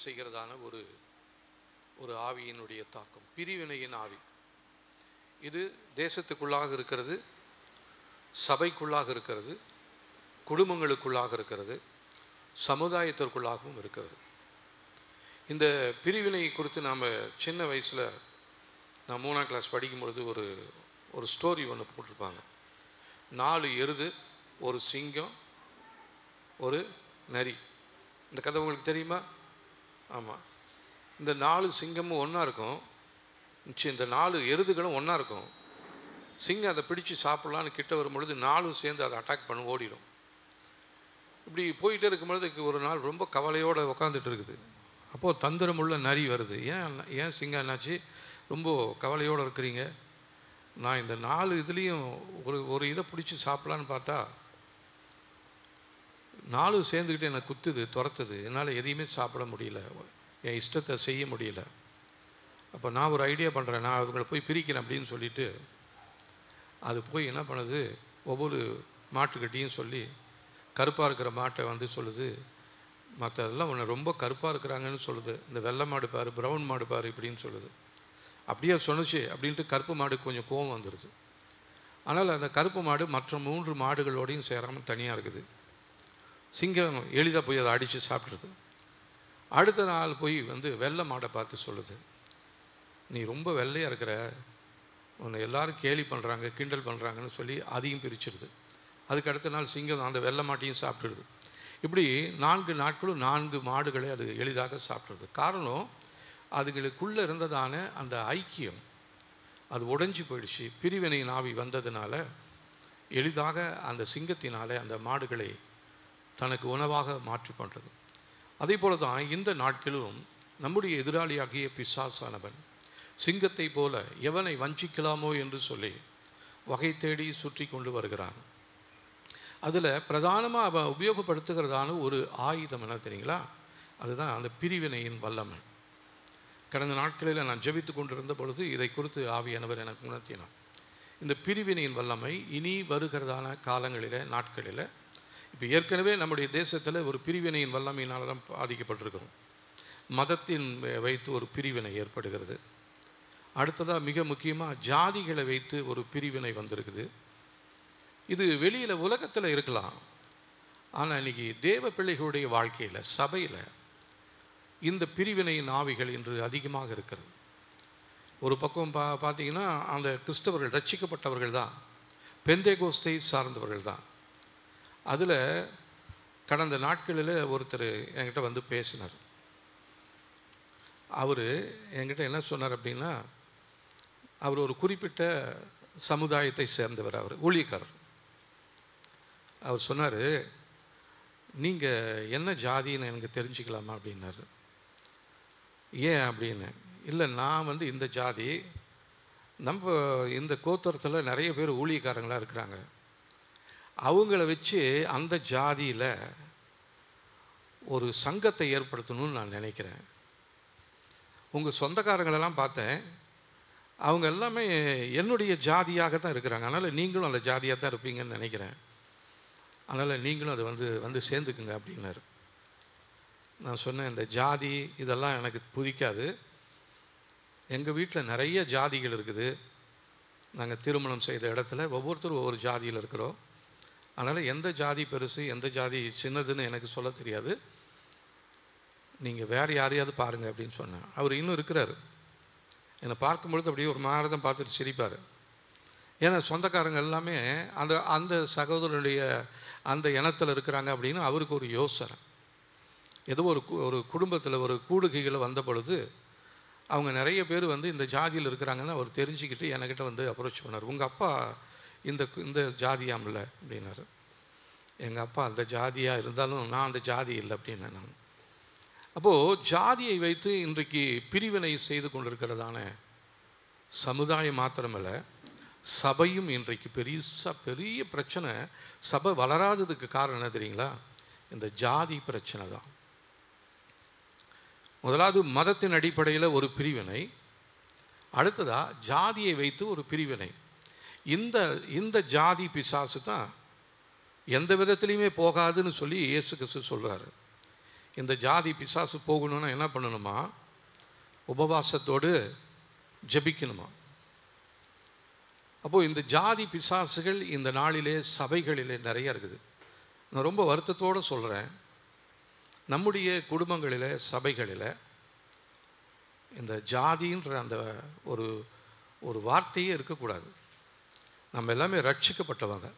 செய்கிறதான ஒரு ஆவியினுடைய தாக்கம், பிரிவினையின் ஆவி. இது தேசத்துக்குள்ளாக இருக்கிறது, சபைக்குள்ளாக இருக்கிறது, குடும்பங்களுக்குள்ளாக இருக்கிறது, சமுதாயத்திற்குள்ளாகவும் இருக்கிறது. இந்த பிரிவினை குறித்து நாம் சின்ன வயசில், நான் 3ஆம் கிளாஸ் படிக்கும் பொழுது ஒரு ஸ்டோரி ஒன்று போட்டிருப்பாங்க. 4 எருது, ஒரு சிங்கம், ஒரு நரி. இந்த கதை உங்களுக்கு தெரியுமா? ஆமாம். இந்த 4 சிங்கமும் ஒன்றா இருக்கும், இந்த 4 எருதுகளும் ஒன்றா இருக்கும். சிங்கம் அதை பிடிச்சி சாப்பிட்லான்னு கிட்ட வரும்பொழுது 4 சேர்ந்து அதை அட்டாக் பண்ணி ஓடிடும். இப்படி போயிட்டே இருக்கும்பொழுது ஒரு நாள் ரொம்ப கவலையோடு உட்காந்துட்டு இருக்குது. அப்போது தந்திரமுள்ள நரி வருது. ஏன் சிங்கம் என்னாச்சு, ரொம்ப கவலையோடு இருக்கிறீங்க? நான் இந்த 4 இதுலேயும் ஒரு இதை பிடிச்சி சாப்பிட்லான்னு பார்த்தா 4 சேர்ந்துக்கிட்டு என்னை குத்துது, துரத்துது. என்னால் எதையுமே சாப்பிட முடியல, என் இஷ்டத்தை செய்ய முடியல. அப்போ நான் ஒரு ஐடியா பண்ணுறேன், நான் அவங்களை போய் பிரிக்கிறேன் அப்படின்னு சொல்லிவிட்டு அது போய் என்ன பண்ணுது, ஒவ்வொரு மாட்டுக்கிட்டையும் சொல்லி கருப்பாக இருக்கிற மாட்டை சொல்லுது, மற்றதெல்லாம் உன்னை ரொம்ப கருப்பாக இருக்கிறாங்கன்னு சொல்லுது. இந்த வெள்ளை மாடு பாரு, ப்ரௌன் மாடு பாரு இப்படின்னு சொல்லுது. அப்படியே சொன்னுச்சு அப்படின்ட்டு கருப்பு மாடுக்கு கொஞ்சம் கோவம் வந்துடுது. ஆனால் அந்த கருப்பு மாடு மற்ற 3 மாடுகளோடையும் சேராமல் தனியாக இருக்குது. சிங்கம் எளிதாக போய் அதை அடித்து சாப்பிட்ருது. அடுத்த நாள் போய் வெள்ளை மாடை பார்த்து சொல்லுது, நீ ரொம்ப வெள்ளையாக இருக்கிற, உன்னை எல்லோரும் கேலி பண்ணுறாங்க, கிண்டல் பண்ணுறாங்கன்னு சொல்லி அதையும் பிரிச்சிடுது. அதுக்கு அடுத்த நாள் சிங்கம் அந்த வெள்ளை மாட்டையும் சாப்பிட்டுடுது. இப்படி 4 நாட்களும் 4 மாடுகளை அது எளிதாக சாப்பிட்றது. காரணம், அதுகளுக்குள்ளே இருந்ததான அந்த ஐக்கியம் அது உடைஞ்சி போயிடுச்சு. பிரிவினையின் ஆவி வந்ததுனால எளிதாக அந்த சிங்கத்தினால அந்த மாடுகளை தனக்கு உணவாக மாற்றி பண்ணுறது. அதே போல தான் இந்த நாட்களிலும் நம்முடைய எதிராளியாகிய பிசாசானவன் சிங்கத்தை போல எவனை வஞ்சிக்கலாமோ என்று சொல்லி வகை தேடி சுற்றி கொண்டு வருகிறான். அதில் பிரதானமாக அவன் உபயோகப்படுத்துகிறதான ஒரு ஆயுதம் என்ன தெரியுங்களா? அதுதான் அந்த பிரிவினையின் வல்லமை. கடந்த நாட்களில் நான் ஜெபித்து கொண்டிருந்த பொழுது இதை குறித்து ஆவியானவர் எனக்கு உணர்த்தினார். இந்த பிரிவினையின் வல்லமை இனி வருகிறதான காலங்களில், நாட்களில், இப்போ ஏற்கனவே நம்முடைய தேசத்தில் ஒரு பிரிவினையின் வல்லமையினால் தான் பாதிக்கப்பட்டிருக்கிறோம். மதத்தின் வைத்து ஒரு பிரிவினை ஏற்படுகிறது. அடுத்ததாக மிக முக்கியமாக ஜாதிகளை வைத்து ஒரு பிரிவினை வந்திருக்குது. இது வெளியில் உலகத்தில் இருக்கலாம், ஆனால் இன்றைக்கி தேவ பிள்ளைகளுடைய வாழ்க்கையில், சபையில் இந்த பிரிவினையின் ஆவிகள் இன்று அதிகமாக இருக்கிறது. ஒரு பக்கம் பார்த்தீங்கன்னா அந்த கிறிஸ்தவர்கள் ரட்சிக்கப்பட்டவர்கள் தான், பெந்தேகோஸ்தை சார்ந்தவர்கள் தான். அதில் கடந்த நாட்களில் ஒருத்தர் என்கிட்ட பேசினார். அவர் என்கிட்ட என்ன சொன்னார் அப்படின்னா, அவர் ஒரு குறிப்பிட்ட சமுதாயத்தை சேர்ந்தவர், அவர் ஊழியக்காரர். அவர் சொன்னார், நீங்கள் என்ன ஜாதின்னு எனக்கு தெரிஞ்சுக்கலாமா அப்படின்னாரு. ஏன் அப்படின்னு. இல்லை, நான் இந்த ஜாதி, நம்ம இந்த கோத்தரத்தில் நிறைய பேர் ஊழியக்காரங்களாக இருக்கிறாங்க, அவங்கள வச்சு அந்த ஜாதியில் ஒரு சங்கத்தை ஏற்படுத்தணும்னு நான் நினைக்கிறேன். உங்கள் சொந்தக்காரங்களெல்லாம் பார்த்தேன், அவங்க எல்லாமே என்னுடைய ஜாதியாக தான் இருக்கிறாங்க, அதனால் நீங்களும் அந்த ஜாதியாக தான் இருப்பீங்கன்னு நினைக்கிறேன், அதனால் நீங்களும் அதை சேர்ந்துக்குங்க அப்படின்னாரு. நான் சொன்னேன், இந்த ஜாதி இதெல்லாம் எனக்கு பிடிக்காது. எங்கள் வீட்டில் நிறைய ஜாதிகள் இருக்குது. நாங்கள் திருமணம் செய்த இடத்துல ஒவ்வொருத்தரும் ஒவ்வொரு ஜாதியில் இருக்கிறோம். அதனால் எந்த ஜாதி பெருசு எந்த ஜாதி சின்னதுன்னு எனக்கு சொல்ல தெரியாது, நீங்கள் வேறு யாரையாவது பாருங்கள் அப்படின்னு சொன்னேன். அவர் இன்னும் இருக்கிறார். என்னை பார்க்கும்பொழுது அப்படியே ஒரு மாதிரி தான் பார்த்துட்டு சிரிப்பார். ஏன்னா சொந்தக்காரங்க எல்லாமே அந்த சகோதரனுடைய அந்த இனத்தில் இருக்கிறாங்க அப்படின்னு அவருக்கு ஒரு யோசனை. ஏதோ ஒரு குடும்பத்தில் ஒரு கூடுகைகளை வந்த பொழுது அவங்க நிறைய பேர் இந்த ஜாதியில் இருக்கிறாங்கன்னு அவர் தெரிஞ்சுக்கிட்டு என்கிட்ட அப்ரோச் பண்ணார். உங்கள் அப்பா இந்த ஜாதியாமில்ல அப்படின்னாரு. எங்கள் அப்பா அந்த ஜாதியாக இருந்தாலும் நான் அந்த ஜாதி இல்லை அப்படின்னேன் நான். அப்போது ஜாதியை வைத்து இன்றைக்கு பிரிவினை செய்து கொண்டிருக்கிறதான சமுதாயம் மாத்திரமல்ல, சபையும் இன்றைக்கு பெரிய பிரச்சனை. சபை வளராததுக்கு காரணம் என்ன தெரியுங்களா? இந்த ஜாதி பிரச்சனை தான். முதலாவது மதத்தின் அடிப்படையில் ஒரு பிரிவினை, அடுத்ததாக ஜாதியை வைத்து ஒரு பிரிவினை. இந்த ஜாதி பிசாசு தான் எந்த விதத்துலையுமே போகாதுன்னு சொல்லி இயேசு கிறிஸ்து சொல்கிறாரு. இந்த ஜாதி பிசாசு போகணுன்னா என்ன பண்ணணுமா? உபவாசத்தோடு ஜெபிக்கணுமா? அப்போது இந்த ஜாதி பிசாசுகள் இந்த நாளிலே சபைகளிலே நிறைய இருக்குது. நான் ரொம்ப வருத்தத்தோடு சொல்கிறேன், நம்முடைய குடும்பங்களில் சபைகளில் இந்த ஜாதின்ற அந்த ஒரு ஒரு வார்த்தையே இருக்கக்கூடாது. நம்ம எல்லாமே ரட்சிக்கப்பட்டவங்க.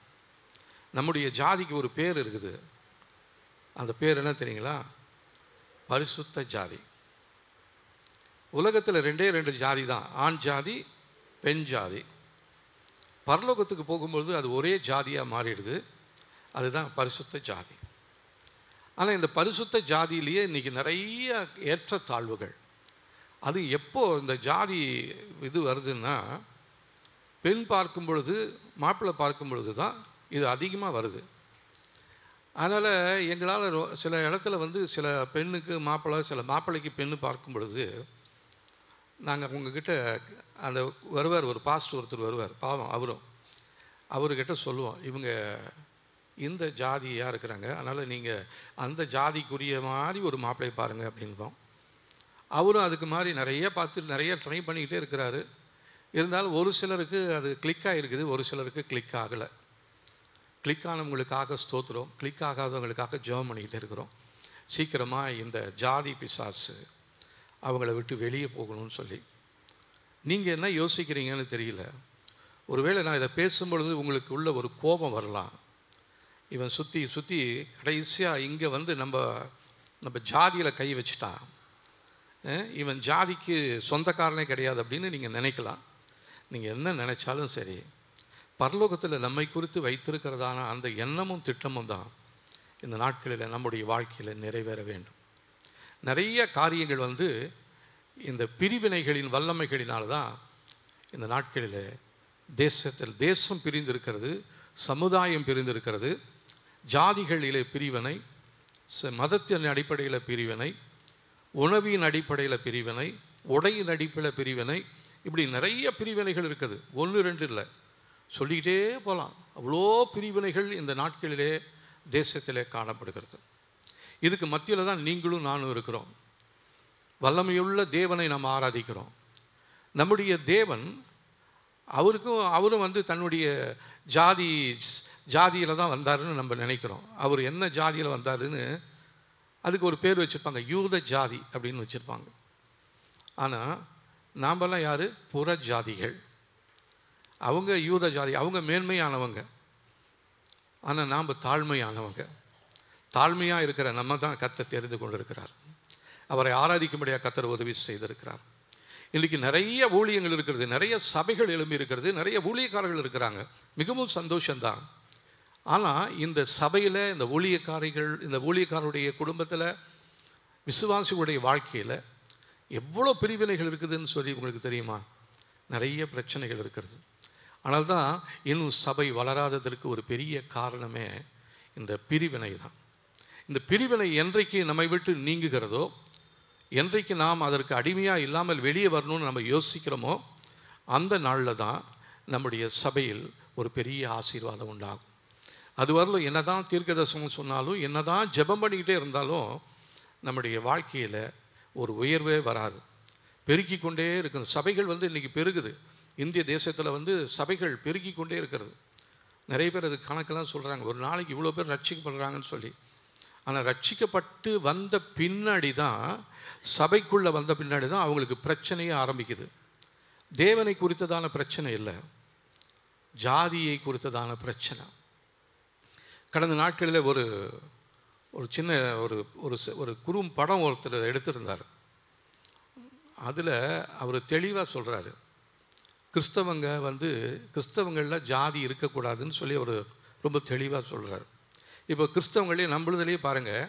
நம்முடைய ஜாதிக்கு ஒரு பேர் இருக்குது. அந்த பேர் என்ன தெரியுங்களா? பரிசுத்த ஜாதி. உலகத்தில் 2 ஜாதி தான், ஆண் ஜாதி, பெண் ஜாதி. பரலோகத்துக்கு போகும்பொழுது அது ஒரே ஜாதியாக மாறிடுது. அதுதான் பரிசுத்த ஜாதி. ஆனால் இந்த பரிசுத்த ஜாதியிலேயே இன்றைக்கி நிறைய ஏற்றத்தாழ்வுகள். அது எப்போ இந்த ஜாதி இது வருதுன்னா, பெண் பார்க்கும் பொழுது, மாப்பிள்ளை பார்க்கும் பொழுது தான் இது அதிகமாக வருது. அதனால் எங்களால் சில இடத்துல வந்து சில பெண்ணுக்கு மாப்பிள்ளை, சில மாப்பிள்ளைக்கு பெண்ணு பார்க்கும் பொழுது நாங்கள் உங்ககிட்ட அந்த வருவார், ஒரு பாஸ்டர் ஒருத்தர் வருவார், பாவம் அவர்கிட்ட சொல்லுவோம், இவங்க இந்த ஜாதியாக இருக்கிறாங்க, அதனால் நீங்கள் அந்த ஜாதிக்குரிய மாதிரி ஒரு மாப்பிள்ளையை பாருங்கள் அப்படின்போம். அவரும் அதுக்கு மாதிரி நிறைய பார்த்து நிறைய ட்ரை பண்ணிக்கிட்டே இருக்கிறாரு. இருந்தாலும் ஒரு சிலருக்கு அது கிளிக் ஆகிருக்குது, ஒரு சிலருக்கு கிளிக் ஆகலை. கிளிக் ஆனவங்களுக்காக ஸ்தோத்திரம், கிளிக் ஆகாதவங்களுக்காக ஜெபம் பண்ணிக்கிட்டே இருக்கிறோம். சீக்கிரமாக இந்த ஜாதி பிசாசு அவங்கள விட்டு வெளியே போகணும்னு சொல்லி. நீங்கள் என்ன யோசிக்கிறீங்கன்னு தெரியல. ஒருவேளை நான் இதை பேசும்பொழுது உங்களுக்கு உள்ள ஒரு கோபம் வரலாம். இவன் சுற்றி சுற்றி கடைசியாக இங்கே வந்து நம்ம ஜாதியில் கை வச்சுட்டான், இவன் ஜாதிக்கு சொந்தக்காரனே கிடையாது அப்படின்னு நீங்கள் நினைக்கலாம். நீங்கள் என்ன நினைச்சாலும் சரி, பரலோகத்தில் நம்மை குறித்து வைத்திருக்கிறதான அந்த எண்ணமும் திட்டமும் தான் இந்த நாட்களில் நம்முடைய வாழ்க்கையில் நிறைவேற வேண்டும். நிறைய காரியங்கள் வந்து இந்த பிரிவினைகளின் வல்லமைகளினால் தான் இந்த நாட்களில் தேசம் பிரிந்திருக்கிறது, சமுதாயம் பிரிந்திருக்கிறது. ஜாதிகளிலே பிரிவினை, மதத்தின் அடிப்படையில் பிரிவினை, உணவின் அடிப்படையில் பிரிவினை, உடையின் அடிப்படையில் பிரிவினை, இப்படி நிறைய பிரிவினைகள் இருக்குது. 1-2 இல்லை, சொல்லிக்கிட்டே போகலாம். அவ்வளோ பிரிவினைகள் இந்த நாட்களிலே தேசத்திலே காணப்படுகிறது. இதுக்கு மத்தியில் தான் நீங்களும் நானும் இருக்கிறோம். வல்லமையுள்ள தேவனை நாம் ஆராதிக்கிறோம். நம்முடைய தேவன் அவரும் வந்து தன்னுடைய ஜாதியில் தான் வந்தாருன்னு நம்ம நினைக்கிறோம். அவர் என்ன ஜாதியில் வந்தாருன்னு அதுக்கு ஒரு பேர் வச்சுருப்பாங்க, யூத ஜாதி அப்படின்னு வச்சுருப்பாங்க. ஆனால் நாமெல்லாம் யார்? புற ஜாதிகள். அவங்க யூத ஜாதி, அவங்க மேன்மையானவங்க. ஆனால் நாம் தாழ்மையானவங்க. தாழ்மையாக இருக்கிற நம்ம தான் கர்த்தர் தெரிந்து கொண்டிருக்கிறார். அவரை ஆராதிக்கும்படியாக கர்த்தர் உதவி செய்திருக்கிறார். இன்றைக்கி நிறைய ஊழியங்கள் இருக்கிறது, நிறைய சபைகள் எழும்பி இருக்கிறது, நிறைய ஊழியக்காரர்கள் இருக்கிறாங்க. மிகவும் சந்தோஷம்தான். ஆனால் இந்த சபையில் இந்த ஊழியக்காரருடைய குடும்பத்தில், விசுவாசிகளுடைய வாழ்க்கையில் எவ்வளோ பிரிவினைகள் இருக்குதுன்னு சொல்லி உங்களுக்கு தெரியுமா? நிறைய பிரச்சனைகள் இருக்கிறது. ஆனால் தான் இன்னும் சபை வளராததற்கு ஒரு பெரிய காரணமே இந்த பிரிவினை தான். இந்த பிரிவினை என்றைக்கு நம்மை விட்டு நீங்குகிறதோ, என்றைக்கு நாம் அதற்கு அடிமையாக இல்லாமல் வெளியே வரணும்னு நம்ம யோசிக்கிறோமோ, அந்த நாளில் தான் நம்முடைய சபையில் ஒரு பெரிய ஆசீர்வாதம் உண்டாகும். அது வரலும் என்ன தான் தீர்க்கதரிசனம் சொன்னாலும், என்ன தான் ஜெபம் பண்ணிக்கிட்டே இருந்தாலும் நம்முடைய வாழ்க்கையில் ஒரு உயர்வே வராது. பெருக்கி கொண்டே இருக்குது. சபைகள் வந்து இன்றைக்கி பெருகுது. இந்திய தேசத்தில் வந்து சபைகள் பெருக்கி கொண்டே இருக்கிறது. நிறைய பேர் அது கணக்கெல்லாம் சொல்கிறாங்க, ஒரு நாளைக்கு இவ்வளோ பேர் ரட்சிக்கப்படுறாங்கன்னு சொல்லி. ஆனால் ரட்சிக்கப்பட்டு வந்த பின்னாடி தான், சபைக்குள்ளே வந்த பின்னாடி தான் அவங்களுக்கு பிரச்சனையே ஆரம்பிக்குது. தேவனை குறித்ததான பிரச்சனை இல்லை, ஜாதியை குறித்ததான பிரச்சனை. கடந்த நாட்களில் ஒரு சின்ன ஒரு குறும் படம் ஒருத்தர் எடுத்திருந்தார். அதில் அவர் தெளிவாக சொல்கிறாரு, கிறிஸ்தவங்களில் ஜாதி இருக்கக்கூடாதுன்னு சொல்லி அவர் ரொம்ப தெளிவாக சொல்கிறார். இப்போ கிறிஸ்தவங்களே நம்மளதுலேயே பாருங்கள்,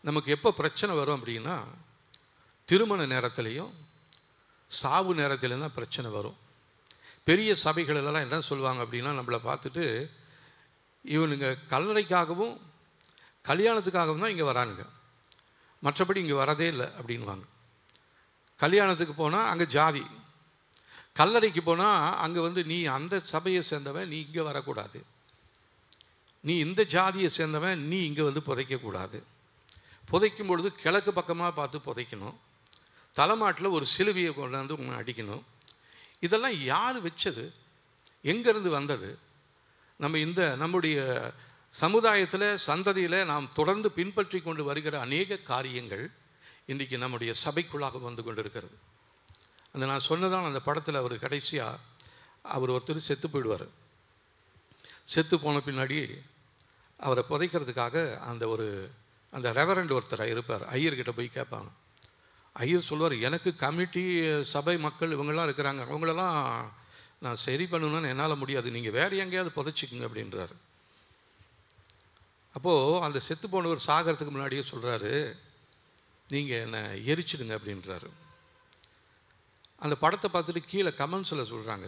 நமக்கு எப்போ பிரச்சனை வரும் அப்படின்னா, திருமண நேரத்துலேயும் சாவு நேரத்துலேயும் தான் பிரச்சனை வரும். பெரிய சபைகளெல்லாம் என்ன சொல்லுவாங்க அப்படின்னா, நம்மளை பார்த்துட்டு இவனுங்க கல்லறைக்காகவும் கல்யாணத்துக்காகவும் தான் இங்கே வரானுங்க, மற்றபடி இங்கே வரதே இல்லை அப்படின்வாங்க. கல்யாணத்துக்கு போனால் அங்கே ஜாதி, கல்லறைக்கு போனால் அங்கே வந்து நீ அந்த சபையை சேர்ந்தவன், நீ இங்கே வரக்கூடாது, நீ இந்த ஜாதியை சேர்ந்தவன், நீ இங்கே வந்து புதைக்கக்கூடாது. புதைக்கும் பொழுது கிழக்கு பக்கமாக பார்த்து புதைக்கணும். தலைமாட்டில் ஒரு சிலுவையை கொண்டாந்து அடிக்கணும். இதெல்லாம் யார் வச்சது? எங்கேருந்து வந்தது? நம்முடைய சமுதாயத்தில், சந்ததியில் நாம் தொடர்ந்து பின்பற்றி கொண்டு வருகிற அநேக காரியங்கள் இன்றைக்கி நம்முடைய சபைக்குள்ளாக வந்து கொண்டு இருக்கிறது. நான் சொன்னதான் அந்த படத்தில் அவர் கடைசியாக ஒருத்தர் செத்து போயிடுவார். செத்து போன பின்னாடி அவரை புதைக்கிறதுக்காக அந்த ரெவரண்ட் ஒருத்தர் இருப்பார். ஐயர்கிட்ட போய் கேட்பாங்க. ஐயர் சொல்லுவார், எனக்கு கமிட்டி, சபை மக்கள் இவங்கெல்லாம் இருக்கிறாங்க, அவங்களெல்லாம் நான் சரி பண்ணணும்னு என்னால் முடியாது, நீங்கள் வேறு எங்கேயாவது புதைச்சிக்குங்க அப்படின்றாரு. அப்போது அந்த செத்து போனவர் சாகிறதுக்கு முன்னாடியே சொல்கிறாரு, நீங்கள் என்னை எரிச்சிடுங்க அப்படின்றாரு. அந்த படத்தை பார்த்துட்டு கீழே கமெண்ட்ஸில் சொல்கிறாங்க,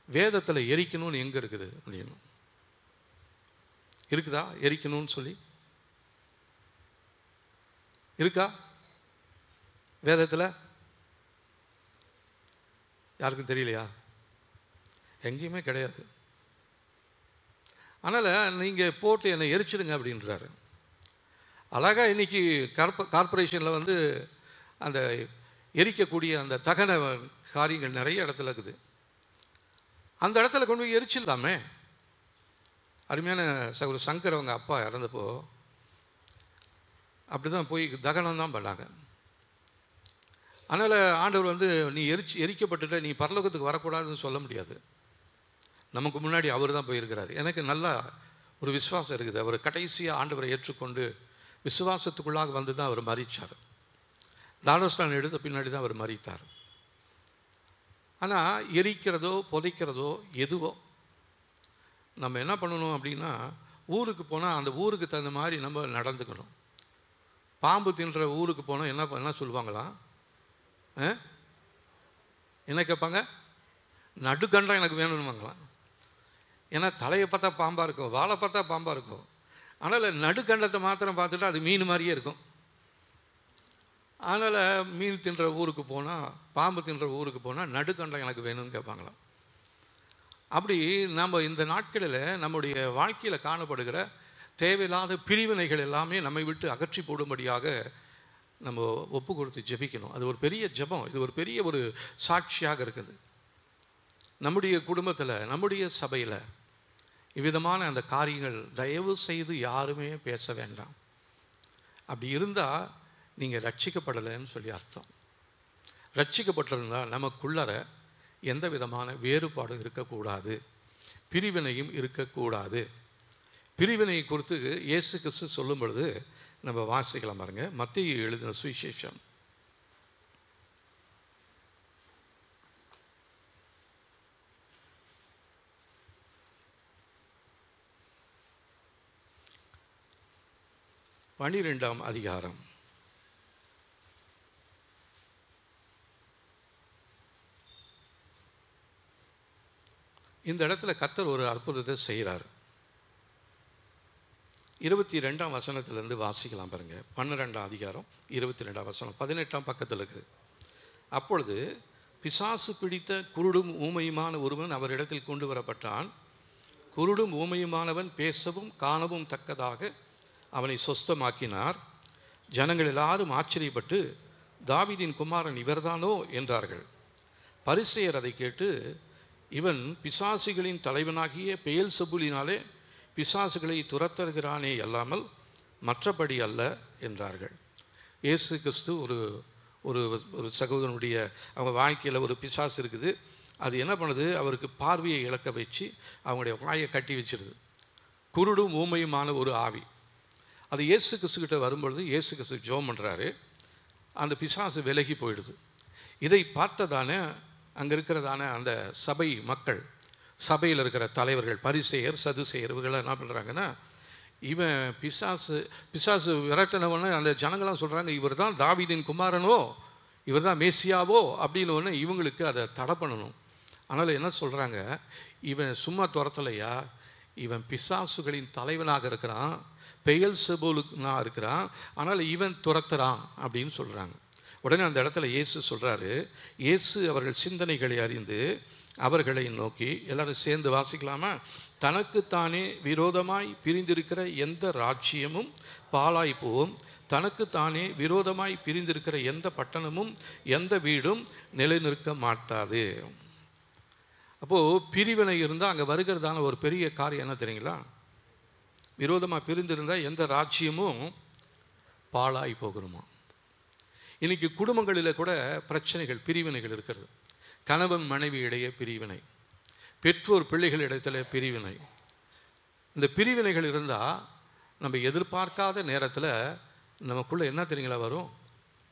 வேதத்தில் எரிக்கணும்னு எங்கே இருக்குது அப்படின்னு. இருக்குதா எரிக்கணும்னு சொல்லி? இருக்கா வேதத்தில்? யாருக்கும் தெரியலையா? எங்கேயுமே கிடையாது. அதனால் நீங்கள் போட்டு என்னை எரிச்சிடுங்க அப்படின்றாரு. அழகாக இன்றைக்கி கார்பரேஷனில் அந்த எரிக்கக்கூடிய அந்த தகன காரியங்கள் நிறைய இடத்துல இருக்குது. அந்த இடத்துல கொண்டு போய் எரிச்சிடலாமே. அருமையான சகோதரர் சங்கர் அவங்க அப்பா இறந்தப்போ அப்படி தான் போய் தகனம் தான் பண்ணாங்க. அதனால் ஆண்டவர் நீ எரிக்கப்பட்டுட்ட, நீ பரலோகத்துக்கு வரக்கூடாதுன்னு சொல்ல முடியாது. நமக்கு முன்னாடி அவர் தான் போயிருக்கிறார். எனக்கு நல்லா ஒரு விசுவாசம் இருக்குது. அவர் கடைசியாக ஆண்டவரை ஏற்றுக்கொண்டு விசுவாசத்துக்குள்ளாக வந்து தான் அவர் மரித்தார். லாலஸ்தான் எடுத்த பின்னாடி தான் அவர் மரித்தார். ஆனால் எரிக்கிறதோ புதைக்கிறதோ எதுவோ நம்ம என்ன பண்ணணும் அப்படின்னா, ஊருக்கு போனால் அந்த ஊருக்கு தகுந்த மாதிரி நம்ம நடந்துக்கணும். பாம்பு தின்ற ஊருக்கு போனால் என்ன சொல்லுவாங்களாம்? என்ன கேட்பாங்க? நடுக்கண்டம் எனக்கு வேணும்னுவாங்களாம். ஏன்னா தலையை பார்த்தா பாம்பாக இருக்கும், வாழை பார்த்தா பாம்பாக இருக்கும். அதனால் நடுக்கண்டத்தை மாத்திரம் பார்த்துட்டு அது மீன் மாதிரியே இருக்கும். அதனால் மீன் தின்ற ஊருக்கு போனால், பாம்பு தின்ற ஊருக்கு போனால் நடுக்கண்டம் எனக்கு வேணும்னு கேட்பாங்களாம். அப்படி நம்ம இந்த நாட்களில் நம்முடைய வாழ்க்கையில் காணப்படுகிற தேவையில்லாத பிரிவினைகள் எல்லாமே நம்மை விட்டு அகற்றி போடும்படியாக நம்ம ஒப்பு கொடுத்து ஜெபிக்கணும். அது ஒரு பெரிய ஜெபம். இது ஒரு பெரிய ஒரு சாட்சியாக இருக்குது. நம்முடைய குடும்பத்தில், நம்முடைய சபையில் இவ்விதமான அந்த காரியங்கள் தயவு செய்து யாருமே பேச வேண்டாம். அப்படி இருந்தால் நீங்கள் ரட்சிக்கப்படலைன்னு சொல்லி அர்த்தம். ரட்சிக்கப்பட்டிருந்தால் நமக்குள்ளற எந்த விதமான வேறுபாடும் இருக்கக்கூடாது, பிரிவினையும் இருக்கக்கூடாது. பிரிவினை குறித்து இயேசு கிறிஸ்து சொல்லும் பொழுது நம்ம வாசிக்கலாம் பாருங்க. மத்தேயு எழுதின சுவிசேஷம் 12ஆம் அதிகாரம். இந்த இடத்துல கர்த்தர் ஒரு அற்புதத்தை செய்கிறார். 22ஆம் வசனத்திலிருந்து வாசிக்கலாம் பாருங்க. 12ஆம் அதிகாரம் 22ஆம் வசனம் 18ஆம் பக்கத்தில் இருக்குது. அப்பொழுது பிசாசு பிடித்த குருடும் ஊமையுமான ஒருவன் அவரிடத்தில் கொண்டு வரப்பட்டான். குருடும் ஊமையுமானவன் பேசவும் காணவும் தக்கதாக அவனை சொஸ்தமாக்கினார். ஜனங்கள் எல்லாரும் ஆச்சரியப்பட்டு, தாவீதின் குமாரன் இவர்தானோ என்றார்கள். பரிசேயர் அதை கேட்டு, இவன் பிசாசுகளின் தலைவனாகிய பெயல்செபூலினாலே பிசாசுகளை துரத்துகிறானே அல்லாமல் மற்றபடி அல்ல என்றார்கள். இயேசு கிறிஸ்து ஒரு ஒரு சகோதரனுடைய அவங்க வாழ்க்கையில் ஒரு பிசாசு இருக்குது. அது என்ன பண்ணுது? அவருக்கு பார்வையை இழக்க வச்சு அவங்களுடைய வாயை கட்டி வச்சிருது. குருடும் ஊமையுமான ஒரு ஆவி. அது இயேசு கிறிஸ்துக்கிட்ட வரும்பொழுது இயேசு கிறிஸ்து ஜெபம் பண்ணுறாரு. அந்த பிசாசு விலகி போயிடுது. இதை பார்த்ததான அங்கே இருக்கிறதான அந்த சபை மக்கள், சபையில் இருக்கிற தலைவர்கள், பரிசேயர், சதுசேயர், இவங்களாம் என்ன பண்ணுறாங்கன்னா, இவன் பிசாசு விரட்டினவன்னு அந்த ஜனங்களாம் சொல்கிறாங்க, இவர் தான் தாவீதின் குமாரனோ, இவர் தான் மேசியாவோ அப்படின்னு ஒன்று இவங்களுக்கு அதை தடை பண்ணணும். அதனால் என்ன சொல்கிறாங்க, இவன் சும்மா துரத்தலையா, இவன் பிசாசுகளின் தலைவனாக இருக்கிறான், பெயல்செபூலுக்குனா இருக்கிறான், ஆனால் இவன் துரத்துறான் அப்படின்னு சொல்கிறாங்க. உடனே அந்த இடத்துல இயேசு சொல்கிறாரு, இயேசு அவர்கள் சிந்தனைகளை அறிந்து அவர்களை நோக்கி, எல்லாரும் சேர்ந்து வாசிக்கலாமா? தனக்குத்தானே விரோதமாய் பிரிந்திருக்கிற எந்த ராஜ்யமும் பாழாய் போவும், தனக்கு தானே விரோதமாய் பிரிந்திருக்கிற எந்த பட்டணமும் எந்த வீடும் நிலைநிற்க மாட்டாது. அப்போது பிரிவினை இருந்தால் அங்கே வருகிறதான ஒரு பெரிய காரியம் என்ன தெரியுங்களா? விரோதமாக பிரிந்திருந்தால் எந்த ராஜ்யமும் பாழாய் போகிறோமா. இன்றைக்கி குடும்பங்களில் கூட பிரச்சனைகள், பிரிவினைகள் இருக்கிறது. கணவன் மனைவி இடையே பிரிவினை, பெற்றோர் பிள்ளைகள் இடத்துல பிரிவினை. இந்த பிரிவினைகள் இருந்தால் நம்ம எதிர்பார்க்காத நேரத்தில் நமக்குள்ளே என்ன தெரியுங்களா வரும்?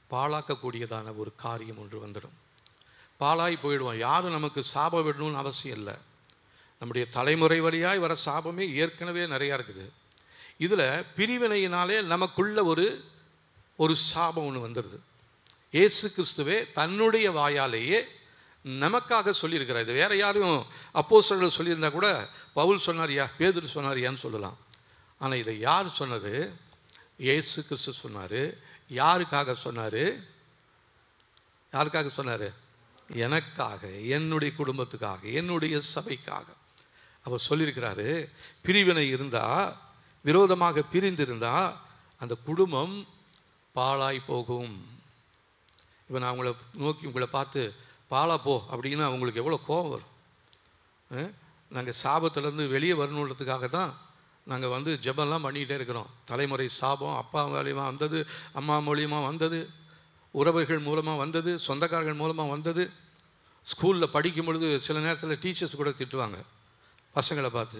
பாழாக்கக்கூடியதான ஒரு காரியம் ஒன்று வந்துடும். பாழாய் போயிடுவோம். யாரும் நமக்கு சாபம் விடணும்னு அவசியம் இல்லை. நம்முடைய தலைமுறை வழியாய் வர சாபமே ஏற்கனவே நிறையா இருக்குது. இதில் பிரிவினையினாலே நமக்குள்ள ஒரு சாபம் ஒன்று வந்துடுது. இயேசு கிறிஸ்துவே தன்னுடைய வாயாலேயே நமக்காக சொல்லியிருக்கிறார். இது வேறு யாரும் அப்போஸ்தலர்கள் சொல்லியிருந்தா கூட பவுல் சொன்னாரியா, பேதுரு சொன்னாரியான்னு சொல்லலாம். ஆனால் இதை யார் சொன்னது? இயேசு கிறிஸ்து சொன்னார். யாருக்காக சொன்னார்? யாருக்காக சொன்னார்? எனக்காக, என்னுடைய குடும்பத்துக்காக, என்னுடைய சபைக்காக அவர் சொல்லியிருக்கிறாரு. பிரிவினை இருந்தால், விரோதமாக பிரிந்திருந்தால் அந்த குடும்பம் பாழாய் போகும். இப்போ நான் உங்களை நோக்கி உங்களை பார்த்து பாழா போ அப்படின்னா அவங்களுக்கு எவ்வளோ கோபம் வரும். நாங்கள் சாபத்திலேருந்து வெளியே வரணுன்றதுக்காக தான் நாங்கள் ஜெபம்லாம் பண்ணிக்கிட்டே இருக்கிறோம். தலைமுறை சாபம் அப்பா மூலியமாக வந்தது, அம்மா மூலியமாக வந்தது, உறவுகள் மூலமாக வந்தது, சொந்தக்காரர்கள் மூலமாக வந்தது. ஸ்கூலில் படிக்கும் பொழுது சில நேரத்தில் டீச்சர்ஸ் கூட திட்டுவாங்க பசங்களை பார்த்து,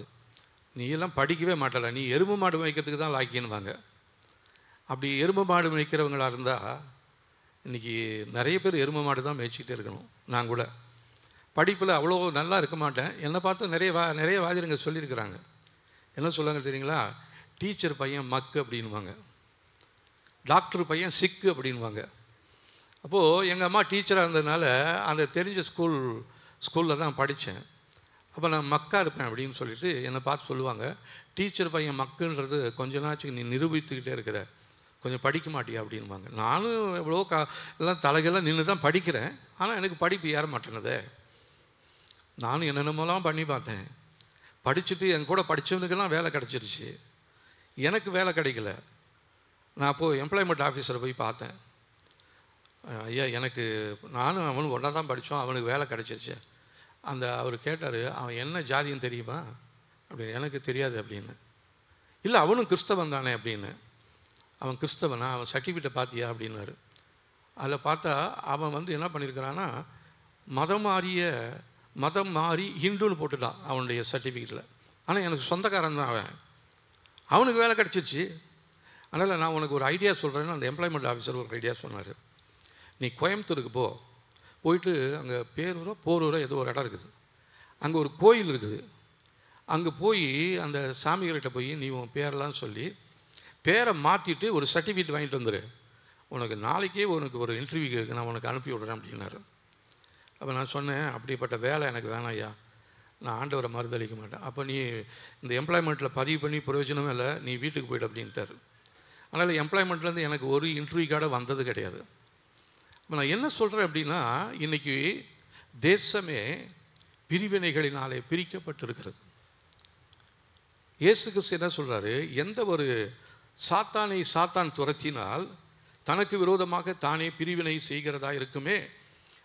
நீ எல்லாம் படிக்கவே மாட்டல, நீ எருமை மாடு மேய்க்கிறதுக்கு தான் லாக்கின்னுவாங்க. அப்படி எருமை மாடு மேய்க்கிறவங்களாக இருந்தால் இன்றைக்கி நிறைய பேர் எருமை மாடு தான் மேய்ச்சிக்கிட்டே இருக்கணும். நான் கூட படிப்பில் அவ்வளோ நல்லா இருக்க மாட்டேன். என்னை பார்த்து நிறைய வாதிரங்க சொல்லியிருக்கிறாங்க. என்ன சொல்லுவாங்க தெரியுங்களா? டீச்சர் பையன் மக்கு அப்படின்வாங்க, டாக்டர் பையன் சிக்கு அப்படின்வாங்க. அப்போது எங்கள் அம்மா டீச்சராக இருந்ததுனால அந்த தெரிஞ்ச ஸ்கூலில் தான் படித்தேன். அப்போ நான் மக்கா இருப்பேன் அப்படின்னு சொல்லிட்டு என்னை பார்த்து சொல்லுவாங்க, டீச்சர் பையன் மக்குன்றது கொஞ்ச நாச்சுக்கு நீ நிரூபித்துக்கிட்டே இருக்கிற, கொஞ்சம் படிக்க மாட்டியா அப்படின்வாங்க. நானும் எவ்வளோ எல்லாம் தலைகெல்லாம் நின்று தான் படிக்கிறேன். ஆனால் எனக்கு படிப்பு ஏற மாட்டேனதே. நானும் என்னென்னமோலாம் பண்ணி பார்த்தேன். படிச்சுட்டு என் கூட படித்தவனுக்கெல்லாம் வேலை கிடச்சிருச்சு, எனக்கு வேலை கிடைக்கல. நான் அப்போது எம்ப்ளாய்மெண்ட் ஆஃபீஸரை போய் பார்த்தேன். ஐயா, எனக்கு நானும் அவனும் ஒன்றா தான் படித்தோம், அவனுக்கு வேலை கிடச்சிருச்சு. அவர் கேட்டார், அவன் என்ன ஜாதின்னு தெரியுமா அப்படின்னு. எனக்கு தெரியாது அப்படின்னு. இல்லை, அவனும் கிறிஸ்தவன் தானே அப்படின்னு. அவன் கிறிஸ்தவனா? அவன் சர்டிஃபிகேட்டை பார்த்தியா அப்படின்னாரு. அதில் பார்த்தா அவன் என்ன பண்ணியிருக்கிறான்னா, மதம் மாறி ஹிந்துன்னு போட்டுட்டான் அவனுடைய சர்டிஃபிகேட்டில். ஆனால் எனக்கு சொந்தக்காரன் தான் அவனுக்கு வேலை கிடச்சிருச்சு. அதனால் நான் உனக்கு ஒரு ஐடியா சொல்கிறேன்னு அந்த எம்ப்ளாய்மெண்ட் ஆஃபீஸர் ஒரு ஐடியா சொன்னார். நீ கோயம்புத்தூருக்கு போயிட்டு அங்கே போரூரோ ஏதோ ஒரு இடம் இருக்குது, அங்கே ஒரு கோயில் இருக்குது. அங்கே போய் அந்த சாமிகிட்ட போய் நீ உன் பேரெல்லாம் சொல்லி பேரை மாற்றிட்டு ஒரு சர்டிஃபிகேட் வாங்கிட்டு வந்துடு. உனக்கு நாளைக்கே உனக்கு ஒரு இன்டர்வியூ இருக்குது, நான் உனக்கு அனுப்பி விட்றேன் அப்படின்னாரு. அப்போ நான் சொன்னேன், அப்படிப்பட்ட வேலை எனக்கு வேணாம் ஐயா, நான் ஆண்டவரை மறுதளிக்க மாட்டேன். அப்போ நீ இந்த எம்ப்ளாய்மெண்ட்டில் பதிவு பண்ணி பிரயோஜனமே இல்லை, நீ வீட்டுக்கு போய்ட்டு அப்படின்ட்டார். அதனால் எம்ப்ளாய்மெண்ட்லேருந்து எனக்கு ஒரு இன்டர்வியூ கார்டு வந்தது கிடையாது. இப்போ நான் என்ன சொல்கிறேன் அப்படின்னா, இன்றைக்கி தேசமே பிரிவினைகளினாலே பிரிக்கப்பட்டிருக்கிறது. இயேசு கிறிஸ்து என்ன சொல்கிறாரு? எந்த ஒரு சாத்தான் துரத்தினால் தனக்கு விரோதமாக தானே பிரிவினை செய்கிறதா இருக்குமே,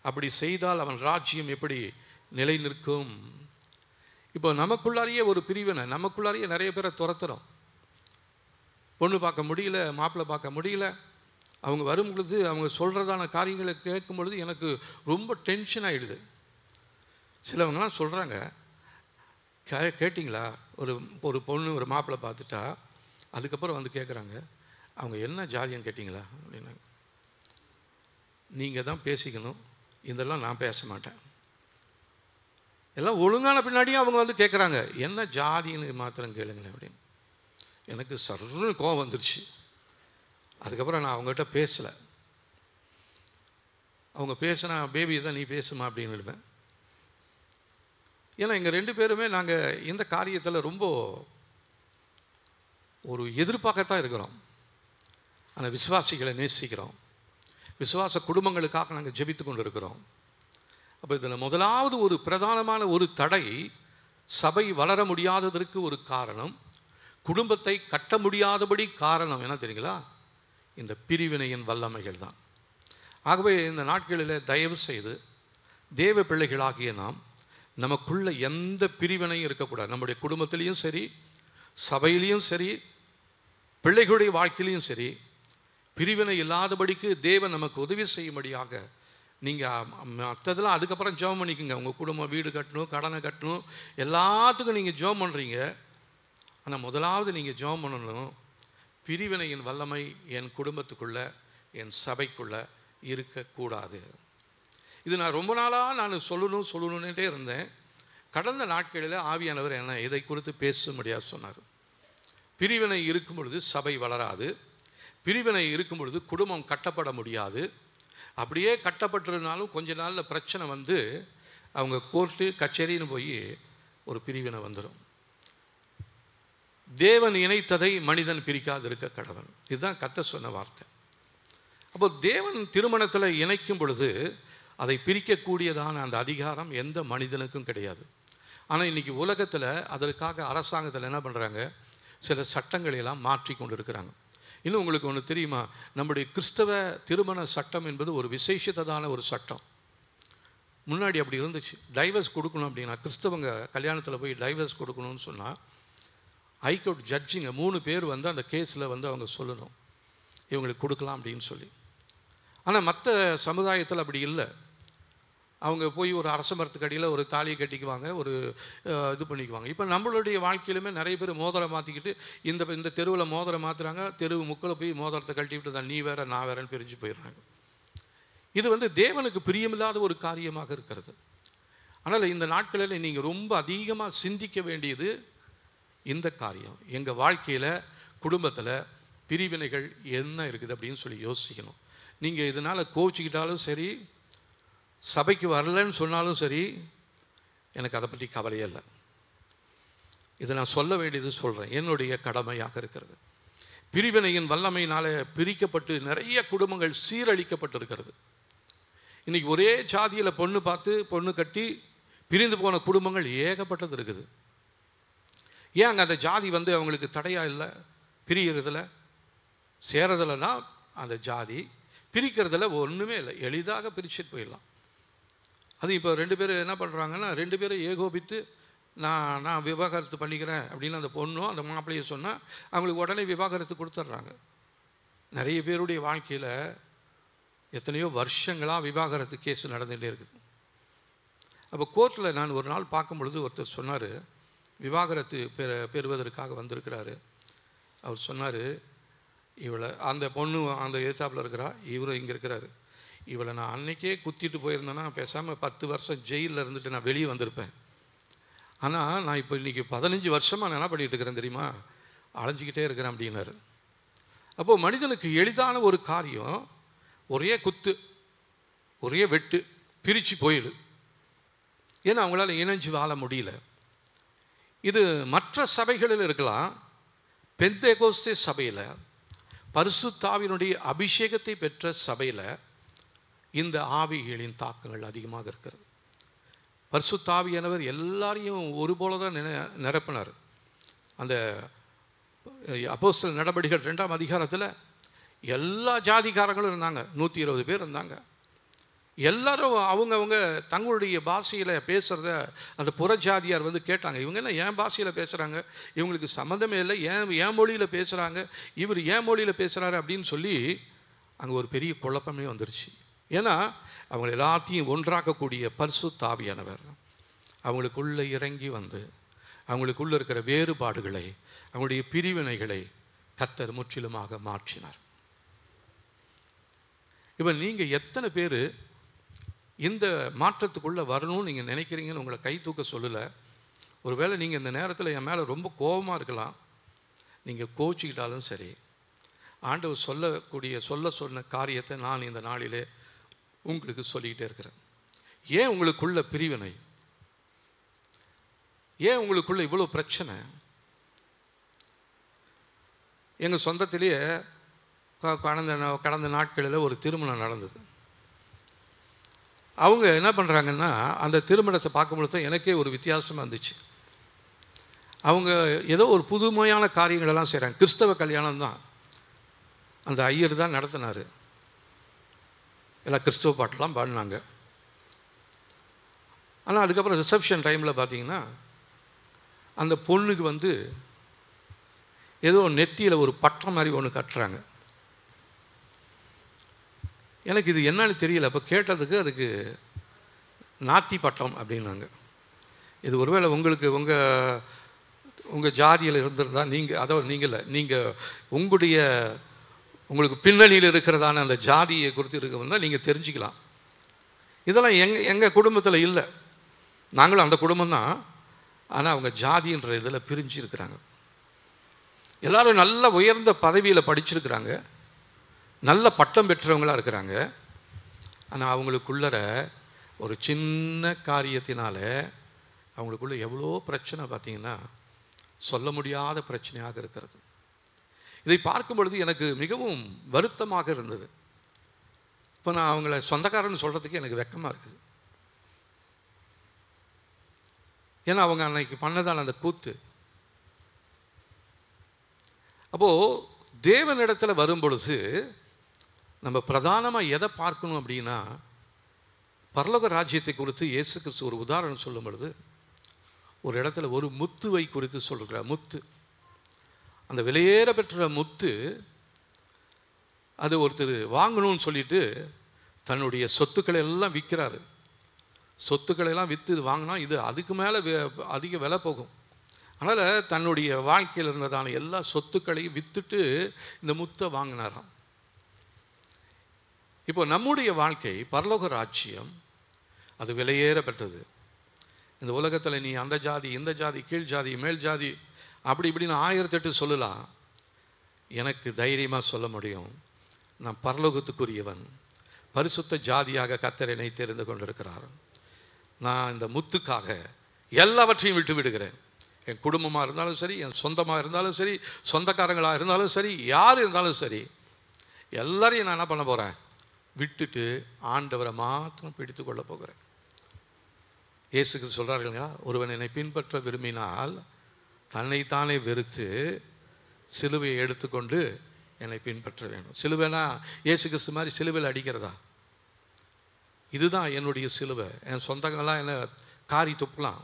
அப்படி செய்தால் அவன் ராஜ்யம் எப்படி நிலை நிற்கும்? இப்போ நமக்குள்ளாரியே ஒரு பிரிவினை, நமக்குள்ளாரியே நிறைய பேரை துரத்துறோம். பொண்ணு பார்க்க முடியல, மாப்பிள்ளை பார்க்க முடியல. அவங்க வரும் பொழுது அவங்க சொல்கிறதான காரியங்களை கேட்கும் பொழுது எனக்கு ரொம்ப டென்ஷன் ஆகிடுது. சிலவங்கலாம் சொல்கிறாங்க, கேட்டிங்களா, ஒரு பொண்ணு ஒரு மாப்பிள்ளை பார்த்துட்டா அதுக்கப்புறம் கேட்குறாங்க, அவங்க என்ன ஜாதின்னு கேட்டிங்களா அப்படின்னா. நீங்கள் தான் பேசிக்கணும், இதெல்லாம் நான் பேச மாட்டேன். எல்லாம் ஒழுங்கான பின்னாடியும் அவங்க கேட்குறாங்க, என்ன ஜாதின்னு மாத்திரம் கேளுங்களேன் அப்படின்னு. எனக்கு சர்ன்னு கோவம் வந்துருச்சு. அதுக்கப்புறம் நான் அவங்ககிட்ட பேசலை. அவங்க பேசினா, பேபி தான் நீ பேசுமா அப்படின்னு இருந்தேன். ஏன்னா எங்கள் 2 பேருமே நாங்கள் இந்த காரியத்தில் ரொம்ப ஒரு எதிர்பார்க்கத்தான் இருக்கிறோம். ஆனால் விசுவாசிகளை நேசிக்கிறோம், விசுவாச குடும்பங்களுக்காக நாங்கள் ஜெபித்து கொண்டு இருக்கிறோம். அப்போ இதில் முதலாவது ஒரு பிரதானமான ஒரு தடை, சபை வளர முடியாததற்கு ஒரு காரணம், குடும்பத்தை கட்ட முடியாதபடி காரணம் என்ன தெரியுங்களா? இந்த பிரிவினையின் வல்லமைகள் தான். ஆகவே இந்த நாட்களில் தயவு செய்து தேவ பிள்ளைகளாகிய நாம் நமக்குள்ள எந்த பிரிவினையும் இருக்கக்கூடாது. நம்முடைய குடும்பத்திலையும் சரி, சபையிலையும் சரி, பிள்ளைகளுடைய வாழ்க்கையிலையும் சரி, பிரிவினை இல்லாதபடிக்கு தேவன் நமக்கு உதவி செய்யும்படியாக நீங்கள் மற்றதெல்லாம் அதுக்கப்புறம் ஜெபம் பண்ணிக்கோங்க. உங்கள் குடும்பம் வீடு கட்டணும், கடனை கட்டணும், எல்லாத்துக்கும் நீங்கள் ஜெபம் பண்ணுறீங்க. ஆனால் முதலாவது நீங்கள் ஜெபம் பண்ணணும், பிரிவினையின் வல்லமை என் குடும்பத்துக்குள்ளே, என் சபைக்குள்ளே இருக்கக்கூடாது. இது நான் ரொம்ப நாளாக சொல்லணுன்னே இருந்தேன். கடந்த நாட்களில் ஆவியானவர் என்ன இதை குறித்து பேசும்படியாக சொன்னார். பிரிவினை இருக்கும் பொழுது சபை வளராது, பிரிவினை இருக்கும் பொழுது குடும்பம் கட்டப்பட முடியாது. அப்படியே கட்டப்பட்டிருந்தாலும் கொஞ்ச நாளில் பிரச்சனை வந்து அவங்க கோர்ட்டு கச்சேரின்னு போய் ஒரு பிரிவினை வந்துடும். தேவன் இணைத்ததை மனிதன் பிரிக்காது இருக்க கடவன். இதுதான் கர்த்தர் சொன்ன வார்த்தை. அப்போ தேவன் திருமணத்தில் இணைக்கும் பொழுது அதை பிரிக்கக்கூடியதான அந்த அதிகாரம் எந்த மனிதனுக்கும் கிடையாது. ஆனால் இன்றைக்கி உலகத்தில் அதற்காக அரசாங்கத்தில் என்ன பண்ணுறாங்க, சில சட்டங்களையெல்லாம் மாற்றி கொண்டு இருக்கிறாங்க. இன்னும் உங்களுக்கு ஒன்று தெரியுமா, நம்முடைய கிறிஸ்தவ திருமண சட்டம் என்பது ஒரு விசேஷத்தான ஒரு சட்டம். முன்னாடி அப்படி இருந்துச்சு. டைவர்ஸ் கொடுக்கணும் அப்படின்னா, கிறிஸ்தவங்க கல்யாணத்தில் போய் டைவர்ஸ் கொடுக்கணும்னு சொன்னால் ஹைகோர்ட் ஜட்ஜிங்க 3 பேர் வந்து அந்த கேஸில் வந்து அவங்க சொல்லணும் இவங்களுக்கு கொடுக்கலாம் அப்படின்னு சொல்லி. ஆனால் மற்ற சமுதாயத்தில் அப்படி இல்லை. அவங்க போய் ஒரு அரச மரத்துக்கு அடியில் ஒரு தாலியை கட்டிக்குவாங்க, ஒரு இது பண்ணிக்குவாங்க. இப்போ நம்மளுடைய வாழ்க்கையிலுமே நிறைய பேர் மோதிரம் மாற்றிக்கிட்டு இந்த தெருவில் மோதிரம் மாற்றுறாங்க, தெருவு முக்கில் போய் மோதிரத்தை கழட்டிவிட்டு தான் நீ வேற நான் வேறன்னு பிரிஞ்சு போயிடுறாங்க. இது வந்து தேவனுக்கு பிரியமில்லாத ஒரு காரியமாக இருக்கிறது. ஆனால் இந்த நாட்களில் நீங்கள் ரொம்ப அதிகமாக சிந்திக்க வேண்டியது இந்த காரியம். எங்கள் வாழ்க்கையில் குடும்பத்தில் பிரிவினைகள் என்ன இருக்குது அப்படின்னு சொல்லி யோசிக்கணும். நீங்கள் இதனால் கோவிச்சுக்கிட்டாலும் சரி, சபைக்கு வரலன்னு சொன்னாலும் சரி, எனக்கு அதை பற்றி கவலையே இல்லை. இதை நான் சொல்ல வேண்டியது சொல்கிறேன், என்னுடைய கடமையாக இருக்கிறது. பிரிவினையின் வல்லமையினால் பிரிக்கப்பட்டு நிறைய குடும்பங்கள் சீரழிக்கப்பட்டிருக்கிறது. இன்றைக்கி ஒரே ஜாதியில் பொண்ணு பார்த்து பொண்ணு கட்டி பிரிந்து போன குடும்பங்கள் ஏகப்பட்டது இருக்குது. ஏன் அங்கே அந்த ஜாதி வந்து அவங்களுக்கு தடையாக இல்லை? பிரிகிறதுல சேரதில் தான் அந்த ஜாதி, பிரிக்கிறதுல ஒன்றுமே இல்லை, எளிதாக பிரிச்சுட்டு போயிடலாம். அது இப்போ 2 பேர் என்ன பண்ணுறாங்கன்னா, 2 பேரும் ஏகோபித்து நான் விவாகரத்து பண்ணிக்கிறேன் அப்படின்னு அந்த பொண்ணும் அந்த மாப்பிள்ளையை சொன்னால் அவங்களுக்கு உடனே விவாகரத்து கொடுத்துட்றாங்க. நிறைய பேருடைய வாழ்க்கையில் எத்தனையோ வருஷங்களாக விவாகரத்து கேஸ் நடந்துகிட்டே இருக்குது. அப்போ கோர்ட்டில் நான் ஒரு நாள் பார்க்கும் பொழுது ஒருத்தர் சொன்னார், விவாகரத்து பெறுவதற்காக வந்திருக்கிறாரு. அவர் சொன்னார், இவளை அந்த பொண்ணு அந்த எதிர்த்தாப்பில் இருக்கிறா, இவரும் இங்கே இருக்கிறாரு, இவளை நான் அன்றைக்கே குத்திட்டு போயிருந்தேன்னா பேசாமல் 10 வருஷம் ஜெயிலில் இருந்துட்டு நான் வெளியே வந்திருப்பேன். ஆனால் நான் இப்போ இன்றைக்கி 15 வருஷமாக நான் என்ன பண்ணிகிட்டு இருக்கிறேன் தெரியுமா, அலைஞ்சிக்கிட்டே இருக்கிறேன் அப்படின்னாரு. அப்போது மனிதனுக்கு எளிதான ஒரு காரியம், ஒரே குத்து ஒரே வெட்டு, பிரித்து போயிடு. ஏன்னா அவங்களால இணைஞ்சு வாழ முடியல. இது மற்ற சபைகளில் இருக்கலாம். பெந்தேகோஸ்தே சபையில், பரிசுத்த ஆவியினுடைய அபிஷேகத்தை பெற்ற சபையில் இந்த ஆவிகளின் தாக்கங்கள் அதிகமாக இருக்கிறது. பரிசுத்த ஆவியானவர் எல்லாரையும் ஒரு போல தான் நிரப்பினார். அந்த அப்போஸ்தலர் நடபடிகள் 2ஆம் அதிகாரத்தில் எல்லா ஜாதிக்காரங்களும் இருந்தாங்க, 120 பேர் இருந்தாங்க. எல்லாரும் அவங்கவுங்க தங்களுடைய பாஷையில் பேசுகிறத அந்த புறஜாதியார் வந்து கேட்டாங்க. இவங்க என்ன என் பாஷையில் பேசுகிறாங்க, இவங்களுக்கு சம்மந்தமே இல்லை, ஏன் மொழியில் பேசுகிறாங்க, இவர் ஏன் மொழியில் பேசுகிறாரு அப்படின்னு சொல்லி அங்கே ஒரு பெரிய குழப்பமே வந்துருச்சு. ஏன்னா அவங்க எல்லாத்தையும் ஒன்றாக்கக்கூடிய பரிசுத்த ஆவியானவர் அவங்களுக்குள்ளே இறங்கி வந்து அவங்களுக்குள்ளே இருக்கிற வேறுபாடுகளை, அவங்களுடைய பிரிவினைகளை கர்த்தர் முற்றிலுமாக மாற்றினார். இப்போ நீங்கள் எத்தனை பேர் இந்த மாற்றத்துக்குள்ளே வரணும்னு நீங்கள் நினைக்கிறீங்கன்னு உங்களை கை தூக்க சொல்லலை. ஒருவேளை நீங்கள் இந்த நேரத்தில் என் மேலே ரொம்ப கோபமாக இருக்கலாம். நீங்கள் கோச்சிக்கிட்டாலும் சரி, ஆண்டவர் சொன்ன காரியத்தை நான் இந்த நாளிலே உங்களுக்கு சொல்லிக்கிட்டே இருக்கிறேன். ஏன் உங்களுக்குள்ள பிரிவினை? ஏன் உங்களுக்குள்ள இவ்வளோ பிரச்சனை? எங்கள் சொந்தத்திலேயே கடந்த நாட்களில் ஒரு திருமணம் நடந்தது. அவங்க என்ன பண்ணுறாங்கன்னா, அந்த திருமணத்தை பார்க்கும்பொழுது எனக்கே ஒரு வித்தியாசமாக இருந்துச்சு. அவங்க ஏதோ ஒரு புதுமையான காரியங்களெல்லாம் செய்கிறாங்க. கிறிஸ்தவ கல்யாணம் தான். அந்த ஐயர் தான் நடத்தினார். எல்லாம் கிறிஸ்துவ பாட்டெலாம் பாடினாங்க. ஆனால் அதுக்கப்புறம் ரிசப்ஷன் டைமில் பார்த்தீங்கன்னா அந்த பொண்ணுக்கு ஏதோ நெத்தியில் ஒரு பட்டம் மாதிரி ஒன்று கட்டுறாங்க. எனக்கு இது என்னன்னு தெரியல. அப்போ கேட்டதுக்கு அதுக்கு நாத்தி பட்டம் அப்படின்னாங்க. இது ஒருவேளை உங்களுக்கு உங்கள் ஜாதியில் இருந்திருந்தால் நீங்கள், அதாவது நீங்கள் உங்களுக்கு பின்னணியில் இருக்கிறதான அந்த ஜாதியை குறித்து இருக்கணும்னா நீங்கள் தெரிஞ்சுக்கலாம். இதெல்லாம் எங்கள் குடும்பத்தில் இல்லை. நாங்களும் அந்த குடும்பம் தான். ஆனால் அவங்க ஜாதின்ற இதில் பிரிஞ்சு இருக்கிறாங்க. எல்லோரும் நல்ல உயர்ந்த பதவியில் படிச்சிருக்கிறாங்க, நல்ல பட்டம் பெற்றவங்களாக இருக்கிறாங்க. ஆனால் அவங்களுக்குள்ளற ஒரு சின்ன காரியத்தினால அவங்களுக்குள்ள எவ்வளோ பிரச்சனை பார்த்தீங்கன்னா சொல்ல முடியாத பிரச்சனையாக இருக்கிறது. இதை பார்க்கும் பொழுது எனக்கு மிகவும் வருத்தமாக இருந்தது. இப்போ நான் அவங்கள சொந்தக்காரன்னு சொல்கிறதுக்கு எனக்கு வெக்கமாக இருக்குது. ஏன்னா அவங்க அன்னைக்கு பண்ணதான அந்த கூத்து. அப்போது தேவனிடத்தில் வரும் பொழுது நம்ம பிரதானமாக எதை பார்க்கணும் அப்படின்னா, பரலோக ராஜ்யத்தை குறித்து இயேசு கிறிஸ்து ஒரு உதாரணம் சொல்லும் பொழுது ஒரு இடத்துல ஒரு முத்துவை குறித்து சொல்கிறார். முத்து, அந்த விலையேற பெற்ற முத்து, அது ஒருத்தர் வாங்கணும்னு சொல்லிட்டு தன்னுடைய சொத்துக்களை எல்லாம் விற்கிறாரு. சொத்துக்களை எல்லாம் விற்று இது வாங்கினா இது அதுக்கு மேலே அதிக விலை போகும். அதனால் தன்னுடைய வாழ்க்கையில் இருந்ததான எல்லா சொத்துக்களையும் விற்றுட்டு இந்த முத்தை வாங்கினாராம். இப்போ நம்முடைய வாழ்க்கை, பரலோக ராஜ்யம், அது விலையேற பெற்றது. இந்த உலகத்தில் நீ அந்த ஜாதி, இந்த ஜாதி, கீழ் ஜாதி, மேல் ஜாதி, அப்படி இப்படின்னு 1008 சொல்லலாம். எனக்கு தைரியமாக சொல்ல முடியும், நான் பரலோகத்துக்குரியவன், பரிசுத்த ஜாதியாக கர்த்தர் என்னை தெரிந்து கொண்டிருக்கிறார். நான் இந்த முத்துக்காக எல்லாவற்றையும் விட்டு விடுகிறேன். என் குடும்பமாக இருந்தாலும் சரி, என் சொந்தமாக இருந்தாலும் சரி, சொந்தக்காரங்களாக இருந்தாலும் சரி, யார் இருந்தாலும் சரி, எல்லாரையும் நான் என்ன பண்ண போகிறேன், விட்டுட்டு ஆண்டவரை மாத்திரம் பிடித்து கொள்ள போகிறேன். இயேசுக்கு சொல்கிறாருங்க, ஒருவன் என்னை பின்பற்ற விரும்பினால் தன்னைத்தானே வெறுத்து சிலுவையை எடுத்துக்கொண்டு என்னை பின்பற்ற வேணும். சிலுவைனா இயேசு கிறிஸ்து மாதிரி சிலுவையில் அடிக்கிறதா? இதுதான் என்னுடைய சிலுவை. என் சொந்தங்கள்லாம் என்னை காரி துப்பலாம்,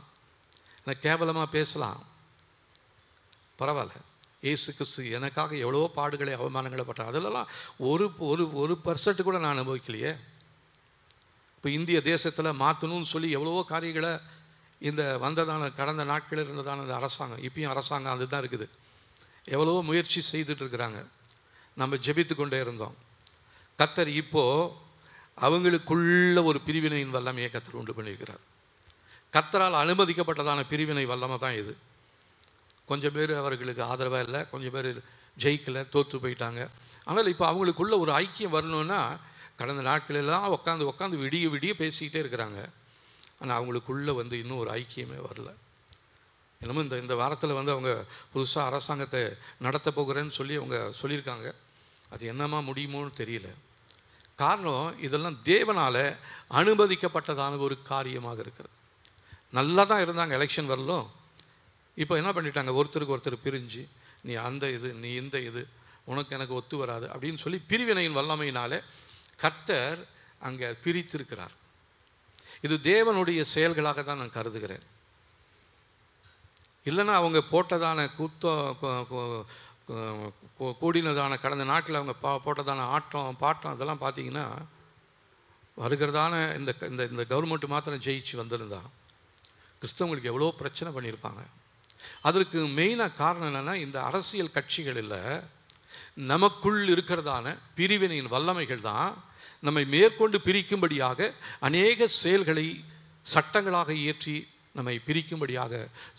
என்னை கேவலமாக பேசலாம், பரவாயில்ல. இயேசு கிறிஸ்து எனக்காக எவ்வளோ பாடுகளை அவமானங்களை பட்டார். அதிலெல்லாம் ஒரு % கூட நான் அனுபவிக்கலையே. இப்போ இந்திய தேசத்தில் மாற்றணும்னு சொல்லி எவ்வளவோ காரியங்களை இந்த கடந்த நாட்களில் இருந்ததான அந்த அரசாங்கம், இப்பயும் அரசாங்கம் அதுதான் இருக்குது, எவ்வளவோ முயற்சி செய்துட்ருக்கிறாங்க. நம்ம ஜெபித்து கொண்டே இருந்தோம். கர்த்தர் இப்போது அவங்களுக்குள்ள ஒரு பிரிவினையின் வல்லமையை கர்த்தர் உண்டு பண்ணியிருக்கிறார். கர்த்தரால் அனுமதிக்கப்பட்டதான பிரிவினை வல்லமை தான் இது. கொஞ்சம் பேர் அவர்களுக்கு ஆதரவாக இல்லை, கொஞ்சம் பேர் ஜெயிக்கலை, தோற்று போயிட்டாங்க. ஆனால் இப்போ அவங்களுக்குள்ள ஒரு ஐக்கியம் வரணுன்னா கடந்த நாட்களெல்லாம் உட்காந்து விடிய பேசிக்கிட்டே இருக்கிறாங்க. ஆனால் அவங்களுக்குள்ளே இன்னும் ஒரு ஐக்கியமே வரல. என்னமோ இந்த வாரத்தில் அவங்க புதுசாக அரசாங்கத்தை நடத்த போகிறேன்னு சொல்லி அவங்க சொல்லியிருக்காங்க. அது என்னமா முடியுமோன்னு தெரியல. காரணம், இதெல்லாம் தேவனால் அனுமதிக்கப்பட்டதான ஒரு காரியமாக இருக்கிறது. நல்லா தான் இருந்தாங்க எலெக்ஷன் வரலும். இப்போ என்ன பண்ணிட்டாங்க, ஒருத்தருக்கு ஒருத்தர் பிரிஞ்சு, நீ அந்த இது, நீ இந்த இது, உனக்கு எனக்கு ஒத்து வராது அப்படின்னு சொல்லி பிரிவினையின் வல்லமையினாலே கர்த்தர் அங்கே பிரித்திருக்கிறார். இது தேவனுடைய செயல்களாக தான் நான் கருதுகிறேன். இல்லைன்னா அவங்க போட்டதான கூடினதான கடந்த நாட்டில் அவங்க போட்டதான ஆட்டம் பாட்டம் அதெல்லாம் பார்த்தீங்கன்னா, வருகிறதான இந்த கவர்மெண்ட் மாத்திரம் ஜெயிச்சு வந்திருந்தா கிறிஸ்தவங்களுக்கு எவ்வளோ பிரச்சனை பண்ணியிருப்பாங்க. அதற்கு மெயினாக காரணம் என்னென்னா, இந்த அரசியல் கட்சிகளில் நமக்குள் இருக்கிறதான பிரிவினையின் வல்லமைகள் தான் நம்மை மேற்கொண்டு பிரிக்கும்படியாக அநேக செயல்களை சட்டங்களாக இயற்றி நம்மை பிரிக்கும்படியாக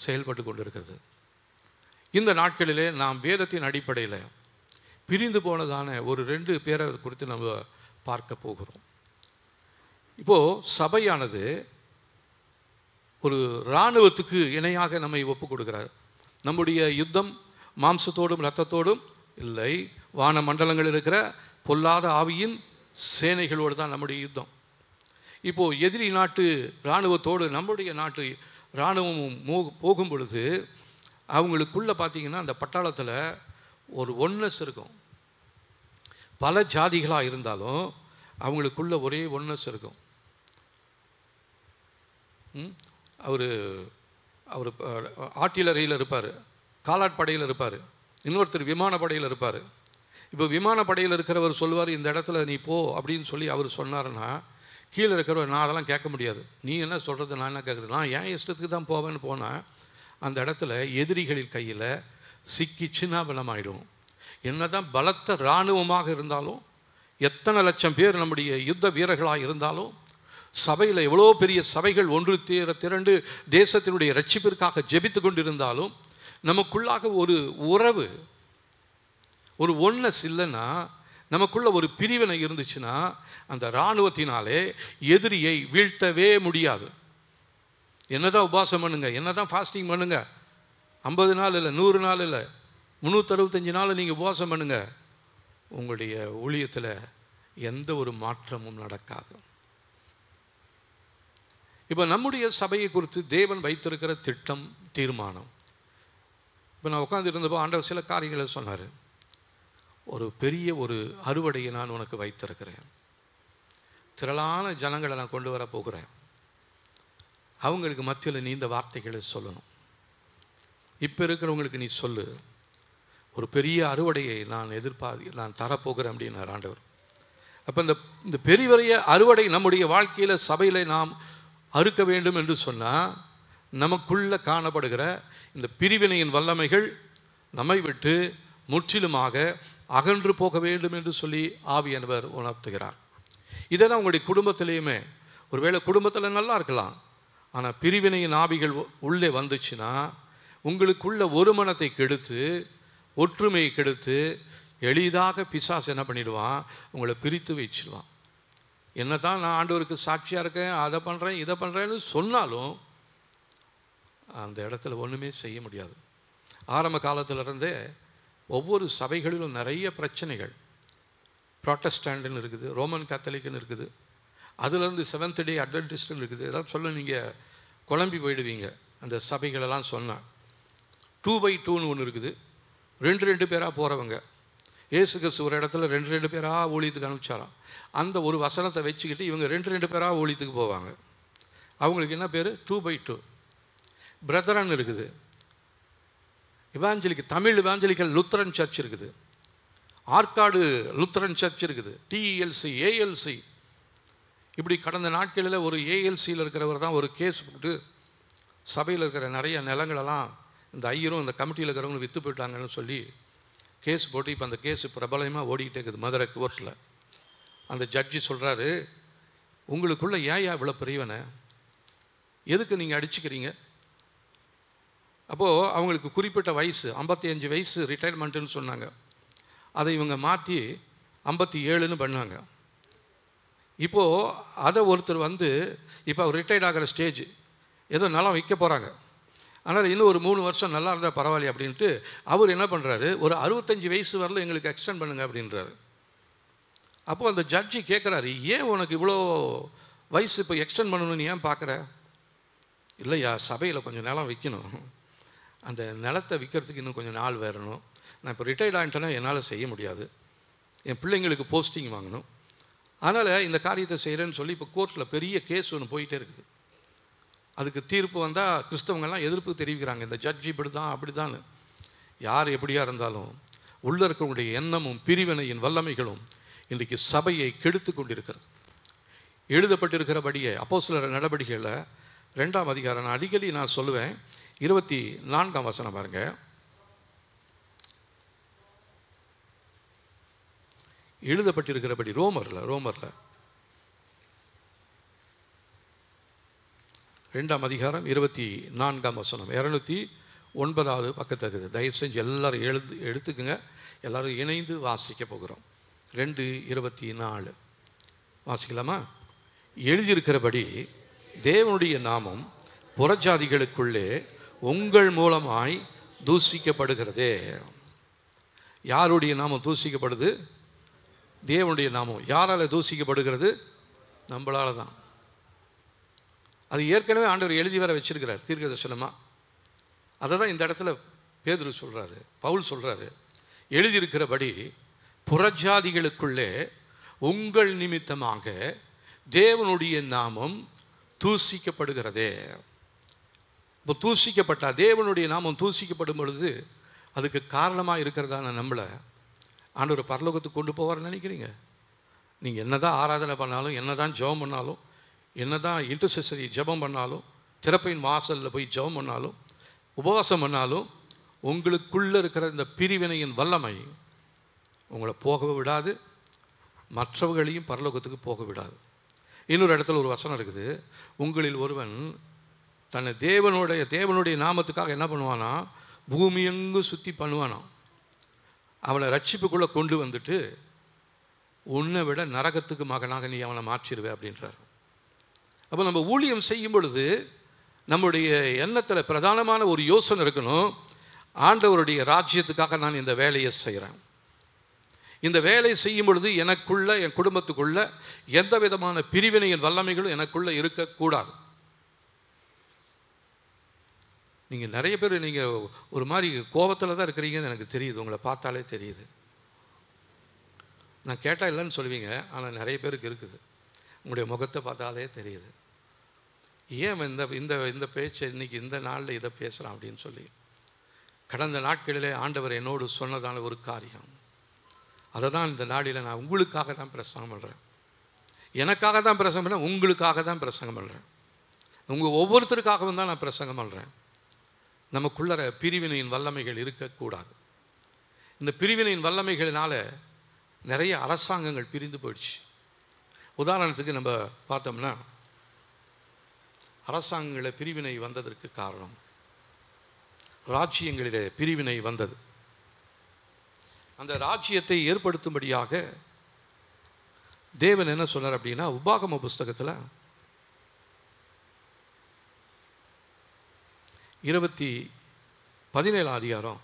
செயல்பட்டு கொண்டிருக்கிறது. இந்த நாட்களிலே நாம் வேதத்தின் அடிப்படையில் பிரிந்து போனதான ஒரு 2 பேரை குறித்து நம்ம பார்க்க போகிறோம். இப்போது சபையானது ஒரு இராணுவத்துக்கு இணையாக நம்மை ஒப்பு கொடுக்கிறார். நம்முடைய யுத்தம் மாம்சத்தோடும் இரத்தத்தோடும் இல்லை, வான மண்டலங்கள் இருக்கிற பொல்லாத ஆவியின் சேனைகளோடு தான் நம்முடைய யுத்தம். இப்போது எதிரி நாட்டு இராணுவத்தோடு நம்முடைய நாட்டு இராணுவமும் போகும் பொழுது அவங்களுக்குள்ளே பார்த்திங்கன்னா அந்த பட்டாளத்தில் ஒரு ஒன்னஸ் இருக்கும். பல ஜாதிகளாக இருந்தாலும் அவங்களுக்குள்ள ஒரே ஒன்னஸ் இருக்கும். அவர் அவர் ஆர்ட்டிலரியில் இருப்பார், காலாட்படையில் இருப்பார், இன்னொருத்தர் விமானப்படையில் இருப்பார். இப்போ விமானப்படையில் இருக்கிறவர் சொல்லுவார், இந்த இடத்துல நீ போ அப்படின்னு சொல்லி அவர் சொன்னார்னா, கீழே இருக்கிறவர் நான் அதெல்லாம் கேட்க முடியாது, நீ என்ன சொல்கிறது, நான் என்ன கேட்குறது, நான் என் இஷ்டத்துக்கு தான் போவேன்னு போனால் அந்த இடத்துல எதிரிகளின் கையில் சிக்கி சின்னாபின்னமாயிடும். என்ன தான் பலத்த இராணுவமாக இருந்தாலும், எத்தனை லட்சம் பேர் நம்முடைய யுத்த வீரர்களாக இருந்தாலும், சபையில் எவ்வளோ பெரிய சபைகள் ஒன்று திரண்டு தேசத்தினுடைய ரட்சிப்பிற்காக ஜெபித்து கொண்டிருந்தாலும், நமக்குள்ளாக ஒரு உறவு, ஒரு ஒன்னஸ் இல்லைன்னா, நமக்குள்ள ஒரு பிரிவினை இருந்துச்சுன்னா, அந்த இராணுவத்தினாலே எதிரியை வீழ்த்தவே முடியாது. என்னதான் உபாசம் பண்ணுங்க, என்னதான் ஃபாஸ்டிங் பண்ணுங்க, 50 நாள் இல்லை, 100 நாள் இல்லை, 365 நாள் நீங்கள் உபவாசம் பண்ணுங்க, உங்களுடைய ஊழியத்தில் எந்த ஒரு மாற்றமும் நடக்காது. இப்போ நம்முடைய சபையை குறித்து தேவன் வைத்திருக்கிற திட்டம், தீர்மானம். இப்போ நான் உட்கார்ந்து இருந்தப்போ ஆண்டவர் சில காரியங்களை சொன்னார். ஒரு பெரிய ஒரு அறுவடையை நான் உனக்கு வைத்திருக்கிறேன், திரளான ஜனங்களை நான் கொண்டு வர போகிறேன், அவங்களுக்கு மத்தியில் நீ இந்த வார்த்தைகளை சொல்லணும், இப்போ இருக்கிறவங்களுக்கு நீ சொல்லு, ஒரு பெரிய அறுவடையை நான் தரப்போகிறேன் அப்படின்னார் ஆண்டவர். அப்போ இந்த பெரிய அறுவடை நம்முடைய வாழ்க்கையில் சபையில் நாம் அறுக்க வேண்டும் என்று சொன்னால், நமக்குள்ள காணப்படுகிற இந்த பிரிவினையின் வல்லமைகள் நம்மை விட்டு முற்றிலுமாக அகன்று போக வேண்டும் என்று சொல்லி ஆவியானவர் உணர்த்துகிறார். இதை தான் உங்களுடைய குடும்பத்திலையுமே, ஒருவேளை குடும்பத்தில் நல்லா இருக்கலாம், ஆனால் பிரிவினையின் ஆவிகள் உள்ளே வந்துச்சுன்னா உங்களுக்குள்ள ஒரு மனத்தை கெடுத்து, ஒற்றுமையை கெடுத்து, எளிதாக பிசாசு என்ன பண்ணிடுவான், உங்களை பிரித்து வச்சிடுவான். என்ன தான் நான் ஆண்டவருக்கு சாட்சியாக இருக்கேன், அதை பண்ணுறேன், இதை பண்ணுறேன்னு சொன்னாலும் அந்த இடத்துல ஒன்றுமே செய்ய முடியாது. ஆரம்ப காலத்திலிருந்தே ஒவ்வொரு சபைகளிலும் நிறைய பிரச்சனைகள். ப்ராட்டஸ்டாண்ட்னு இருக்குது, ரோமன் கேத்தலிக்னு இருக்குது, அதுலேருந்து செவன்த் டே அட்வென்டிஸ்ட்னு இருக்குது. எதாவது சொல்ல நீங்கள் குழம்பி போயிடுவீங்க அந்த சபைகளெல்லாம் சொன்னால். 2x2ன்னு ஒன்று இருக்குது, 2 பேராக போகிறவங்க. இயேசு கிறிஸ்து ஒரு இடத்துல 2 பேராக ஊழியத்துக்கு அனுப்பிச்சாராம். அந்த ஒரு வசனத்தை வச்சுக்கிட்டு இவங்க 2 பேராக ஊழியத்துக்கு போவாங்க. அவங்களுக்கு என்ன பேர்? 2x2. பிரதரன் இருக்குது, தமிழ் இவாஞ்சலிக்கல் லுத்தரன் சர்ச் இருக்குது, ஆற்காடு லுத்தரன் சர்ச் இருக்குது, TELC, ALC. இப்படி கடந்த நாட்களில் ஒரு ALCயில் இருக்கிறவர் தான் ஒரு கேஸ் போட்டு சபையில் இருக்கிற நிறைய நிலங்களெல்லாம் இந்த ஐயரும் இந்த கமிட்டியில் இருக்கிறவங்க விற்று போயிட்டாங்கன்னு சொல்லி கேஸ் போட்டு இப்போ அந்த கேஸு பிரபலமாக ஓடிக்கிட்டே இருக்குது மதுரை கோர்ட்டில். அந்த ஜட்ஜி சொல்கிறாரு, உங்களுக்குள்ளே ஏன் இவ்வளோ பிரிவினை, எதுக்கு நீங்கள் அடிச்சுக்கிறீங்க? அப்போது அவங்களுக்கு குறிப்பிட்ட வயசு 55 வயசு ரிட்டையர்மெண்ட்டுன்னு சொன்னாங்க. அதை இவங்க மாற்றி 57ன்னு பண்ணாங்க. இப்போது அதை ஒருத்தர் இப்போ அவர் ரிட்டையர்ட் ஆகிற ஸ்டேஜ், ஏதோ நிலம் விற்க போகிறாங்க, ஆனால் இன்னும் ஒரு 3 வருஷம் நல்லா இருந்தால் பரவாயில்ல அப்படின்ட்டு அவர் என்ன பண்ணுறாரு, ஒரு 65 வயசு வரல எங்களுக்கு எக்ஸ்டெண்ட் பண்ணுங்க அப்படின்றாரு. அப்போது அந்த ஜட்ஜி கேட்குறாரு, ஏன் உனக்கு இவ்வளோ வயசு இப்போ எக்ஸ்டெண்ட் பண்ணணும்னு ஏன் பார்க்குற? இல்லையா, சபையில் கொஞ்சம் நிலம் விற்கணும், அந்த நிலத்தை விற்கிறதுக்கு இன்னும் கொஞ்சம் நாள் வரணும், நான் இப்போ ரிட்டையர்ட் ஆகிட்டேன்னா என்னால் செய்ய முடியாது, என் பிள்ளைங்களுக்கு போஸ்டிங் வாங்கணும், அதனால் இந்த காரியத்தை செய்கிறேன்னு சொல்லி இப்போ கோர்ட்டில் பெரிய கேஸ் ஒன்று போயிட்டே இருக்குது. அதுக்கு தீர்ப்பு வந்தால் கிறிஸ்தவங்கள்லாம் எதிர்ப்பு தெரிவிக்கிறாங்க, இந்த ஜட்ஜி இப்படி தான் அப்படி தான். யார் எப்படியா இருந்தாலும் உள்ள இருக்கிறவங்களுடைய எண்ணமும் பிரிவினையின் வல்லமைகளும் இன்றைக்கு சபையை கெடுத்து கொண்டிருக்கிறது. எழுதப்பட்டிருக்கிறபடியே அப்போஸ்தலர் நடவடிக்கையில் 2ஆம் அதிகாரம், நான் அடிக்கடி நான் சொல்லுவேன், 24ஆம் வசனம் பாருங்க. எழுதப்பட்டிருக்கிறபடி ரோமரில் 2ஆம் அதிகாரம் 24ஆம் வசனம், 209வது பக்கத்துக்கு தயவு செஞ்சு எல்லாரும் எடுத்துக்குங்க, எல்லாரும் இணைந்து வாசிக்க போகிறோம். 2:24 வாசிக்கலாமா? எழுதியிருக்கிறபடி தேவனுடைய நாமம் புறஜாதிகளுக்குள்ளே உங்கள் மூலமாய் தூசிக்கப்படுகிறதே. யாருடைய நாமம் தூசிக்கப்படுது? தேவனுடைய நாமம். யாரால் தூசிக்கப்படுகிறது? நம்மளால தான். அது ஏற்கனவே ஆண்டவர் எழுதி வர வச்சிருக்கிறார் தீர்க்க தரிசனமாக. அதை தான் இந்த இடத்துல பேதுரு சொல்கிறாரு, பவுல் சொல்கிறாரு, எழுதியிருக்கிறபடி புறஜாதிகளுக்குள்ளே உங்கள் நிமித்தமாக தேவனுடைய நாமம் தூசிக்கப்படுகிறதே. இப்போ தூசிக்கப்பட்டால், தேவனுடைய நாமம் தூசிக்கப்படும் பொழுது அதுக்கு காரணமாக இருக்கிறதான நம்மளை ஆண்டவர் பரலோகத்துக்கு கொண்டு போவார்னு நினைக்கிறீங்க? நீங்கள் என்ன தான் ஆராதனை பண்ணாலும், என்ன தான் ஜெபம் பண்ணாலும், என்ன தான் இன்டர்செசரி ஜெபம் பண்ணாலும், திறப்பின் வாசலில் போய் ஜெபம் பண்ணாலும், உபவாசம் பண்ணாலும், உங்களுக்குள்ளே இருக்கிற இந்த பிரிவினையின் வல்லமை உங்களை போக விடாது, மற்றவர்களையும் பரலோகத்துக்கு போக விடாது. இன்னொரு இடத்துல ஒரு வசனம் இருக்குது, உங்களில் ஒருவன் தன்னை தேவனுடைய நாமத்துக்காக என்ன பண்ணுவானா, பூமி எங்கும் சுற்றி பண்ணுவானா, அவனை ரட்சிப்புக்குள்ளே கொண்டு வந்துட்டு உன்னை விட நரகத்துக்கு மகனாக நீ அவனை மாற்றிடுவே அப்படின்றார். அப்போ நம்ம ஊழியம் செய்யும் பொழுது நம்முடைய எண்ணத்தில் பிரதானமான ஒரு யோசனை இருக்கணும், ஆண்டவருடைய ராஜ்யத்துக்காக நான் இந்த வேலையை செய்கிறேன். இந்த வேலை செய்யும் பொழுது எனக்குள்ள, என் குடும்பத்துக்குள்ள எந்த விதமான பிரிவினையின் வல்லமைகளும் எனக்குள்ள இருக்கக்கூடாது. நீங்கள் நிறைய பேர் நீங்கள் ஒரு மாதிரி கோபத்தில் தான் இருக்கிறீங்கன்னு எனக்கு தெரியுது, உங்களை பார்த்தாலே தெரியுது. நான் கேட்டால் இல்லைன்னு சொல்லுவீங்க, ஆனால் நிறைய பேருக்கு இருக்குது, உங்களுடைய முகத்தை பார்த்தாலே தெரியுது. ஏன் இந்த இந்த இந்த பேச்சை இன்றைக்கி இந்த நாளில் இதை பேசுகிறான் அப்படின்னு சொல்லி, கடந்த நாட்களிலே ஆண்டவர் என்னோடு சொன்னதான ஒரு காரியம், அதை தான் இந்த நாளில் நான் உங்களுக்காக தான் பிரசங்கம் பண்ணுறேன். எனக்காக தான் பிரசங்கம் பண்ணுறேன், உங்களுக்காக தான் பிரசங்கம் பண்ணுறேன். உங்கள் ஒவ்வொருத்தருக்காகவும் தான் நான் பிரசங்கம் பண்ணுறேன். நமக்குள்ளற பிரிவினையின் வல்லமைகள் இருக்கக்கூடாது. இந்த பிரிவினையின் வல்லமைகளினால் நிறைய அரசாங்கங்கள் பிரிந்து போயிடுச்சு. உதாரணத்துக்கு நம்ம பார்த்தோம்னா, அரசாங்கங்களில் பிரிவினை வந்ததற்கு காரணம், ராஜ்யங்களிலே பிரிவினை வந்தது. அந்த ராஜ்யத்தை ஏற்படுத்தும்படியாக தேவன் என்ன சொன்னார் அப்படின்னா, உபாகம புஸ்தகத்தில் 17 அதிகாரம்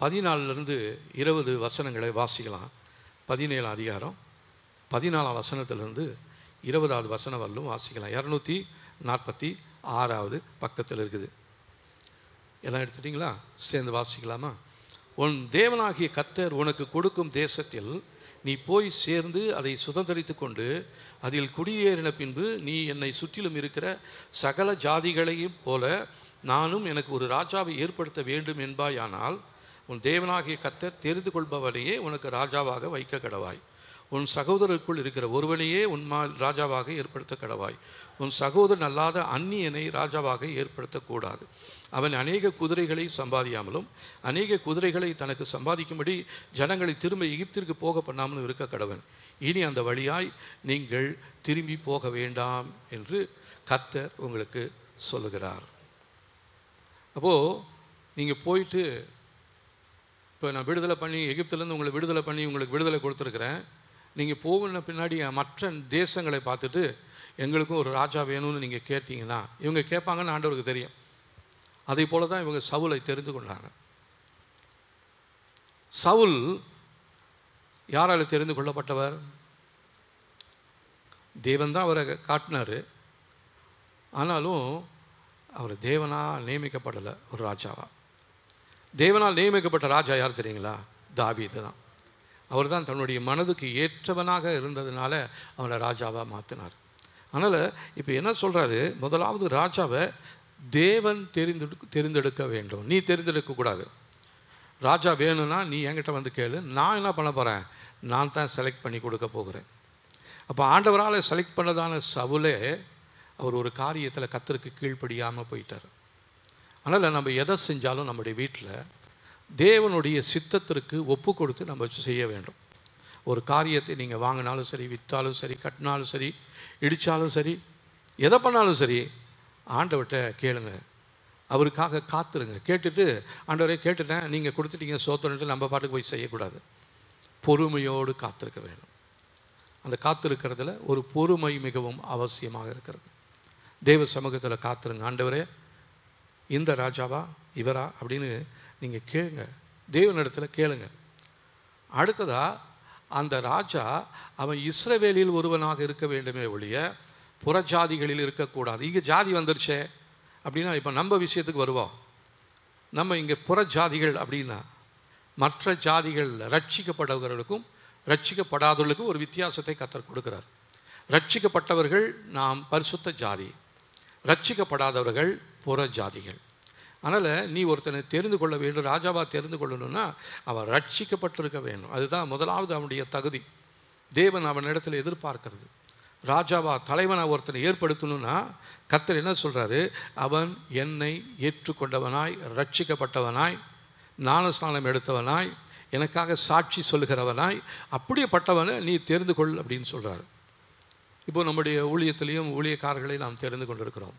14 20 வசனங்களை வாசிக்கலாம். 17 அதிகாரம் 14 வசனத்திலிருந்து 20வது வசனம் வரலும் வாசிக்கலாம். 246வது பக்கத்தில் இருக்குது. எல்லாம் எடுத்துட்டிங்களா? சேர்ந்து வாசிக்கலாமா? உன் தேவனாகிய கர்த்தர் உனக்கு கொடுக்கும் தேசத்தில் நீ போய் சேர்ந்து அதை சுதந்தரித்து கொண்டு அதில் குடியேறின பின்பு நீ என்னை சுற்றிலும் இருக்கிற சகல ஜாதிகளையும் போல நானும் எனக்கு ஒரு ராஜாவை ஏற்படுத்த வேண்டும் என்பாயானால் உன் தேவனாகிய கர்த்தர் தெரிந்து கொள்பவனையே உனக்கு ராஜாவாக வைக்க கடவாய். உன் சகோதரருக்குள் இருக்கிற ஒருவனையே ராஜாவாக ஏற்படுத்த கடவாய். உன் சகோதரன் அல்லாத அந்நியனை ராஜாவாக ஏற்படுத்தக்கூடாது. அவன் அநேக குதிரைகளை சம்பாதியாமலும் அநேக குதிரைகளை தனக்கு சம்பாதிக்கும்படி ஜனங்களை திரும்ப எகிப்திற்கு போக பண்ணாமலும் இருக்க கடவன். இனி அந்த வழியாய் நீங்கள் திரும்பி போக வேண்டாம் என்று கர்த்தர் உங்களுக்கு சொல்லுகிறார். அப்போது நீங்கள் போயிட்டு, இப்போ நான் விடுதலை பண்ணி எகிப்திலேருந்து உங்களை விடுதலை பண்ணி உங்களுக்கு விடுதலை கொடுத்துருக்குறேன், நீங்கள் போகிற பின்னாடி மற்ற தேசங்களை பார்த்துட்டு எங்களுக்கும் ஒரு ராஜா வேணும்னு நீங்கள் கேட்டிங்கன்னா இவங்க கேட்பாங்கன்னு ஆண்டவருக்கு தெரியும். அதே போல தான் இவங்க சவுலை தெரிந்து கொண்டாங்க. சவுல் யாரால் தெரிந்து கொள்ளப்பட்டவர்? தேவன் தான் அவரை காட்டினார். ஆனாலும் அவர் தேவனால் நியமிக்கப்படலை ஒரு ராஜாவா. தேவனால் நியமிக்கப்பட்ட ராஜா யார் தெரியுங்களா? தாவீது தான். அவர் தான் தன்னுடைய மனதுக்கு ஏற்றவனாக இருந்ததுனால அவனை ராஜாவாக மாற்றினார். அதனால் இப்போ என்ன சொல்கிறாரு, முதலாவது ராஜாவை தேவன் தெரிந்தெடுக்க வேண்டும், நீ தெரிந்தெடுக்கக்கூடாது. ராஜா வேணும்னா நீ என்கிட்ட வந்து கேளு, நான் என்ன பண்ண போகிறேன், நான் தான் செலக்ட் பண்ணி கொடுக்க போகிறேன். அப்போ ஆண்டவரால் செலக்ட் பண்ணதான சவுலே அவர் ஒரு காரியத்தில் கர்த்தருக்கு கீழ்ப்படியாமல் போயிட்டார். அதனால் நம்ம எதை செஞ்சாலும் நம்முடைய வீட்டில் தேவனுடைய சித்தத்திற்கு ஒப்பு கொடுத்து நம்ம செய்ய வேண்டும். ஒரு காரியத்தை நீங்கள் வாங்கினாலும் சரி, விற்றாலும் சரி, கட்டினாலும் சரி, இடித்தாலும் சரி, எதை பண்ணாலும் சரி, ஆண்டவர்கிட்ட கேளுங்க, அவருக்காக காத்துருங்க. கேட்டுட்டு ஆண்டவரே கேட்டுட்டேன், நீங்கள் கொடுத்துட்டீங்க சோத்தன்ட்டு நம்ம பாட்டுக்கு போய் செய்யக்கூடாது. பொறுமையோடு காத்திருக்க வேண்டும். அந்த காத்திருக்கிறதுல ஒரு பொறுமை மிகவும் அவசியமாக இருக்கிறது. தேவ சமூகத்தில் காத்துருங்க. ஆண்டவரே இந்த ராஜாவா இவரா அப்படின்னு நீங்கள் கேளுங்க, தேவனிடத்தில் கேளுங்க. அடுத்ததாக அந்த ராஜா அவன் இஸ்ரவேலில் ஒருவனாக இருக்க வேண்டுமே ஒழிய புறஜாதிகளில் இருக்கக்கூடாது. இங்கே ஜாதி வந்துருச்சே, அப்படின்னா இப்போ நம்ம விஷயத்துக்கு வருவோம். நம்ம இங்கே புற ஜாதிகள் அப்படின்னா மற்ற ஜாதிகள் ரட்சிக்கப்பட்டவர்களுக்கும் ரட்சிக்கப்படாதவர்களுக்கும் ஒரு வித்தியாசத்தை கர்த்தர் கொடுக்கிறார். ரட்சிக்கப்பட்டவர்கள் நாம் பரிசுத்த ஜாதி, ரட்சிக்கப்படாதவர்கள் புற ஜாதிகள். அதனால் நீ ஒருத்தனை தெரிந்து கொள்ள வேண்டும், ராஜாவாக தெரிந்து கொள்ளணும்னா அவன் ரட்சிக்கப்பட்டிருக்க வேண்டும். அதுதான் முதலாவது அவனுடைய தகுதி. தேவன் அவனிடத்தில் எதிர்பார்க்கிறது. ராஜாவா தலைவனாக ஒருத்தனை ஏற்படுத்தணும்னா கர்த்தர் என்ன சொல்கிறாரு? அவன் என்னை ஏற்றுக்கொண்டவனாய், ரட்சிக்கப்பட்டவனாய், ஞானஸ்நானம் எடுத்தவனாய், எனக்காக சாட்சி சொல்லுகிறவனாய், அப்படியேப்பட்டவனை நீ தெரிந்து கொள் அப்படின்னு சொல்கிறார். இப்போது நம்முடைய ஊழியத்திலையும் ஊழியக்காரர்களை நாம் தெரிந்து கொண்டிருக்கிறோம்.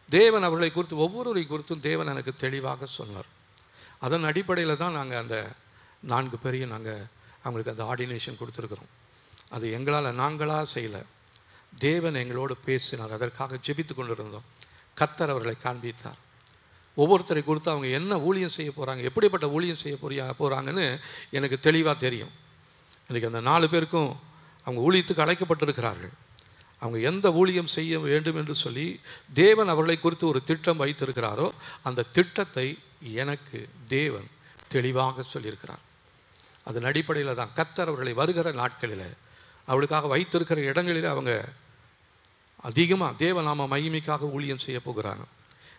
தேவன் அவர்களை குறித்து ஒவ்வொருவரை குறித்தும் தேவன் எனக்கு தெளிவாக சொன்னார். அதன் அடிப்படையில் தான் நாங்கள் அந்த 4 பேரையும் நாங்கள் அவங்களுக்கு அந்த ஆர்டினேஷன் கொடுத்துருக்குறோம். அது நாங்களாக செய்யலை, தேவன் எங்களோடு பேசினார். அதற்காக ஜெபித்து கொண்டு இருந்தோம். கர்த்தர் அவர்களை காண்பித்தார். ஒவ்வொருத்தரை குறித்து அவங்க என்ன ஊழியம் செய்ய போகிறாங்க, எப்படிப்பட்ட ஊழியம் செய்ய போகிறாங்கன்னு எனக்கு தெளிவாக தெரியும். இன்றைக்கி அந்த 4 பேருக்கும் அவங்க ஊழியத்துக்கு அழைக்கப்பட்டிருக்கிறார்கள். அவங்க எந்த ஊழியம் செய்ய வேண்டும் என்று சொல்லி தேவன் அவர்களை குறித்து ஒரு திட்டம் வைத்திருக்கிறாரோ அந்த திட்டத்தை எனக்கு தேவன் தெளிவாக சொல்லியிருக்கிறார். அதன் அடிப்படையில் தான் கர்த்தர் அவர்களை வருகிற நாட்களில் அவளுக்காக வைத்திருக்கிற இடங்களில் அவங்க அதிகமாக தேவநாம மகிமைக்காக ஊழியம் செய்ய போகிறாங்க.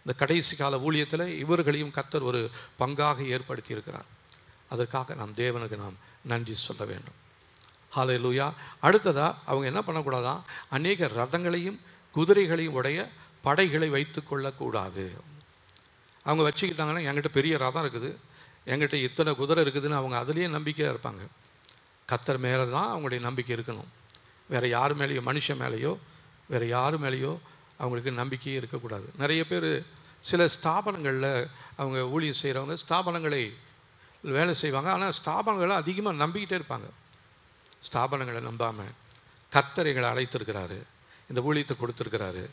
இந்த கடைசி கால ஊழியத்தில் இவர்களையும் கர்த்தர் ஒரு பங்காக ஏற்படுத்தி இருக்கிறார். அதற்காக நாம் தேவனுக்கு நாம் நன்றி சொல்ல வேண்டும். ஹல்லேலூயா. அடுத்ததாக அவங்க என்ன பண்ணக்கூடாதான்? அநேக ரதங்களையும் குதிரைகளையும் உடைய படைகளை வைத்து கொள்ளக்கூடாது. அவங்க வச்சுக்கிட்டாங்கன்னா என்கிட்ட பெரிய ரதம் இருக்குது, என்கிட்ட இத்தனை குதிரை இருக்குதுன்னு அவங்க அதுலேயே நம்பிக்கையாக இருப்பாங்க. கர்த்தர் மேலே தான் அவங்களுடைய நம்பிக்கை இருக்கணும். வேறு யார் மேலேயோ, மனுஷன் மேலேயோ, வேறு யார் மேலேயோ அவங்களுக்கு நம்பிக்கையே இருக்கக்கூடாது. நிறைய பேர் சில ஸ்தாபனங்களில் அவங்க ஊழியம் செய்கிறவங்க ஸ்தாபனங்களை வேலை செய்வாங்க. ஆனால் ஸ்தாபனங்களை அதிகமாக நம்பிக்கிட்டே இருப்பாங்க. ஸ்தாபனங்களை நம்பாமல் கர்த்தர் எங்களை அழைத்திருக்கிறாரு, இந்த ஊழியத்தை கொடுத்துருக்கிறாரு.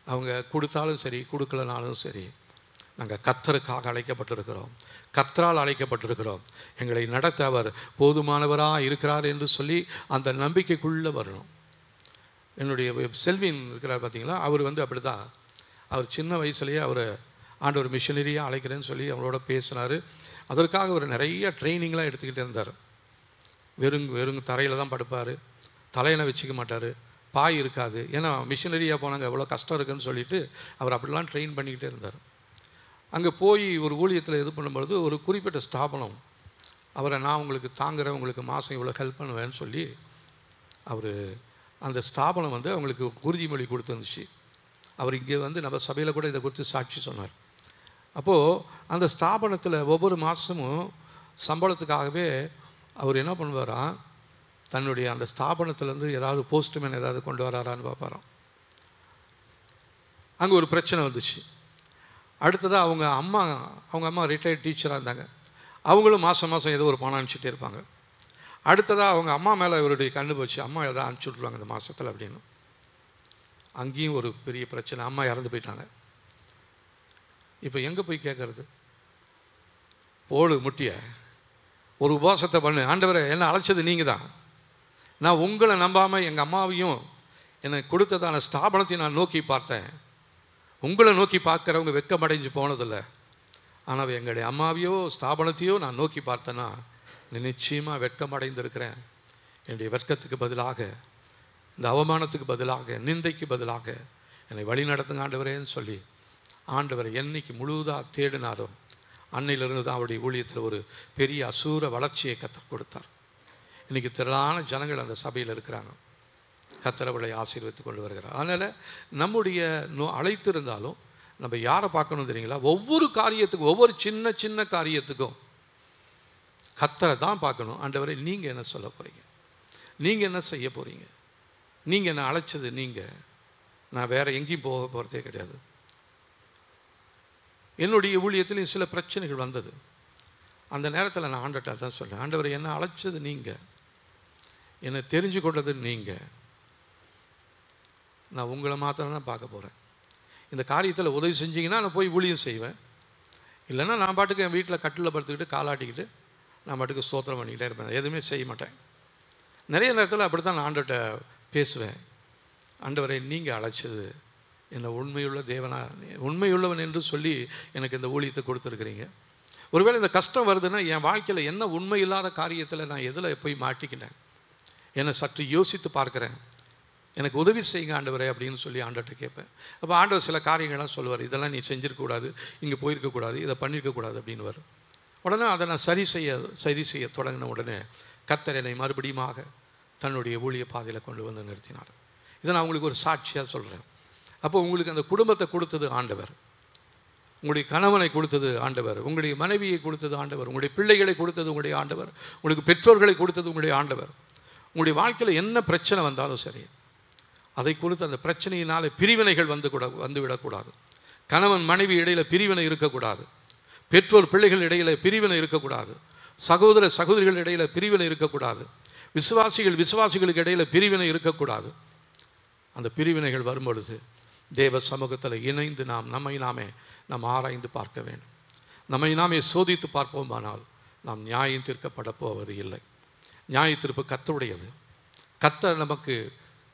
அவங்க கொடுத்தாலும் சரி, கொடுக்கலனாலும் சரி, நாங்கள் கர்த்தருக்காக அழைக்கப்பட்டிருக்கிறோம், கர்த்தரால் அழைக்கப்பட்டிருக்கிறோம், எங்களை நடத்த அவர் போதுமானவராக இருக்கிறார் என்று சொல்லி அந்த நம்பிக்கைக்குள்ளே வரணும். என்னுடைய செல்வின் இருக்கிறார் பார்த்தீங்களா, அவர் அப்படி தான். அவர் சின்ன வயசுலேயே அவர் ஆண்டவர் மிஷனரியாக அழைக்கிறேன்னு சொல்லி அவங்களோட பேசினார். அதற்காக அவர் நிறைய ட்ரைனிங்லாம் எடுத்துக்கிட்டே இருந்தார். வெறும் தரையில் தான் படுப்பார், தலையணை வச்சுக்க மாட்டார், பாய் இருக்காது. ஏன்னா மிஷனரியாக போனாங்க, எவ்வளோ கஷ்டம் இருக்குதுன்னு சொல்லிட்டு அவர் அப்படிலாம் ட்ரெயின் பண்ணிக்கிட்டே இருந்தார். அங்கே போய் ஒரு ஊழியத்தில் இது பண்ணும்பொழுது ஒரு குறிப்பிட்ட ஸ்தாபனம் அவரை நான் உங்களுக்கு தாங்குகிறேன், உங்களுக்கு மாதம் இவ்வளோ ஹெல்ப் பண்ணுவேன்னு சொல்லி அவர் அந்த ஸ்தாபனம் அவங்களுக்கு உறுதிமொழி கொடுத்துருந்துச்சு. அவர் இங்கே நம்ம சபையில் கூட இதை குறித்து சாட்சி சொன்னார். அப்போது அந்த ஸ்தாபனத்தில் ஒவ்வொரு மாதமும் சம்பளத்துக்காகவே அவர் என்ன பண்ணுவாராம், தன்னுடைய அந்த ஸ்தாபனத்துலேருந்து ஏதாவது போஸ்ட்மேன் ஏதாவது கொண்டு வராரான்னு பார்ப்பாராம். அங்கே ஒரு பிரச்சனை வந்துச்சு. அடுத்ததாக அவங்க அம்மா ரிட்டையர்ட் டீச்சராக இருந்தாங்க. அவங்களும் மாதம் ஏதோ ஒரு பணம் அனுப்பிச்சிட்டே இருப்பாங்க. அடுத்ததாக அவங்க அம்மா மேலே இவருடைய கண்ணு போச்சு, அம்மா எதாவது அனுப்பிச்சி விட்ருவாங்க இந்த மாதத்தில் அப்படின்னு. அங்கேயும் ஒரு பெரிய பிரச்சனை, அம்மா இறந்து போயிட்டாங்க. இப்போ எங்கே போய் கேட்குறது? போடு முட்டிய ஒரு உபவாசத்தை பண்ணு, ஆண்டவரை என்ன அழைச்சது நீங்கள் தான், நான் உங்களை நம்பாமல் எங்கள் அம்மாவையும் எனக்கு கொடுத்ததான ஸ்தாபனத்தையும் நான் நோக்கி பார்த்தேன். உங்களை நோக்கி பார்க்குறவங்க வெட்கமடைஞ்சு போனதில்லை, ஆனால் எங்களுடைய அம்மாவையோ ஸ்தாபனத்தையோ நான் நோக்கி பார்த்தேன்னா நிச்சயமாக வெட்கமடைந்திருக்கிறேன். என்னுடைய வெட்கத்துக்கு பதிலாக, இந்த அவமானத்துக்கு பதிலாக, நிந்தைக்கு பதிலாக என்னை வழி நடத்துங்க ஆண்டவரேன்னு சொல்லி ஆண்டவரை என்னைக்கு முழுவதாக தேடினாரோ அன்னையிலிருந்து தான் அவருடைய ஊழியத்தில் ஒரு பெரிய அசூர வளர்ச்சியை கற்றுக் கொடுத்தார். இன்றைக்கி திரளான ஜனங்கள் அந்த சபையில் இருக்கிறாங்க. கர்த்தர் அவர்களை ஆசீர்வதித்து கொண்டு வருகிறார். அதனால் நம்முடைய அழைத்திருந்தாலும் நம்ம யாரை பார்க்கணும் தெரியுங்களா? ஒவ்வொரு காரியத்துக்கும், ஒவ்வொரு சின்ன சின்ன காரியத்துக்கும் கர்த்தரை தான் பார்க்கணும். ஆண்டவரை நீங்கள் என்ன சொல்ல போகிறீங்க, நீங்கள் என்ன செய்ய போகிறீங்க, நீங்கள் என்ன அழைச்சது நீங்கள், நான் வேறு எங்கேயும் போக போகிறதே கிடையாது. என்னுடைய ஊழியத்திலையும் சில பிரச்சனைகள் வந்தது. அந்த நேரத்தில் நான் ஆண்டவர்கிட்ட தான் சொன்னேன், ஆண்டவரை என்ன அழைச்சது நீங்கள், என்னை தெரிஞ்சு கொண்டது நீங்கள், நான் உங்களை மாத்திரம் தான் பார்க்க போகிறேன். இந்த காரியத்தில் உதவி செஞ்சிங்கன்னா நான் போய் ஊழியம் செய்வேன், இல்லைன்னா நான் பாட்டுக்கு என் வீட்டில் கட்டில் படுத்துக்கிட்டு காலாட்டிக்கிட்டு நான் பாட்டுக்கு ஸ்தோத்திரம் பண்ணிக்கிட்டே இருப்பேன், எதுவுமே செய்ய மாட்டேன். நிறைய நேரத்தில் அப்படி தான் நான் ஆண்டவர்கிட்ட பேசுவேன், ஆண்டவரை நீங்கள் அழைச்சது என்னை உண்மையுள்ளவன் என்று சொல்லி எனக்கு இந்த ஊழியத்தை கொடுத்துருக்குறீங்க. ஒருவேளை இந்த கஷ்டம் வருதுன்னா என் வாழ்க்கையில் என்ன உண்மை இல்லாத காரியத்தில் நான் எதில் போய் மாட்டிக்கிட்டேன், என்னை சற்று யோசித்து பார்க்குறேன், எனக்கு உதவி செய்யுங்க ஆண்டவரே அப்படின்னு சொல்லி ஆண்டவர்கிட்ட கேட்பேன். அப்போ ஆண்டவர் சில காரியங்கள்லாம் சொல்லுவார், இதெல்லாம் நீ செஞ்சுருக்கக்கூடாது, இங்கே போயிருக்கக்கூடாது, இதை பண்ணியிருக்கக்கூடாது அப்படின்னு வரும். உடனே அதை நான் சரி செய்ய தொடங்கின உடனே கர்த்தர் என்னை மறுபடியுமாக தன்னுடைய ஊழிய பாதையில் கொண்டு வந்து நிறுத்தினார். இதை நான் உங்களுக்கு ஒரு சாட்சியாக சொல்கிறேன். அப்போ உங்களுக்கு அந்த குடும்பத்தை கொடுத்தது ஆண்டவர், உங்களுடைய கணவனை கொடுத்தது ஆண்டவர், உங்களுடைய மனைவியை கொடுத்தது ஆண்டவர், உங்களுடைய பிள்ளைகளை கொடுத்தது உங்களுடைய ஆண்டவர், உங்களுக்கு பெற்றோர்களை கொடுத்தது உங்களுடைய ஆண்டவர். உங்களுடைய வாழ்க்கையில் என்ன பிரச்சனை வந்தாலும் சரி, அதை கொடுத்து அந்த பிரச்சனையினால் பிரிவினைகள் வந்துவிடக்கூடாது. கணவன் மனைவி இடையில் பிரிவினை இருக்கக்கூடாது, பெற்றோர் பிள்ளைகள் இடையில் பிரிவினை இருக்கக்கூடாது, சகோதர சகோதரிகள் இடையில் பிரிவினை இருக்கக்கூடாது, விசுவாசிகளுக்கு இடையில் பிரிவினை இருக்கக்கூடாது. அந்த பிரிவினைகள் வரும்பொழுது தேவ சமூகத்தில் இணைந்து நம்மை நாம் ஆராய்ந்து பார்க்க வேண்டும். நம்மை நாமே சோதித்து பார்ப்போமானால் நாம் நியாயம் தீர்க்கப்பட போவது இல்லை. நியாய தீர்ப்பு கர்த்தருடையது. கர்த்தர் நமக்கு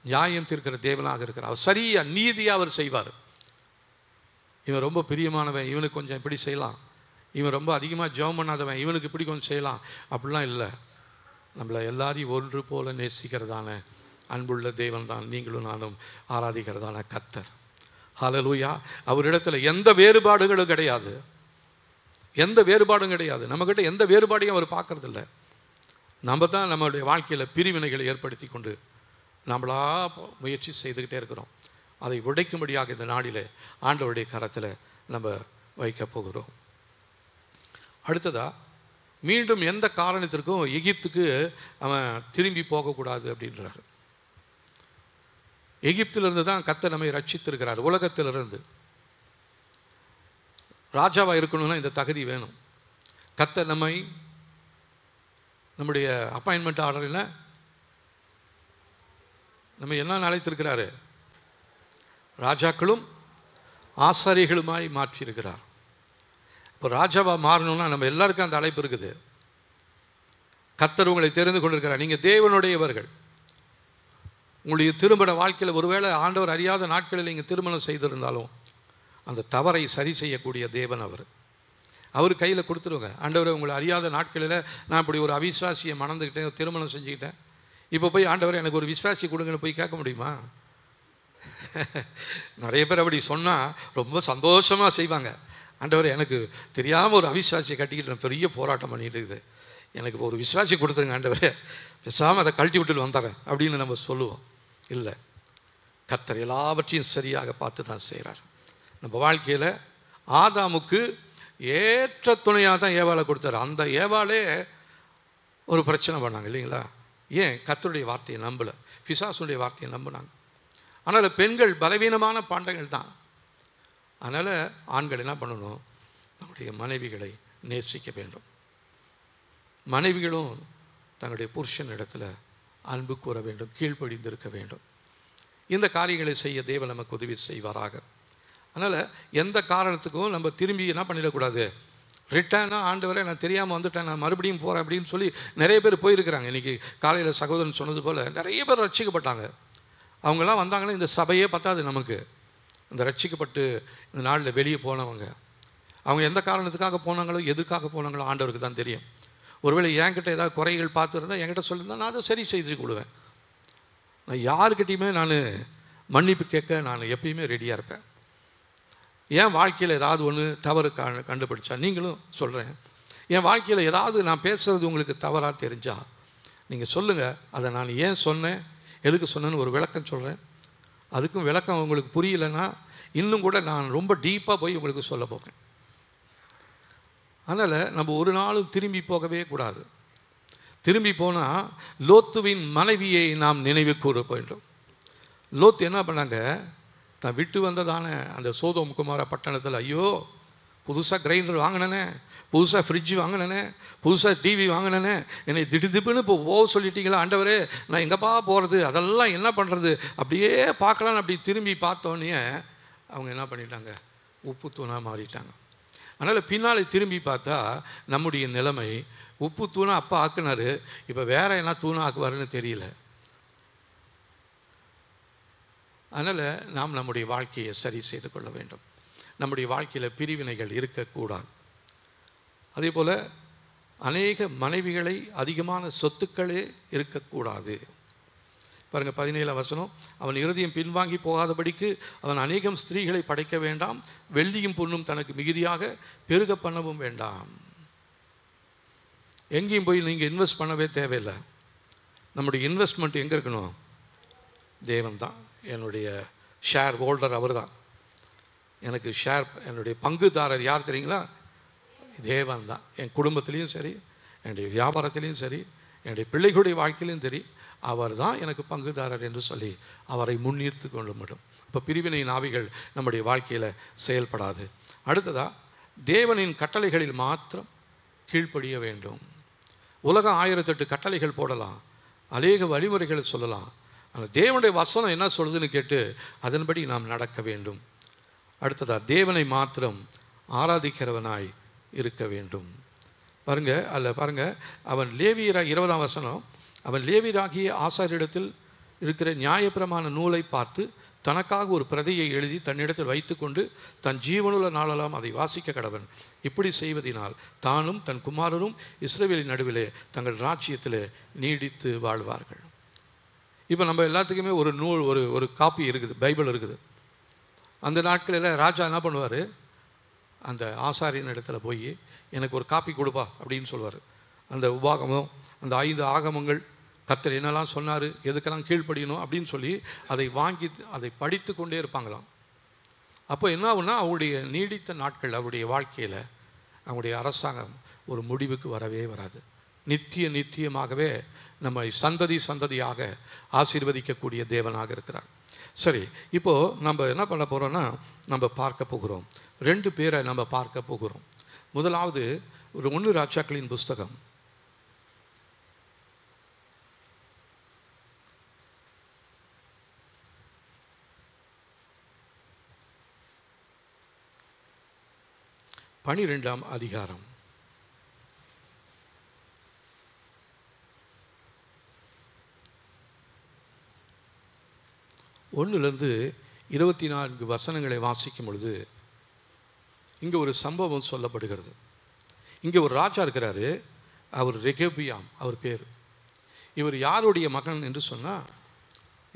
நியாயம் தீர்க்கிற தேவனாக இருக்கிறார். அவர் சரியாக நீதியாக அவர் செய்வார். இவன் ரொம்ப பிரியமானவன், இவனுக்கு கொஞ்சம் இப்படி செய்யலாம், இவன் ரொம்ப அதிகமாக ஜெபம் பண்ணாதவன், இவனுக்கு இப்படி கொஞ்சம் செய்யலாம், அப்படிலாம் இல்லை. நம்மளை எல்லாரையும் ஒன்று போல நேசிக்கிறதான அன்புள்ள தேவன் தான் நீங்களும் நானும் ஆராதிக்கிறதான கர்த்தர். ஹல்லேலூயா. அவரிடத்தில் எந்த வேறுபாடுகளும் கிடையாது, எந்த வேறுபாடும் கிடையாது. நம்மக்கிட்ட எந்த வேறுபாடையும் அவர் பார்க்கறதில்ல. நம்ம தான் நம்மளுடைய வாழ்க்கையில் பிரிவினைகளை ஏற்படுத்தி கொண்டு நம்மளா முயற்சி செய்துக்கிட்டே இருக்கிறோம். அதை உடைக்கும்படியாக இந்த நாளில் ஆண்டவருடைய கரத்தில் நம்ம வைக்க போகிறோம். அடுத்ததாக மீண்டும் எந்த காரணத்திற்கும் எகிப்துக்கு அவன் திரும்பி போகக்கூடாது அப்படின்றார். எகிப்திலிருந்து தான் கர்த்தர் நம்மை ரட்சித்திருக்கிறார். உலகத்திலிருந்து ராஜாவாக இருக்கணும்னா இந்த தகுதி வேணும். கர்த்தர் நம்முடைய அப்பாயின்மெண்ட் ஆர்டரில் நம்ம என்ன அழைத்திருக்கிறாரு? ராஜாக்களும் ஆசாரியர்களுமாய் மாற்றியிருக்கிறார். இப்போ ராஜாவாக மாறணும்னா நம்ம எல்லாருக்கும் அந்த அழைப்பு இருக்குது. கர்த்தர் உங்களை தெரிந்து கொண்டிருக்கிறார். நீங்கள் தேவனுடையவர்கள். உங்களுடைய திருமண வாழ்க்கையில் ஒருவேளை ஆண்டவர் அறியாத நாட்களில் நீங்கள் திருமணம் செய்திருந்தாலும் அந்த தவறை சரி செய்யக்கூடிய தேவன் அவர் கையில் கொடுத்துருவாங்க. ஆண்டவரை உங்களை அறியாத நாட்களில் நான் இப்படி ஒரு அவிசுவாசியை மணந்துக்கிட்டேன், திருமணம் செஞ்சுக்கிட்டேன், இப்போ போய் ஆண்டவர் எனக்கு ஒரு விசுவாசி கொடுங்கன்னு போய் கேட்க முடியுமா? நிறைய பேர் அப்படி சொன்னால் ரொம்ப சந்தோஷமாக செய்வாங்க. ஆண்டவர் எனக்கு தெரியாமல் ஒரு அவிசுவாசியை கட்டிக்கிட்டு நான் பெரிய போராட்டம் பண்ணிட்டு இருக்குது, எனக்கு ஒரு விசுவாசி கொடுத்துருங்க ஆண்டவரே, பேசாமல் அதை கழட்டி விட்டுட்டு வந்துடுறேன் அப்படின்னு நம்ம சொல்லுவோம். இல்லை, கர்த்தர் எல்லாவற்றையும் சரியாக பார்த்து தான் செய்கிறார். நம்ம வாழ்க்கையில் ஆதாமுக்கு ஏற்ற துணையாக தான் ஏவாளை கொடுத்தாரு. அந்த ஏவாளே ஒரு பிரச்சனை பண்ணாங்க இல்லைங்களா? ஏன்? கர்த்தருடைய வார்த்தையை நம்பலை, பிசாசுடைய வார்த்தையை நம்பினாங்க. அதனால் பெண்கள் பலவீனமான பாண்டங்கள் தான். அதனால் ஆண்கள் என்ன பண்ணணும்? நம்முடைய மனைவிகளை நேசிக்க வேண்டும். மனைவிகளும் தங்களுடைய புருஷன் இடத்துல அன்பு கூற வேண்டும், கீழ்ப்படிந்திருக்க வேண்டும். இந்த காரியங்களை செய்ய தேவன் நமக்கு உதவி செய்வாராக. அதனால் எந்த காரணத்துக்கும் நம்ம திரும்பி என்ன பண்ணிடக்கூடாது? ரிட்டர்னாக ஆண்டவரே நான் தெரியாமல் வந்துட்டேன், நான் மறுபடியும் போகிறேன் அப்படின்னு சொல்லி நிறைய பேர் போயிருக்கிறாங்க. இன்றைக்கி காலையில் சகோதரன் சொன்னது போல் நிறைய பேர் ரட்சிக்கப்பட்டாங்க. அவங்கெல்லாம் வந்தாங்கன்னா இந்த சபையே பத்தாது நமக்கு. இந்த ரட்சிக்கப்பட்டு இந்த நாளில் வெளியே போனவங்க அவங்க எந்த காரணத்துக்காக போனாங்களோ எதுக்காக போனாங்களோ ஆண்டவருக்கு தான் தெரியும். ஒருவேளை என்கிட்ட ஏதாவது குறைகள் பார்த்துருந்தா என்கிட்ட சொல்லியிருந்தா நான் அதை சரி செய்து கொடுவேன். நான் யாருக்கிட்டையுமே நான் மன்னிப்பு கேட்க நான் எப்பயுமே ரெடியாக இருப்பேன். என் வாழ்க்கையில் ஏதாவது ஒன்று தவறு கண்டுபிடிச்சா நீங்களும் சொல்கிறேன், என் வாழ்க்கையில் ஏதாவது நான் பேசுகிறது உங்களுக்கு தவறாக தெரிஞ்சால் நீங்கள் சொல்லுங்கள். அதை நான் ஏன் சொன்னேன், எதுக்கு சொன்னேன்னு ஒரு விளக்கம் சொல்கிறேன். அதுக்கும் விளக்கம் உங்களுக்கு புரியலைன்னா இன்னும் கூட நான் ரொம்ப டீப்பாக போய் உங்களுக்கு சொல்ல போகிறேன். அதனால் நம்ம ஒரு நாளும் திரும்பி போகவே கூடாது. திரும்பி போனால் லோத்துவின் மனைவியை நாம் நினைவு கூற வேண்டும். லோத்து என்ன பண்ணாங்க? தான் விட்டு வந்ததான அந்த சோதோம் குமார பட்டணத்தில், ஐயோ புதுசாக கிரைண்டர் வாங்கினேனே, புதுசாக ஃப்ரிட்ஜ் வாங்கினேனே, புதுசாக டிவி வாங்கினேனே, என்னை திடுதிப்புன்னு இப்போ சொல்லிட்டீங்களா ஆண்டவரே, நான் எங்கேப்பா போகிறது, அதெல்லாம் என்ன பண்ணுறது, அப்படியே பார்க்கலான்னு அப்படி திரும்பி பார்த்தோன்னே அவங்க என்ன பண்ணிட்டாங்க? உப்பு தூணாக மாறிட்டாங்க. அதனால் பின்னால் திரும்பி பார்த்தா நம்முடைய நிலைமை உப்பு தூணாக அப்பா ஆக்குனார், இப்போ வேறு என்ன தூணாக ஆக்குவாருன்னு தெரியல. அதனால் நாம் நம்முடைய வாழ்க்கையை சரி செய்து கொள்ள வேண்டும். நம்முடைய வாழ்க்கையில் பிரிவினைகள் இருக்கக்கூடாது. அதே போல் அநேக மனைவிகளை, அதிகமான சொத்துக்களே இருக்கக்கூடாது. பாருங்கள் 17ஆம் வசனம், அவன் இருதயம் பின்வாங்கி போகாதபடிக்கு அவன் அநேகம் ஸ்திரீகளை படைக்க வேண்டாம், வெள்ளியும் பொன்னும் தனக்கு மிகுதியாக பெருக பண்ணவும் வேண்டாம். எங்கேயும் போய் நீங்கள் இன்வெஸ்ட் பண்ணவே தேவையில்லை. நம்முடைய இன்வெஸ்ட்மெண்ட் எங்கே இருக்கணும்? தேவன் தான். என்னுடைய ஷேர் ஹோல்டர் அவர் தான். எனக்கு ஷேர், என்னுடைய பங்குதாரர் யார் தெரியுங்களா? தேவன் தான். என் குடும்பத்திலையும் சரி, என்னுடைய வியாபாரத்திலையும் சரி, என்னுடைய பிள்ளைகளுடைய வாழ்க்கையிலையும் சரி, அவர் தான் எனக்கு பங்குதாரர் என்று சொல்லி அவரை முன்னிறுத்து கொள்ள முடியும். இப்போ பிரிவினையின் ஆவிகள் நம்முடைய வாழ்க்கையில் செயல்படாது. அடுத்ததாக, தேவனின் கட்டளைகளில் மாத்திரம் கீழ்ப்படிய வேண்டும். உலகம் 1008 கட்டளைகள் போடலாம், அநேக வழிமுறைகளை சொல்லலாம். ஆனால் தேவனுடைய வசனம் என்ன சொல்லுதுன்னு கேட்டு அதன்படி நாம் நடக்க வேண்டும். அடுத்ததாக, தேவனை மாத்திரம் ஆராதிக்கிறவனாய் இருக்க வேண்டும். பாருங்கள், அவன் லேவியராக 20ஆம் வசனம், அவன் லேவியராகிய ஆசாரியரிடத்தில் இருக்கிற நியாயப்பிரமாண நூலை பார்த்து தனக்காக ஒரு பிரதியை எழுதி தன்னிடத்தில் வைத்து கொண்டு தன் ஜீவனுள்ள நாளெல்லாம் அதை வாசிக்க கடவன். இப்படி செய்வதனால் தானும் தன் குமாரரும் இஸ்ரவேலின் நடுவிலே தங்கள் ராஜ்யத்தில் நீடித்து வாழ்வார்கள். இப்போ நம்ம எல்லாத்துக்குமே ஒரு நூல், ஒரு காப்பி இருக்குது, பைபிள் இருக்குது. அந்த நாட்களில் ராஜா என்ன பண்ணுவார்? அந்த ஆசாரியன் இடத்துல போய் எனக்கு ஒரு காப்பி கொடுப்பா அப்படின்னு சொல்லுவார். அந்த உபாகமம், அந்த 5 ஆகமங்கள், கர்த்தர் என்னெல்லாம் சொன்னார், எதுக்கெல்லாம் கீழ்ப்படியணும் அப்படின்னு சொல்லி அதை வாங்கி அதை படித்து கொண்டே இருப்பாங்களாம். அப்போ என்ன ஆகுன்னா, அவருடைய நீடித்த நாட்கள், அவருடைய வாழ்க்கையில் அவங்களுடைய அரசாங்கம் ஒரு முடிவுக்கு வரவே வராது. நித்தியமாகவே நம்ம சந்ததியாக ஆசீர்வதிக்கக்கூடிய தேவனாக இருக்கிறார். சரி, இப்போது நம்ம என்ன பண்ண போகிறோன்னா, நம்ம பார்க்க போகிறோம் 2 பேரை நம்ம பார்க்க போகிறோம். முதலாவது, ஒரு 1 ராஜாக்களின் புஸ்தகம் 12ஆம் அதிகாரம். 1லிருந்து 24 வசனங்களை வாசிக்கும் பொழுது இங்கே ஒரு சம்பவம் சொல்லப்படுகிறது. இங்கே ஒரு ராஜா இருக்கிறாரு, அவர் ரெகோபியாம் அவர் பேர். இவர் யாருடைய மகன் என்று சொன்னால்,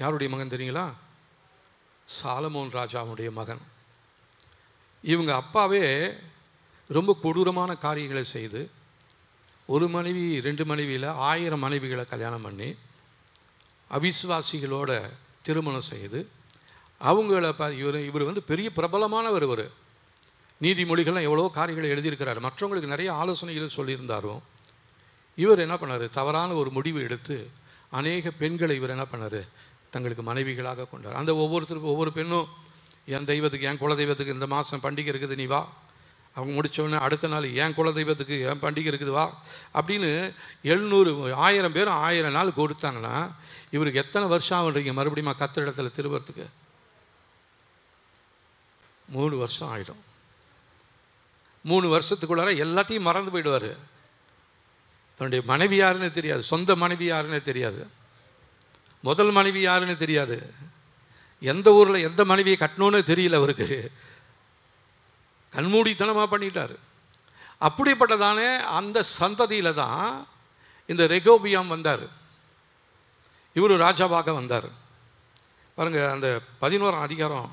யாருடைய மகன் தெரியுங்களா? சாலமோன் ராஜாவுடைய மகன். இவங்க அப்பாவே ரொம்ப கொடூரமான காரியங்களை செய்து 1 மனைவி 2 மனைவியில் 1000 மனைவிகளை கல்யாணம் பண்ணி அவிசுவாசிகளோட திருமணம் செய்து அவங்கள இவர் வந்து பெரிய பிரபலமானவர். இவர் நீதிமொழிகள்லாம் எவ்வளோ காரியங்களை எழுதியிருக்கிறார், மற்றவங்களுக்கு நிறைய ஆலோசனைகள் சொல்லியிருந்தாரும். இவர் என்ன பண்ணார்? தவறான ஒரு முடிவு எடுத்து அநேக பெண்களை இவர் என்ன பண்ணார்? தங்களுக்கு மனைவிகளாக கொண்டார். அந்த ஒவ்வொருத்தருக்கும் ஒவ்வொரு பெண்ணும், என் தெய்வத்துக்கு, என் குல தெய்வத்துக்கு இந்த மாதம் பண்டிகை இருக்குது, நீ வா. அவங்க முடித்தோடனே அடுத்த நாள் என் குல தெய்வத்துக்கு என் பண்டிகை இருக்குது, வா அப்படின்னு 700 1000 பேர் 1000 நாள் கொடுத்தாங்கன்னா இவருக்கு எத்தனை வருஷம் ஆகுன்றீங்க? மறுபடியும் கர்த்தர் இடத்துல திருவறதுக்கு 3 வருஷம் ஆகிடும். 3 வருஷத்துக்குள்ளார எல்லாத்தையும் மறந்து போயிடுவார். தன்னுடைய மனைவி யாருன்னு தெரியாது, சொந்த மனைவி யாருன்னு தெரியாது, முதல் மனைவி யாருன்னு தெரியாது, எந்த ஊரில் எந்த மனைவியை கட்டணும்னு தெரியல அவருக்கு. கண்மூடித்தனமாக பண்ணிட்டார். அப்படிப்பட்டதானே அந்த சந்ததியில் தான் இந்த ரெகோபியாம் வந்தார். இவர் ராஜாவாக வந்தார். பாருங்கள், அந்த 11ஆம் அதிகாரம்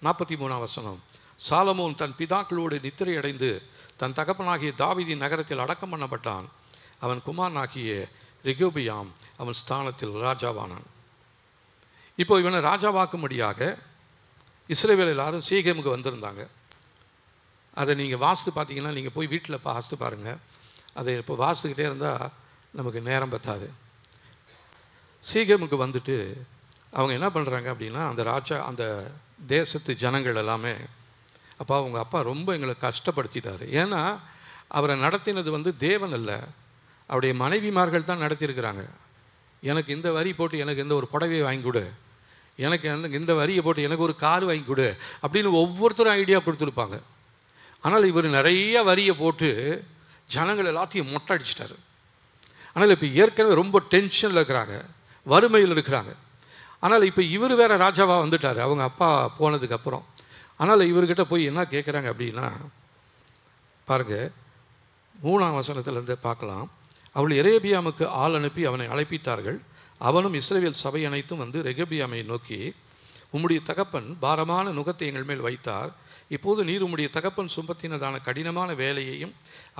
43ஆம் வசனம். சாலமோன் தன் பிதாக்களோடு நித்திரை அடைந்து தன் தகப்பனாகிய தாவீதின் நகரத்தில் அடக்கம் பண்ணப்பட்டான். அவன் குமாரனாகிய ரெகோபியாம் அவன் ஸ்தானத்தில் ராஜாவானான். இப்போ இவனை ராஜாவாக்கும்படியாக இஸ்ரவேல் எல்லாரும் சீகேமுக்கு வந்திருந்தாங்க. அதை நீங்கள் வாசித்து பார்த்தீங்கன்னா, நீங்கள் போய் வீட்டில் வாசித்து பாருங்கள். அதை இப்போ வாசித்துக்கிட்டே இருந்தால் நமக்கு நேரம் பத்தாது. சீகேமுக்கு வந்துட்டு அவங்க என்ன பண்ணுறாங்க அப்படின்னா, அந்த ராஜா, அந்த தேசத்து ஜனங்கள் எல்லாமே, அப்பா அவங்க அப்பா ரொம்ப எங்களை கஷ்டப்படுத்திட்டார். ஏன்னா அவரை நடத்தினது வந்து தேவன் அல்ல, அவருடைய மனைவிமார்கள் தான் நடத்தியிருக்கிறாங்க. எனக்கு இந்த வரி போட்டு எனக்கு இந்த ஒரு புடவையை வாங்கி கொடு, எனக்கு இந்த வரியை போட்டு எனக்கு ஒரு கார் வாங்கி கொடு அப்படின்னு ஒவ்வொருத்தரும் ஐடியா கொடுத்துருப்பாங்க. ஆனால் இவர் நிறைய வரியை போட்டு ஜனங்கள் எல்லாத்தையும் மொட்டை அடிச்சிட்டாரு. ஆனால் இப்போ ஏற்கனவே ரொம்ப டென்ஷனில் இருக்கிறாங்க, வறுமையில் இருக்கிறாங்க. ஆனால் இப்போ இவர் வேறு ராஜாவாக வந்துட்டார் அவங்க அப்பா போனதுக்கப்புறம். ஆனால் இவர்கிட்ட போய் என்ன கேட்குறாங்க அப்படின்னா பாருங்கள், 3ஆம் வசனத்திலேருந்து பார்க்கலாம். அவள் எரேபியாமுக்கு ஆள் அனுப்பி அவனை அழைப்பித்தார்கள். அவனும் இஸ்ரவேல் சபை அனைத்தும் வந்து ரெகபியாமை நோக்கி, உம்முடைய தகப்பன் பாரமான நுகத்தை எங்கள் மேல் வைத்தார். இப்போது நீர் உம்முடைய தகப்பன் சுமத்தினதான கடினமான வேலையையும்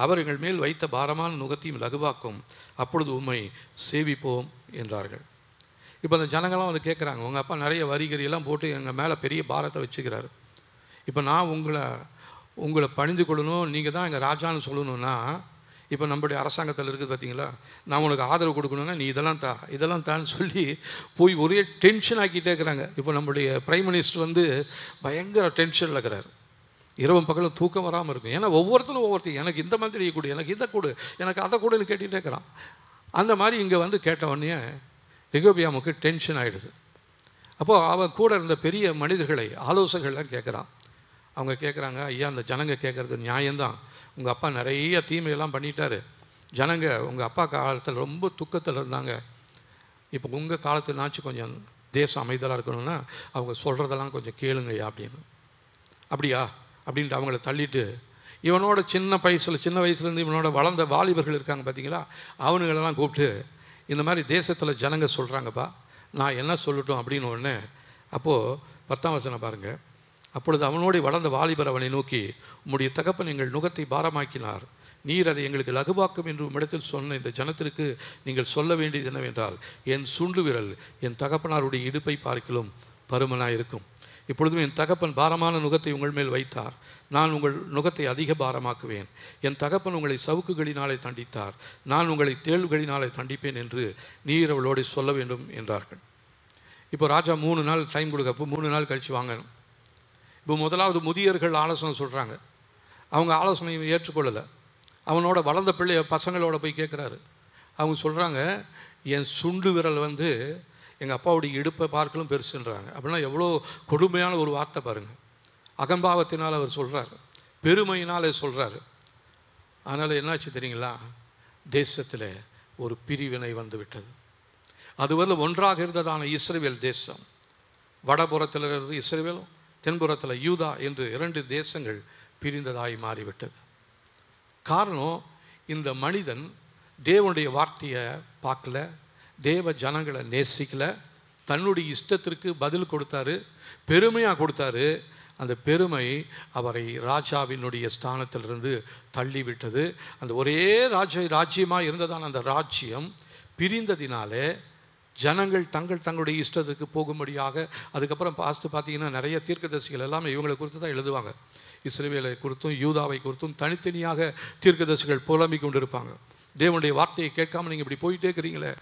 அவர் எங்கள் மேல் வைத்த பாரமான நுகத்தையும் லகுவாக்கும், அப்பொழுது உம்மை சேவிப்போம் என்றார்கள். இப்போ அந்த ஜனங்கள்லாம் வந்து கேட்குறாங்க, உங்கள் அப்பா நிறைய வரிகரியெல்லாம் போட்டு எங்கள் மேலே பெரிய பாரத்தை வச்சுக்கிறாரு. இப்போ நான் உங்களை பணிந்து கொள்ளணும், நீங்கள் தான் எங்கள் ராஜான்னு சொல்லணுன்னா, இப்போ நம்முடைய அரசாங்கத்தில் இருக்குது பார்த்தீங்களா, நான் உனக்கு ஆதரவு கொடுக்கணுன்னா நீ இதெல்லாம் தான்னு சொல்லி போய் ஒரே டென்ஷன் ஆக்கிட்டே இருக்கிறாங்க. இப்போ நம்முடைய பிரைம் மினிஸ்டர் வந்து பயங்கர டென்ஷனில் இருக்கிறார். இரவும் பகலும் தூக்கம் வராமல் இருக்கும். ஏன்னா ஒவ்வொருத்தரும் எனக்கு இந்த மாதிரி கொடு, எனக்கு இதை கொடு, எனக்கு அதை கொடுன்னு கேட்டுகிட்டே இருக்கிறான். அந்த மாதிரி இங்கே வந்து கேட்ட உடனே ரெகபியாமுக்கு டென்ஷன் ஆகிடுது. அப்போது அவன் கூட இருந்த பெரிய மனிதர்களை ஆலோசகர்கள்லாம் கேட்குறான். அவங்க கேட்குறாங்க, ஐயா அந்த ஜனங்க கேட்குறது நியாயம்தான், உங்கள் அப்பா நிறைய தீமையெல்லாம் பண்ணிட்டாரு, ஜனங்க உங்கள் அப்பா காலத்தில் ரொம்ப துக்கத்தில் இருந்தாங்க, இப்போ உங்கள் காலத்துலனாச்சும் கொஞ்சம் தேசம் அமைதலாக இருக்கணும்னா அவங்க சொல்கிறதெல்லாம் கொஞ்சம் கேளுங்கய்யா அப்படின்னு. அப்படியா அப்படின்ட்டு அவங்கள தள்ளிட்டு இவனோட சின்ன வயசுலேருந்து இவனோட வளர்ந்த வாலிபர்கள் இருக்காங்க பார்த்தீங்களா, அவனுங்களெல்லாம் கூப்பிட்டு இந்த மாதிரி தேசத்தில் ஜனங்க சொல்கிறாங்கப்பா, நான் என்ன சொல்லட்டும் அப்படின்னு ஒன்று. அப்போது 10ஆம் வசனம் பாருங்கள். அப்பொழுது அவனோடு வளர்ந்த வாலிபர் அவனை நோக்கி, உம்முடைய தகப்பன் எங்கள் நுகத்தை பாரமாக்கினார், நீர் அதை எங்களுக்கு லகுவாக்கும் என்று உம்மிடத்தில் சொன்ன இந்த ஜனத்திற்கு நீங்கள் சொல்ல வேண்டியது என்னவென்றால், என் சுண்டு விரல் என் தகப்பனாருடைய இடுப்பை பார்க்கிலும் பருமனாயிருக்கும். இப்பொழுதும் என் தகப்பன் பாரமான நுகத்தை உங்கள் மேல் வைத்தார், நான் உங்கள் நுகத்தை அதிக பாரமாக்குவேன். என் தகப்பன் உங்களை சவுக்குகளினாலே தண்டித்தார், நான் உங்களை தேள்களினாலே தண்டிப்பேன் என்று நீர் அவளோடு சொல்ல வேண்டும் என்றார்கள். இப்போ ராஜா 3 நாள் டைம் கொடுக்கப்போ 3 நாள் கழித்து வாங்கணும். இப்போ முதலாவது முதியர்கள் ஆலோசனை சொல்கிறாங்க. அவங்க ஆலோசனையை ஏற்றுக்கொள்ளலை. அவனோட வளர்ந்த பசங்களோட போய் கேட்குறாரு. அவங்க சொல்கிறாங்க, என் சுண்டு விரல் வந்து எங்கள் அப்பாவுடைய இடுப்பை பார்க்கலும் பெருசுன்றாங்க. அப்படின்னா எவ்வளோ கொடுமையான ஒரு வார்த்தை பாருங்கள். அகம்பாவத்தினால் அவர் சொல்கிறார், பெருமையினால் சொல்கிறாரு. அதனால் என்னாச்சு தெரியுங்களா, தேசத்தில் ஒரு பிரிவினை வந்து விட்டது. அதுவரை ஒன்றாக இருந்ததான இஸ்ரவேல் தேசம், வடபுறத்தில் இருந்து இஸ்ரவேலும் தென்புறத்தில் யூதா என்று 2 தேசங்கள் பிரிந்ததாய் மாறிவிட்டது. காரணம், இந்த மனிதன் தேவனுடைய வார்த்தையை பார்க்கல, தேவ ஜனங்களை நேசிக்கலை, தன்னுடைய இஷ்டத்திற்கு பதில் கொடுத்தாரு, பெருமையாக கொடுத்தாரு. அந்த பெருமை அவரை ராஜாவினுடைய ஸ்தானத்திலிருந்து தள்ளிவிட்டது. அந்த ஒரே ராஜ்யமாக இருந்ததான அந்த ராஜ்யம் பிரிந்ததினாலே ஜனங்கள் தங்களுடைய இஷ்டத்துக்கு போகும்படியாக, அதுக்கப்புறம் பார்த்தீங்கன்னா நிறைய தீர்க்கதரிசிகள் எல்லாமே இவங்களை குறித்து தான் எழுதுவாங்க. இஸ்ரவேலை குறித்தும் யூதாவை குறித்தும் தனித்தனியாக தீர்க்கதரிசிகள் புலம்பிக் கொண்டிருப்பாங்க. தேவனுடைய வார்த்தையை கேட்காம நீங்கள் இப்படி போயிட்டே இருக்கிறீங்களே,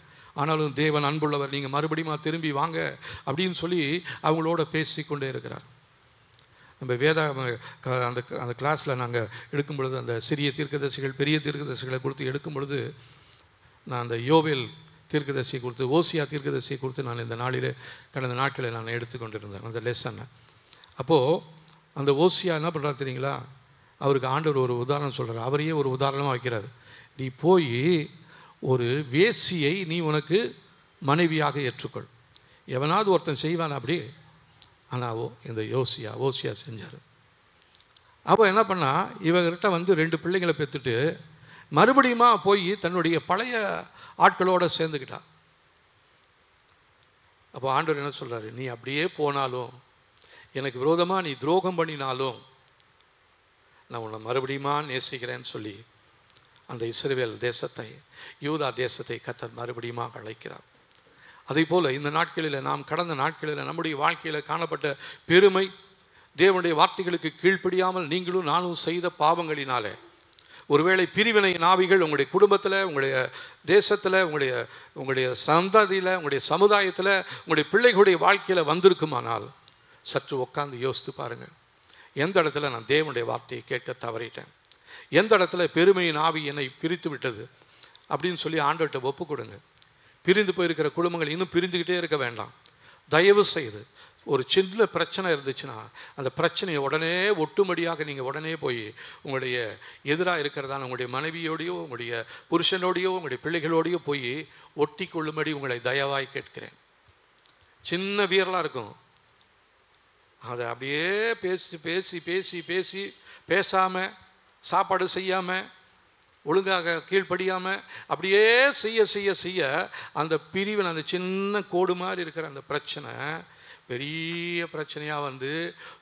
ஆனாலும் தேவன் அன்புள்ளவர், நீங்கள் மறுபடியும் திரும்பி வாங்க அப்படின்னு சொல்லி அவங்களோட பேசி கொண்டே இருக்கிறார். நம்ம அந்த கிளாஸில் நாங்கள் எடுக்கும் பொழுது, அந்த சிறிய தீர்க்கதரிசிகள் பெரிய தீர்க்கதரிசிகளை கொடுத்து எடுக்கும் பொழுது, நான் அந்த யோவேல் தீர்க்கதரிசியை கொடுத்து, ஓசியா தீர்க்கதரிசியை கொடுத்து நான் இந்த கடந்த நாட்களில் நான் எடுத்துக்கொண்டிருந்தேன் அந்த லெசனை. அப்போது அந்த ஓசியா என்ன பண்ணுறாரு தெரியுங்களா, அவருக்கு ஆண்டவர் ஒரு உதாரணம் சொல்கிறார். அவரையே ஒரு உதாரணமாக வைக்கிறார். நீ போய் ஒரு வேசியை நீ உனக்கு மனைவியாக ஏற்றுக்கொள். எவனாவது ஒருத்தன் செய்வான் அப்படி, ஆனால் இந்த ஓசியா செஞ்சார். அப்போ என்ன பண்ணால், இவர்கிட்ட வந்து 2 பிள்ளைங்களை பெற்றுட்டு மறுபடியுமா போய் தன்னுடைய பழைய ஆட்களோடு சேர்ந்துக்கிட்டா. அப்போ ஆண்டவர் என்ன சொல்கிறாரு, நீ அப்படியே போனாலும், எனக்கு விரோதமாக நீ துரோகம் பண்ணினாலும் நான் உன்னை மறுபடியுமா நேசிக்கிறேன்னு சொல்லி அந்த இஸ்ரவேல் தேசத்தை, யூதா தேசத்தை கர்த்தர் மறுபடியுமா அழைக்கிறார். அதே போல் இந்த நாட்களில், நாம் கடந்த நாட்களில் நம்முடைய வாழ்க்கையில் காணப்பட்ட பெருமை, தேவனுடைய வார்த்தைகளுக்கு கீழ்ப்படியாமல் நீங்களும் நானும் செய்த பாவங்களினாலே, ஒருவேளை பிரிவினை ஆவிகள் உங்களுடைய குடும்பத்தில், உங்களுடைய தேசத்தில், உங்களுடைய சந்ததியில், உங்களுடைய சமுதாயத்தில், உங்களுடைய பிள்ளைகளுடைய வாழ்க்கையில் வந்திருக்குமானால் சற்று உட்காந்து யோசித்து பாருங்கள். எந்த இடத்துல நான் தேவனுடைய வார்த்தையை கேட்க தவறிட்டேன், எந்த இடத்துல பெருமையின் ஆவி என்னை பிரித்து விட்டது அப்படின்னு சொல்லி ஆண்டவர்கிட்ட ஒப்பு கொடுங்க. பிரிந்து போயிருக்கிற குடும்பங்கள் இன்னும் பிரிந்துக்கிட்டே இருக்க வேண்டாம். தயவு செய்து ஒரு சின்ன பிரச்சனை இருந்துச்சுன்னா அந்த பிரச்சனையை உடனே ஒட்டுமடியாக நீங்கள் உடனே போய் உங்களுடைய எதிராக இருக்கிறதான உங்களுடைய மனைவியோடையோ, உங்களுடைய புருஷனோடையோ, உங்களுடைய பிள்ளைகளோடையோ போய் ஒட்டி கொள்ளும்படி உங்களை தயவாய் கேட்கிறேன். சின்ன வீரலாக இருக்கும். அதை அப்படியே பேசி பேசி பேசி பேசி பேசாமல், சாப்பாடு செய்யாமல், ஒழுங்காக கீழ்ப்படியாமல், அப்படியே செய்ய செய்ய செய்ய அந்த பிரிவின், அந்த சின்ன கோடு மாதிரி இருக்கிற அந்த பிரச்சனை பெரிய பிரச்சனையாக வந்து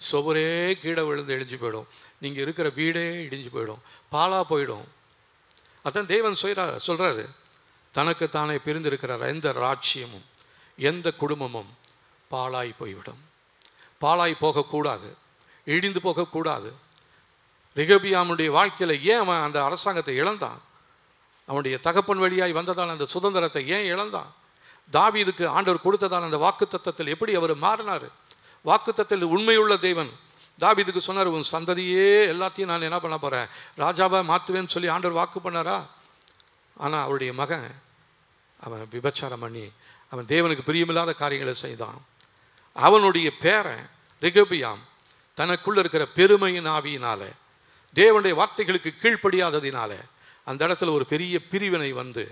சுவரே கீழே விழுந்து இடிஞ்சு போயிடும். நீங்கள் இருக்கிற வீடே இடிஞ்சு போயிடும், பாலாக போயிடும். அதான் தேவன் சொல்கிறாரு, தனக்கு தானே பிரிந்திருக்கிற எந்த ராஜ்யமும் எந்த குடும்பமும் பாலாய் போய்விடும். பாலாய் போகக்கூடாது, இடிந்து போகக்கூடாது. ரெகொபியாமுடைய வாழ்க்கையில் ஏன் அவன் அந்த அரசாங்கத்தை இழந்தான்? அவனுடைய தகப்பன் வழியாய் வந்ததால் அந்த சுதந்திரத்தை ஏன் இழந்தான்? தாவீதுக்கு ஆண்டவர் கொடுத்ததால் அந்த வாக்குத்தத்தத்தில் எப்படி அவர் மாறினார்? வாக்குத்தத்தத்தில் உண்மையுள்ள தேவன் தாவீதுக்கு சொன்னார், உன் சந்ததியே எல்லாத்தையும் நான் என்ன பண்ண போகிறேன், ராஜாவை மாற்றுவேன்னு சொல்லி ஆண்டவர் வாக்கு பண்ணாரா? ஆனால் அவருடைய மகன் அவன் விபச்சாரம் பண்ணி அவன் தேவனுக்கு பிரியமில்லாத காரியங்களை செய்தான். அவனுடைய பேரன் ரெகொபியாம் தனக்குள்ள இருக்கிற பெருமையின் ஆவியினால, தேவனுடைய வார்த்தைகளுக்கு கீழ்ப்படியாததினால அந்த இடத்துல ஒரு பெரிய பிரிவினை வந்து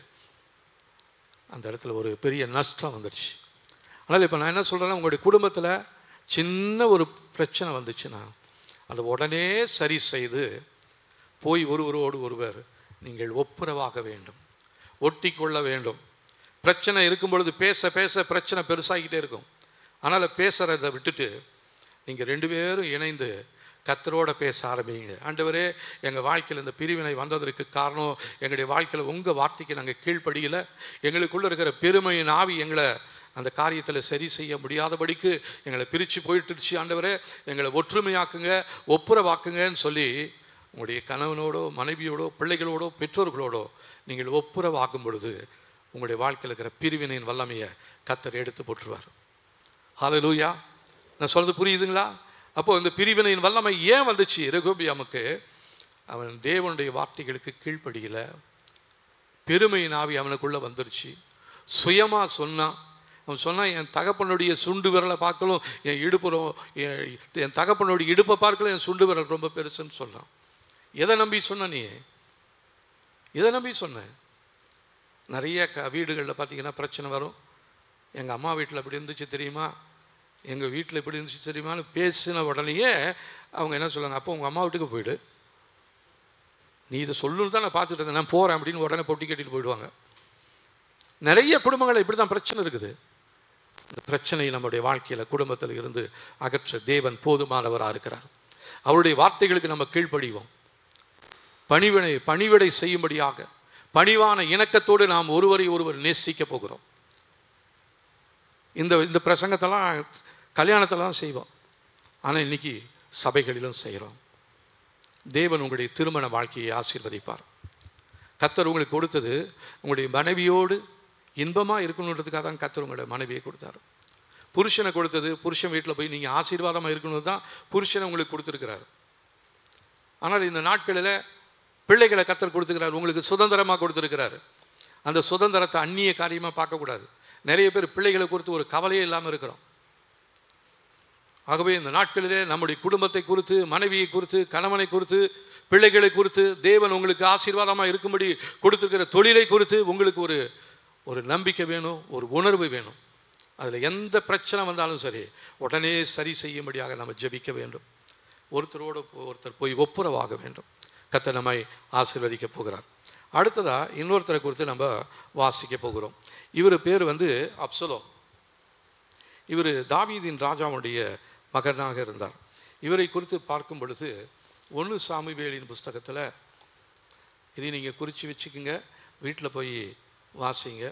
அந்த இடத்துல ஒரு பெரிய நஷ்டம் வந்துடுச்சு. ஆனால் இப்போ நான் என்ன சொல்கிறேன்னா, உங்களுடைய குடும்பத்தில் சின்ன ஒரு பிரச்சனை வந்துச்சுன்னா அதை உடனே சரி செய்து போய் ஒருவரோடு ஒருவர் நீங்கள் ஒப்புரவாக வேண்டும், ஒட்டி கொள்ள வேண்டும். பிரச்சனை இருக்கும் பொழுது பேச பேச பிரச்சனை பெருசாகிக்கிட்டே இருக்கும். அதனால் பேசுகிறத விட்டுட்டு நீங்கள் 2 பேரும் இணைந்து கர்த்தரோட பேச ஆரம்பிங்க. ஆண்டவரே, எங்கள் வாழ்க்கையில் இந்த பிரிவினை வந்ததற்கு காரணம் எங்களுடைய வாழ்க்கையில் உங்கள் வார்த்தைக்கு நாங்கள் கீழ்ப்படியலை, எங்களுக்குள்ளே இருக்கிற பெருமையின் ஆவி எங்களை அந்த காரியத்தில் சரி செய்ய முடியாதபடிக்கு எங்களை பிரித்து போயிட்டுருச்சு. ஆண்டவரே, எங்களை ஒற்றுமையாக்குங்க, ஒப்புரவாக்குங்கன்னு சொல்லி உங்களுடைய கணவனோடோ மனைவியோடோ பிள்ளைகளோடோ பெற்றோர்களோடோ நீங்கள் ஒப்புரவாக்கும் பொழுது உங்களுடைய வாழ்க்கையில் இருக்கிற பிரிவினையின் வல்லமையை கர்த்தர் எடுத்து போட்டுருவார். ஹல்லேலூயா. நான் சொல்கிறது புரியுதுங்களா? அப்போது இந்த பிரிவினையின் வல்லமை ஏன் வந்துச்சு ரெகொபியாமுக்கு? அவன் தேவனுடைய வார்த்தைகளுக்கு கீழ்ப்படியலை, பெருமையின் ஆவி அவனுக்குள்ளே வந்துருச்சு. சுயமாக சொன்னான். அவன் சொன்னான், என் தகப்பனுடைய சுண்டு விரலை பார்க்கலும் என் இடுப்பு, என் தகப்பனுடைய இடுப்பை பார்க்கலும் என் சுண்டு விரல் ரொம்ப பெருசுன்னு சொன்னான். எதை நம்பி சொன்ன நீ? எதை நம்பி சொன்ன? நிறைய வீடுகளில் பார்த்தீங்கன்னா பிரச்சனை வரும். எங்கள் அம்மா வீட்டில் அப்படி இருந்துச்சு தெரியுமா, எங்கள் வீட்டில் எப்படி இருந்துச்சு தெரியுமான்னு பேசின உடனேயே அவங்க என்ன சொல்லுவாங்க, அப்போ உங்கள் அம்மா வீட்டுக்கு போயிடு, நீ இதை சொல்லணுன்னு தான் நான் பார்த்துட்டு இருந்தேன், நான் போகிறேன் அப்படின்னு உடனே பொட்டி கட்டிட்டு போயிடுவாங்க. நிறைய குடும்பங்கள் இப்படி தான் பிரச்சனை இருக்குது. இந்த பிரச்சனையை நம்முடைய வாழ்க்கையில் குடும்பத்தில் இருந்து அகற்ற தேவன் போதுமானவராக இருக்கிறார். அவருடைய வார்த்தைகளுக்கு நம்ம கீழ்ப்படிவோம். பணிவிடை செய்யும்படியாக பணிவான இணக்கத்தோடு நாம் ஒருவரை ஒருவர் நேசிக்க போகிறோம். இந்த பிரசங்கத்தெல்லாம் கல்யாணத்தில் தான் செய்வோம், ஆனால் இன்றைக்கி சபைகளிலும் செய்கிறோம். தேவன் உங்களுடைய திருமண வாழ்க்கையை ஆசீர்வதிப்பார். கர்த்தர் உங்களுக்கு கொடுத்தது உங்களுடைய மனைவியோடு இன்பமாக இருக்கணுன்றதுக்காக தான் கர்த்தர் உங்களுடைய மனைவியை கொடுத்தார். புருஷனை கொடுத்தது, புருஷன் வீட்டில் போய் நீங்கள் ஆசீர்வாதமாக இருக்கணும் தான் புருஷனை உங்களுக்கு கொடுத்துருக்கிறார். ஆனால் இந்த நாட்களில் பிள்ளைகளை கர்த்தர் கொடுத்துக்கிறார், உங்களுக்கு சுதந்திரமாக கொடுத்துருக்கிறாரு. அந்த சுதந்திரத்தை அந்நிய காரியமாக பார்க்கக்கூடாது. நிறைய பேர் பிள்ளைகளை குறித்து ஒரு கவலையே இல்லாமல் இருக்கிறோம். ஆகவே இந்த நாட்களிலே நம்முடைய குடும்பத்தை குறித்து, மனைவியை குறித்து, கணவனை குறித்து, பிள்ளைகளை குறித்து, தேவன் உங்களுக்கு ஆசீர்வாதமாக இருக்கும்படி கொடுத்துருக்கிற தொழிலை குறித்து உங்களுக்கு ஒரு நம்பிக்கை வேணும், ஒரு உணர்வு வேணும். அதில் எந்த பிரச்சனை வந்தாலும் சரி உடனே சரி செய்யும்படியாக நம்ம ஜெபிக்க வேண்டும். ஒருத்தரோடு ஒருத்தர் போய் ஒப்புரவாக வேண்டும். கர்த்தர் நம்மை ஆசீர்வதிக்க போகிறார். அடுத்ததாக இன்னொருத்தரை குறித்து நம்ம வாசிக்க போகிறோம். இவர் பேர் அப்சலோம். இவர் தாவீதின் ராஜாவுடைய மகனாக இருந்தார். இவரை குறித்து பார்க்கும் பொழுது 1 சாமுவேலின் புஸ்தகத்தில், இதை நீங்கள் குறித்து வச்சுக்கோங்க, வீட்டில் போய் வாசிங்க.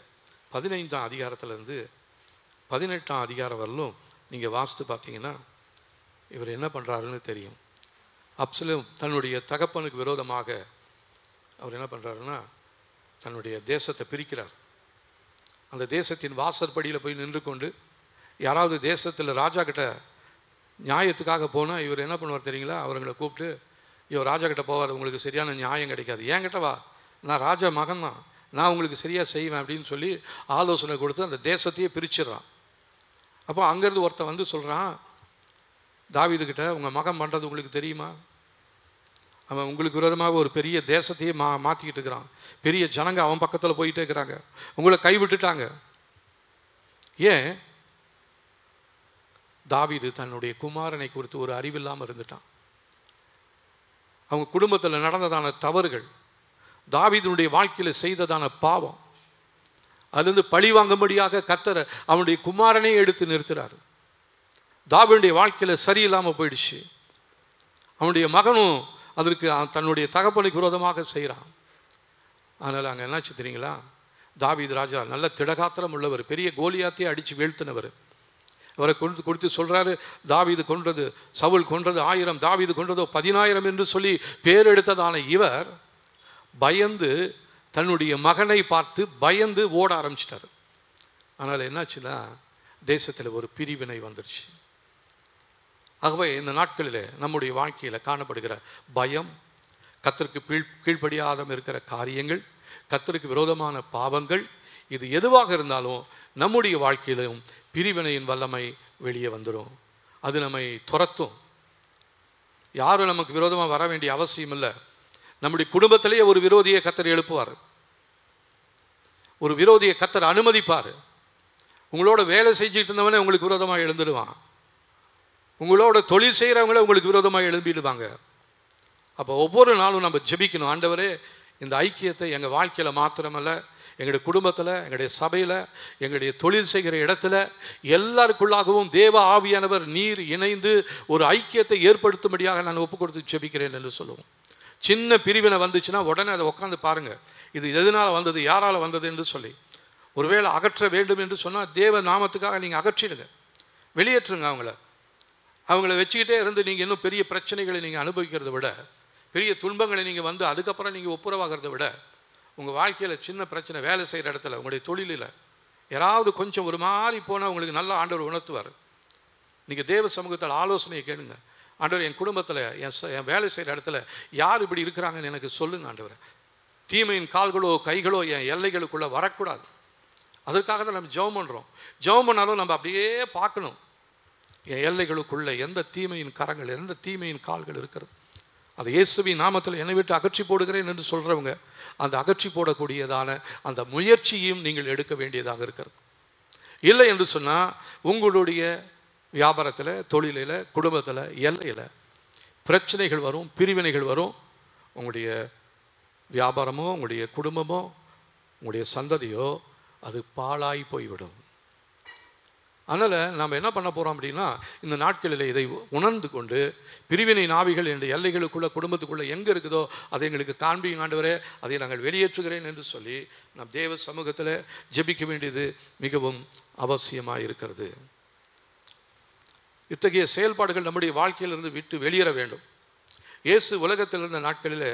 15ஆம் அதிகாரத்திலேருந்து 18ஆம் அதிகாரம் வரலும் நீங்கள் வாசித்து பார்த்தீங்கன்னா இவர் என்ன பண்ணுறாருன்னு தெரியும். அப்சலோம் தன்னுடைய தகப்பனுக்கு விரோதமாக அவர் என்ன பண்ணுறாருன்னா தன்னுடைய தேசத்தை பிரிக்கிறார். அந்த தேசத்தின் வாசற்படியில் போய் நின்று கொண்டு யாராவது தேசத்தில் ராஜா கிட்ட நியாயத்துக்காக போனால் இவர் என்ன பண்ணுவார் தெரியுங்களா? அவர்களை கூப்பிட்டு, இவர் ராஜா கிட்ட போகாது, உங்களுக்கு சரியான நியாயம் கிடைக்காது, என்கிட்ட வா, நான் ராஜா மகன் தான், நான் உங்களுக்கு சரியாக செய்வேன் அப்படின்னு சொல்லி ஆலோசனை கொடுத்து அந்த தேசத்தையே பிரிச்சிடறான். அப்போ அங்கேருந்து ஒருத்தன் சொல்கிறான் தாவீதுக்கிட்ட, உங்கள் மகன் பண்ணுறது உங்களுக்கு தெரியுமா? அவன் உங்களுக்கு விரோதமாக ஒரு பெரிய தேசத்தையே மாற்றிக்கிட்டு இருக்கிறான். பெரிய ஜனங்க அவன் பக்கத்தில் போயிட்டே இருக்கிறாங்க, உங்களை கைவிட்டுட்டாங்க. ஏன்? தாவீது தன்னுடைய குமாரனை குறித்து ஒரு அறிவில்லாமல் இருந்துட்டான். அவங்க குடும்பத்தில் நடந்ததான தவறுகள், தாவீதுடைய வாழ்க்கையில் செய்ததான பாவம், அதுலேருந்து பழி வாங்கும்படியாக கர்த்தர் அவனுடைய குமாரனை எடுத்து நிறுத்துறாரு. தாவீதுடைய வாழ்க்கையில் சரியில்லாமல் போயிடுச்சு. அவனுடைய மகனும் அதற்கு தன்னுடைய தகப்பனுக்கு விரோதமாக செய்கிறான். அதனால் அங்கே என்னாச்சு தெரியுங்களா, தாவீது ராஜா நல்ல திடகாத்திரம் உள்ளவர், பெரிய கோலியாத்தையே அடித்து வீழ்த்தினவர். அவரை கொடுத்து சொல்கிறாரு, தாவீது கொன்றது, சவுல் கொன்றது 1000, தாவீது கொன்றதோ 10000 என்று சொல்லி பேர் எடுத்ததான இவர் பயந்து தன்னுடைய மகனை பார்த்து பயந்து ஓட ஆரம்பிச்சிட்டார். அதனால் என்னாச்சுன்னா தேசத்தில் ஒரு பிரிவினை வந்துடுச்சு. ஆகவே இந்த நாட்களில் நம்முடைய வாழ்க்கையில் காணப்படுகிற பயம், கர்த்தருக்கு கீழ்ப்படியாத இருக்கிற காரியங்கள், கர்த்தருக்கு விரோதமான பாவங்கள், இது எதுவாக இருந்தாலும் நம்முடைய வாழ்க்கையிலும் பிரிவினையின் வல்லமை வெளியே வந்துடும். அது நம்மை துரத்தும். யாரும் நமக்கு விரோதமாக வர வேண்டிய அவசியம் இல்லை. நம்முடைய குடும்பத்திலேயே ஒரு விரோதியை கர்த்தர் எழுப்புவார், ஒரு விரோதியை கர்த்தர் அனுமதிப்பார். உங்களோட வேலை செஞ்சுட்டு இருந்தவனே உங்களுக்கு விரோதமாக எழுந்துடுவான். உங்களோட தொழில் செய்கிறவங்களே உங்களுக்கு விரோதமாக எழும்பிடுவாங்க. அப்போ ஒவ்வொரு நாளும் நம்ம ஜெபிக்கணும், ஆண்டவரே இந்த ஐக்கியத்தை எங்கள் வாழ்க்கையில் மாத்திரமல்ல, எங்களுடைய குடும்பத்தில், எங்களுடைய சபையில், எங்களுடைய தொழில் செய்கிற இடத்துல எல்லாருக்குள்ளாகவும் தேவ ஆவியானவர் நீர் இணைந்து ஒரு ஐக்கியத்தை ஏற்படுத்தும்படியாக நான் ஒப்பு கொடுத்து ஜெபிக்கிறேன் என்று சொல்லுவோம். சின்ன பிரிவினை வந்துச்சுன்னா உடனே அதை உட்காந்து பாருங்கள், இது எதனால் வந்தது, யாரால் வந்தது என்று சொல்லி. ஒருவேளை அகற்ற வேண்டும் என்று சொன்னால் தேவ நாமத்துக்காக நீங்கள் அகற்றிடுங்க, வெளியேற்றுங்க. அவங்கள வச்சுக்கிட்டே இருந்து நீங்கள் இன்னும் பெரிய பிரச்சனைகளை நீங்கள் அனுபவிக்கிறத விட, பெரிய துன்பங்களை நீங்கள் வந்து அதுக்கப்புறம் நீங்கள் ஒப்புரவாகிறத விட, உங்கள் வாழ்க்கையில் சின்ன பிரச்சனை, வேலை செய்கிற இடத்துல, உங்களுடைய தொழிலில் யாராவது கொஞ்சம் ஒரு மாதிரி போனால் உங்களுக்கு நல்ல ஆண்டவர் உணர்த்துவார். நீங்கள் தேவ சமூகத்தில் ஆலோசனையை கேளுங்க. ஆண்டவர் என் குடும்பத்தில், என் வேலை செய்கிற இடத்துல யார் இப்படி இருக்கிறாங்கன்னு எனக்கு சொல்லுங்க ஆண்டவர். தீமையின் கால்களோ கைகளோ என் எல்லைகளுக்குள்ளே வரக்கூடாது. அதற்காக தான் நம்ம ஜெபம் பண்ணுறோம். ஜெபம் பண்ணாலும் நம்ம அப்படியே பார்க்கணும், என் எல்லைகளுக்குள்ளே எந்த தீமையின் கரங்கள், எந்த தீமையின் கால்கள் இருக்கிறது. அது இயேசுவின் நாமத்தில் என்னை விட்டு அகற்றி போடுகிறேன் என்று சொல்கிறவங்க, அந்த அகற்றி போடக்கூடியதான அந்த முயற்சியும் நீங்கள் எடுக்க வேண்டியதாக இருக்கிறது. இல்லை என்று சொன்னால் உங்களுடைய வியாபாரத்தில், தொழிலில், குடும்பத்தில், எல்லையில் பிரச்சனைகள் வரும், பிரிவினைகள் வரும். உங்களுடைய வியாபாரமோ, உங்களுடைய குடும்பமோ, உங்களுடைய சந்ததியோ அது பாழாய் போய்விடும். அதனால் நாம் என்ன பண்ண போகிறோம் அப்படின்னா, இந்த நாட்களில் இதை உணர்ந்து கொண்டு பிரிவினை நாவிகள் என்ற எல்லைகளுக்குள்ளே, குடும்பத்துக்குள்ளே எங்கே இருக்குதோ அதை எங்களுக்கு காண்பியும் ஆண்டவரே, அதை நாங்கள் வெளியேற்றுகிறேன் என்று சொல்லி நம் தேவ சமூகத்தில் ஜெபிக்க வேண்டியது மிகவும் அவசியமாக இருக்கிறது. இத்தகைய செயல்பாடுகள் நம்முடைய வாழ்க்கையிலிருந்து விட்டு வெளியேற வேண்டும். இயேசு உலகத்தில் இருந்த நாட்களில்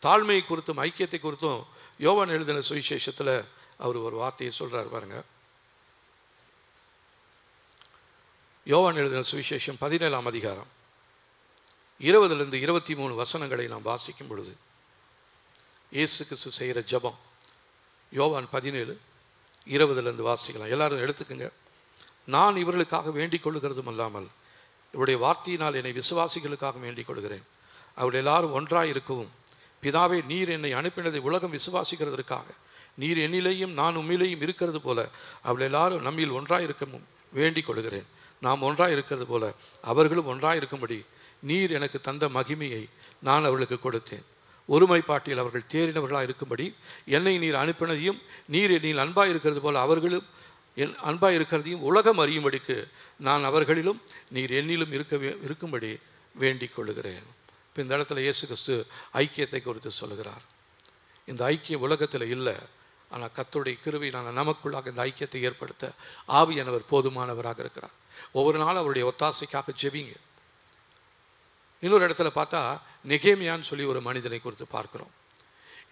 தாழ்மை குறித்தும் ஐக்கியத்தை குறித்தும் யோவான் எழுதின சுவிசேஷத்தில் அவர் ஒரு வார்த்தையை சொல்கிறார் பாருங்க. யோவான் எழுதின சுவிசேஷம் 17ஆம் அதிகாரம் 20 23 வசனங்களை நாம் வாசிக்கும் பொழுது இயேசு கிறிஸ்து செய்கிற ஜெபம். யோவான் 17:20 வாசிக்கலாம். எல்லாரும் எடுத்துக்கங்க. நான் இவர்களுக்காக வேண்டிக் கொள்ளுகிறதும் அல்லாமல் இவருடைய வார்த்தையினால் என்னை விசுவாசிகளுக்காக வேண்டிக் கொள்கிறேன். அவர்கள் எல்லாரும் ஒன்றாய் இருக்கவும், பிதாவே நீர் என்னை அனுப்பினதை உலகம் விசுவாசிக்கிறதற்காக நீர் என்னிலேயும் நான் உம்மிலேயும் இருக்கிறது போல அவர்கள் எல்லாரும் நம்மில் ஒன்றாய் இருக்க வேண்டிக் கொள்கிறேன். நாம் ஒன்றாய் இருக்கிறது போல அவர்களும் ஒன்றாய் இருக்கும்படி நீர் எனக்கு தந்த மகிமையை நான் அவர்களுக்கு கொடுத்தேன். ஒருமைப்பாட்டில் அவர்கள் தேறினவர்களாக இருக்கும்படி என்னை நீர் அனுப்பினதையும் நீர் என்னில் அன்பாய் இருக்கிறது போல அவர்களும் என் அன்பாய் இருக்கிறதையும் உலகம் அறியும்படிக்கு நான் அவர்களிலும் நீர் என்னிலும் இருக்கும்படி வேண்டிக் கொள்ளுகிறேன். இப்போ இந்த இடத்துல இயேசு கிறிஸ்து ஐக்கியத்தை குறித்து சொல்லுகிறார். இந்த ஐக்கியம் உலகத்தில் இல்லை, ஆனால் கர்த்தருடைய கிருபையினால் நமக்குள்ளாக இந்த ஐக்கியத்தை ஏற்படுத்த ஆவியானவர் போதுமானவராக இருக்கிறார். ஒவ்வொரு நாளும் அவருடைய ஒத்தாசைக்காக ஜெபிங்க. இன்னொரு இடத்துல பார்த்தா நெகேமியான்னு சொல்லி ஒரு மனிதனை குறித்து பார்க்கிறோம்.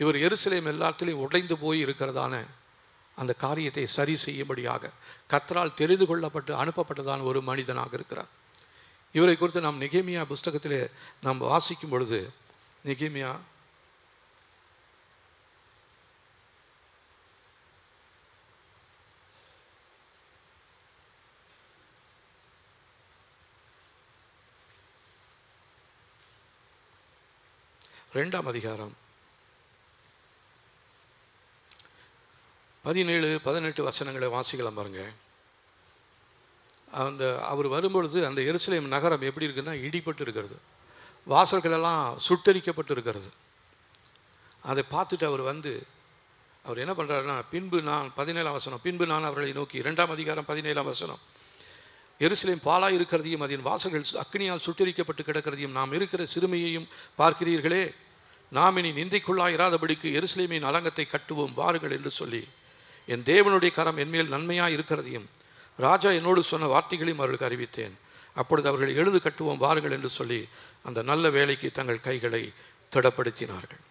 இவர் எருசலேம் எல்லாத்திலையும் உடைந்து போய் இருக்கிறதான அந்த காரியத்தை சரி செய்யும்படியாக கர்த்தரால் தெரிந்து கொள்ளப்பட்டு அனுப்பப்பட்டதான ஒரு மனிதனாக இருக்கிறார். இவரை குறித்து நாம் நெகேமியா புஸ்தகத்திலே நாம் வாசிக்கும் பொழுது, நெகேமியா 2ஆம் அதிகாரம் 17-18 வசனங்களை வாசிக்கலாம் பாருங்க. அவர் வரும்பொழுது அந்த எருசலேம் நகரம் எப்படி இருக்குன்னா இடிபட்டு இருக்கிறது, வாசல்களெல்லாம் சுட்டரிக்கப்பட்டு இருக்கிறது. அதை பார்த்துட்டு அவர் என்ன பண்ணுறாருன்னா, பின்பு நான் 17ஆம் வசனம், பின்பு நான் அவர்களை நோக்கி, 2ஆம் அதிகாரம் 17ஆம் வசனம், எருசலேம் பாலாய் இருக்கிறதையும் அதன் வாசல்கள் அக்னியால் சுட்டரிக்கப்பட்டு கிடக்கிறதையும் நாம் இருக்கிற சிறுமையையும் பார்க்கிறீர்களே, நாம் இனி நிந்தைக்குள்ளாய் இராதபடிக்கு எருசலேமின் அலங்கத்தை கட்டுவோம் வாருங்கள் என்று சொல்லி என் தேவனுடைய கரம் என்மேல் நன்மையாக இருக்கிறதையும் ராஜா என்னோடு சொன்ன வார்த்தைகளையும் அவர்களுக்கு அறிவித்தேன். அப்பொழுது அவர்கள் எழுந்து கட்டுவோம் வாருங்கள் என்று சொல்லி அந்த நல்ல வேலைக்கு தங்கள் கைகளை திடப்படுத்தினார்கள்.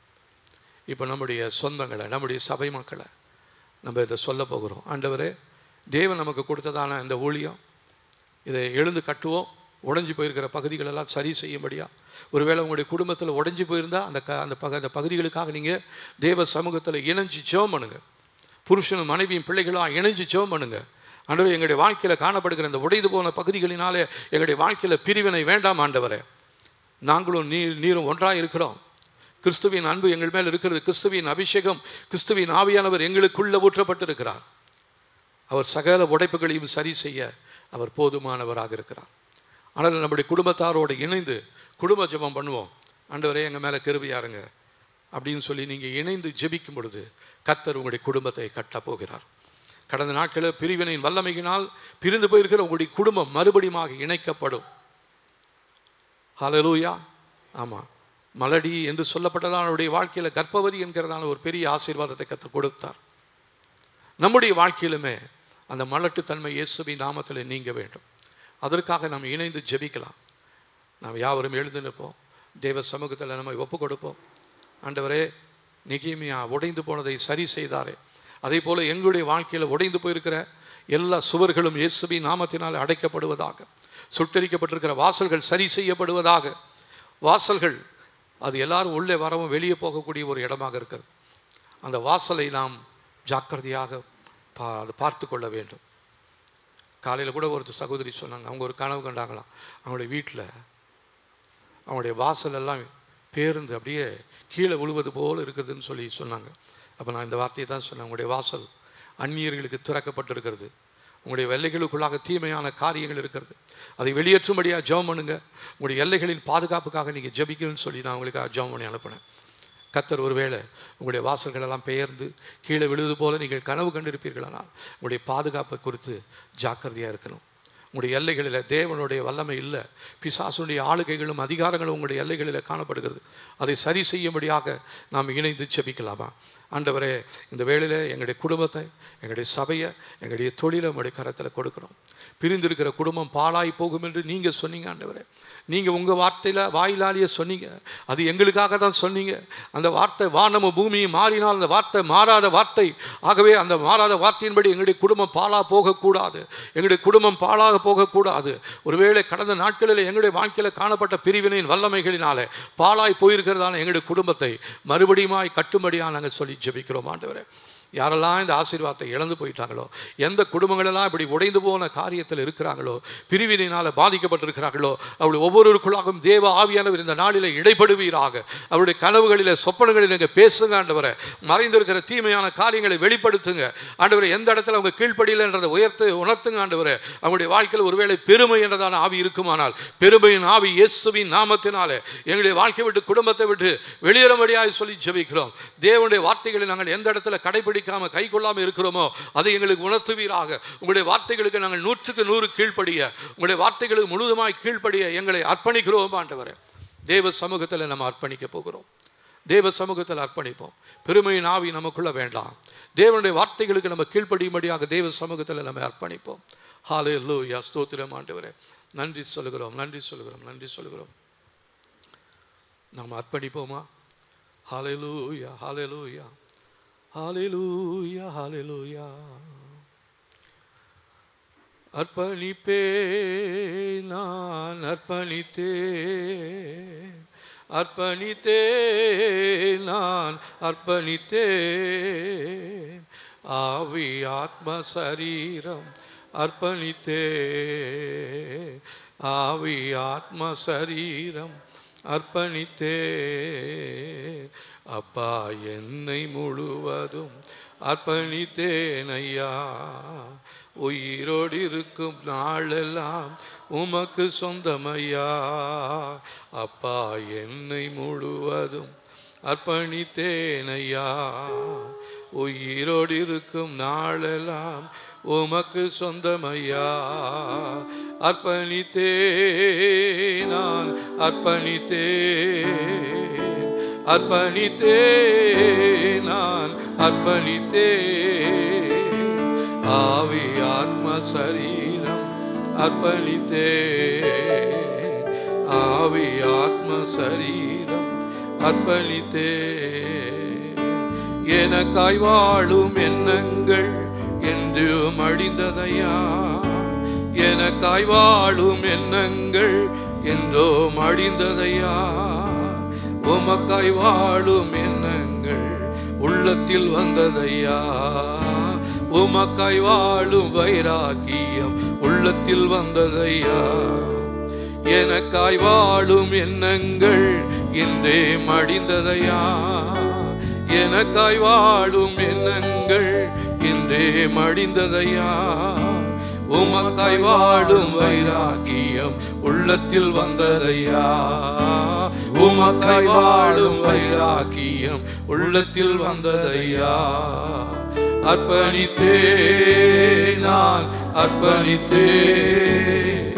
இப்போ நம்முடைய சொந்தங்களை, நம்முடைய சபை மக்களை நம்ம இதை சொல்ல போகிறோம். ஆண்டவரே, தேவன் நமக்கு கொடுத்ததான இந்த ஊழியம், இதை எழுந்து கட்டுவோம். உடைஞ்சு போயிருக்கிற பகுதிகளெல்லாம் சரி செய்யும்படியா, ஒருவேளை உங்களுடைய குடும்பத்தில் உடைஞ்சு போயிருந்தால் அந்த பகுதிகளுக்காக நீங்கள் தேவ சமூகத்தில் இணைஞ்சு ஜெபம் பண்ணுங்க. புருஷனும் மனைவியும் பிள்ளைகளும் இணைஞ்சு ஜெபம் பண்ணுங்க. ஆண்டவரே, எங்களுடைய வாழ்க்கையில் காணப்படுகிற இந்த உடைந்து போன பகுதிகளினாலே எங்களுடைய வாழ்க்கையில் பிரிவினை வேண்டாம் ஆண்டவரே. நாங்களும் நீரும் ஒன்றாக இருக்கிறோம். கிறிஸ்துவின் அன்பு எங்கள் மேல் இருக்கிறது. கிறிஸ்துவின் அபிஷேகம், கிறிஸ்துவின் ஆவியானவர் எங்களுக்குள்ள ஊற்றப்பட்டிருக்கிறார். அவர் சகல உடைப்புகளையும் சரி செய்ய அவர் போதுமானவராக இருக்கிறார். ஆனால் நம்முடைய குடும்பத்தாரோடு இணைந்து குடும்ப ஜெபம் பண்ணுவோம். ஆண்டவரே, எங்கள் மேலே கிருபையாருங்க அப்படின்னு சொல்லி நீங்கள் இணைந்து ஜெபிக்கும் பொழுது கர்த்தர் உங்களுடைய குடும்பத்தை கட்டப் போகிறார். கடந்த நாட்களில் பிரிவினையின் வல்லமையினால் பிரிந்து போயிருக்கிற உங்களுடைய குடும்பம் மறுபடியும் இணைக்கப்படும். ஹல்லேலூயா. ஆமாம், மலடி என்று சொல்லப்பட்டதால் அவருடைய வாழ்க்கையில் கர்ப்பவதி என்கிறதான ஒரு பெரிய ஆசீர்வாதத்தை கர்த்தர் கொடுத்தார். நம்முடைய வாழ்க்கையிலுமே அந்த மலட்டுத்தன்மை இயேசுவின் நாமத்தில் நீங்க வேண்டும். அதற்காக நாம் இணைந்து ஜெபிக்கலாம். நாம் யாவரும் எழுந்து நிற்போம். தேவ சமூகத்தில் நம்ம ஒப்பு கொடுப்போம். ஆண்டவரே, நெகேமியா உடைந்து போனதை சரி செய்தாரே, அதே போல் எங்களுடைய வாழ்க்கையில் உடைந்து போயிருக்கிற எல்லா சுவர்களும் இயேசுவின் நாமத்தினால் அடைக்கப்படுவதாக, சுட்டரிக்கப்பட்டிருக்கிற வாசல்கள் சரி செய்யப்படுவதாக. வாசல்கள் அது எல்லாரும் உள்ளே வரவும் வெளியே போகக்கூடிய ஒரு இடமாக இருக்கிறது. அந்த வாசலை நாம் ஜாக்கிரதையாக அதை பார்த்து கொள்ள வேண்டும். காலையில் கூட ஒரு சகோதரி சொன்னாங்க, அவங்க ஒரு கனவு கண்டாங்களாம். அவங்களுடைய வீட்டில் அவங்களுடைய வாசல் எல்லாம் பேருந்து அப்படியே கீழே விழுவது போல் இருக்குதுன்னு சொல்லி சொன்னாங்க. அப்போ நான் இந்த வார்த்தையை தான் சொன்னேன், உங்களுடைய வாசல் அந்நியர்களுக்கு திறக்கப்பட்டிருக்கிறது. உங்களுடைய எல்லைகளுக்குள்ளாக தீமையான காரியங்கள் இருக்கிறது, அதை வெளியேற்றும்படியாக ஜெபம் பண்ணுங்க. உங்களுடைய எல்லைகளின் பாதுகாப்புக்காக நீங்கள் ஜெபிக்கணும்னு சொல்லி நான் உங்களுக்கு ஜெபம் பண்ணி அனுப்பினேன். கர்த்தர் ஒருவேளை உங்களுடைய வாசல்களெல்லாம் பெயர்ந்து கீழே விழுது போல நீங்கள் கனவு கண்டிருப்பீர்களானால் உங்களுடைய பாதுகாப்பை குறித்து ஜாக்கிரதையாக இருக்கணும். உங்களுடைய எல்லைகளில் தேவனுடைய வல்லமை இல்லை, பிசாசுடைய ஆளுகைகளும் அதிகாரங்களும் உங்களுடைய எல்லைகளில் காணப்படுகிறது. அதை சரி செய்யும்படியாக நாம் இணைந்து ஜெபிக்கலாமா? ஆண்டவரே, இந்த வேளையில் எங்களுடைய குடும்பத்தை, எங்களுடைய சபையை, எங்களுடைய தொழிலை உங்களுடைய கரத்தில் கொடுக்குறோம். பிரிந்திருக்கிற குடும்பம் பாழாய் போகும் என்று நீங்கள் சொன்னீங்க ஆண்டவரே. நீங்கள் உங்கள் வாயிலாலேயே சொன்னீங்க. அது எங்களுக்காக தான் சொன்னீங்க. அந்த வார்த்தை வானமும் பூமியும் மாறினால் அந்த வார்த்தை மாறாத வார்த்தை. ஆகவே அந்த மாறாத வார்த்தையின்படி எங்களுடைய குடும்பம் பாழாக போகக்கூடாது, எங்களுடைய குடும்பம் பாழாக போகக்கூடாது. ஒருவேளை கடந்த நாட்களில் எங்களுடைய வாழ்க்கையில் காணப்பட்ட பிரிவினையின் வல்லமைகளினாலே பாழாய் போயிருக்கிறதான எங்களுடைய குடும்பத்தை மறுபடியும் கட்டும்படியாக நாங்கள் சொல்லி ஜெபிக்கிறோம் ஆண்டவரே. யாரெல்லாம் இந்த ஆசீர்வாதத்தை இழந்து போயிட்டாங்களோ, எந்த குடும்பங்களெல்லாம் இப்படி உடைந்து போன காரியத்தில் இருக்கிறாங்களோ, பிரிவினையினால் பாதிக்கப்பட்டிருக்கிறார்களோ, அவருடைய ஒவ்வொருவருக்குள்ளாகவும் தேவ ஆவியானவர் இந்த நாளில் இடைப்படுவீராக. அவருடைய கனவுகளில் சொப்பனங்களில் நீங்கள் பேசுங்க ஆண்டவரை. மறைந்திருக்கிற தீமையான காரியங்களை வெளிப்படுத்துங்க ஆண்டவரை. எந்த இடத்துல அவங்க கீழ்ப்படியில் என்றதை உணர்த்துங்க ஆண்டவரை. அவங்களுடைய வாழ்க்கையில் ஒருவேளை பெருமை என்றதான ஆவி இருக்குமானால், பெருமையின் ஆவி இயேசுவின் நாமத்தினாலே எங்களுடைய வாழ்க்கை விட்டு குடும்பத்தை விட்டு வெளியேறும்படியாக சொல்லி ஜெபிக்கிறோம். தேவனுடைய வார்த்தைகளை நாங்கள் எந்த இடத்துல கடைபிடிக்காம கை கொள்ளாமல் இருக்கிறோமோ அதை எங்களுக்கு உணர்த்துவீராக. உங்களுடைய வார்த்தைகளுக்கு நாங்கள் 100க்கு 100 கீழ்ப்படிய, உங்களுடைய வார்த்தைகளுக்கு முழுதுமாய் கீழ்ப்படிய எங்களை அர்ப்பணிக்கிறோம் ஆண்டவரே. தேவ சமூகத்தில் நம்ம அர்ப்பணிக்க போகிறோம். தேவ சமூகத்தில் அர்ப்பணிப்போம். பெருமையின் ஆவி நமக்குள்ள வேண்டாம். தேவனுடைய வார்த்தைகளுக்கு நம்ம கீழ்ப்படியும்படியாக தேவ சமூகத்தில் நம்ம அர்ப்பணிப்போம். ஹல்லேலூயா. ஸ்தோத்திரம் ஆண்டவரே. நன்றி சொல்கிறோம், நன்றி சொல்கிறோம், நன்றி சொல்கிறோம். நாம் அர்ப்பணிப்போமா? ஹல்லேலூயா, ஹல்லேலூயா, ஹல்லேலூயா, ஹல்லேலூயா. அர்ப்பணிப்பே நான் அர்ப்பணித்தே, அர்ப்பணித்தே நான் அர்ப்பணித்தே, ஆவி ஆத்ம சரீரம் அர்ப்பணித்தே, ஆவி ஆத்ம சரீரம் அர்ப்பணித்தே. அப்பா, என்னை முழுவதும் அர்ப்பணித்தேன் ஐயா, உயிரோடு இருக்கும் நாளெல்லாம் உமக்கு சொந்தமையா. அப்பா என்னை முழுவதும் அர்ப்பணித்தேனையா. உயிரோடு இருக்கும் நாளெல்லாம் உமக்கு சொந்தமையா. அர்ப்பணித்தேன் நான் அர்ப்பணித்தேன், அர்ப்பணித்தேன் நான் அர்ப்பணித்தேன். ஆவி ஆத்ம சரீரம் அர்ப்பணித்தேன், ஆவி ஆத்ம சரீரம் அர்ப்பணித்தேன். எனக்காய் வாழும் எண்ணங்கள் என்றும் அழிந்ததையா. எனக்காய் வாழும் எண்ணங்கள் என்றும் அழிந்ததையா. உமக்காய் வாழும் எண்ணங்கள் உள்ளத்தில் வந்ததையா. உமக்காய் வாழும் வைராக்கியம் உள்ளத்தில் வந்ததையா. எனக்காய் வாழும் எண்ணங்கள் இன்றே மடிந்ததையா. எனக்காய் வாழும் எண்ணங்கள் இன்றே மடிந்ததையா. உமக்காய் வாழும் வைராக்கியம் உள்ளத்தில் வந்ததையா. உமக்காய் வாழும் வைராக்கியம் உள்ளத்தில் வந்ததையா. அர்ப்பணித்தேன் நான் அர்ப்பணித்தேன்,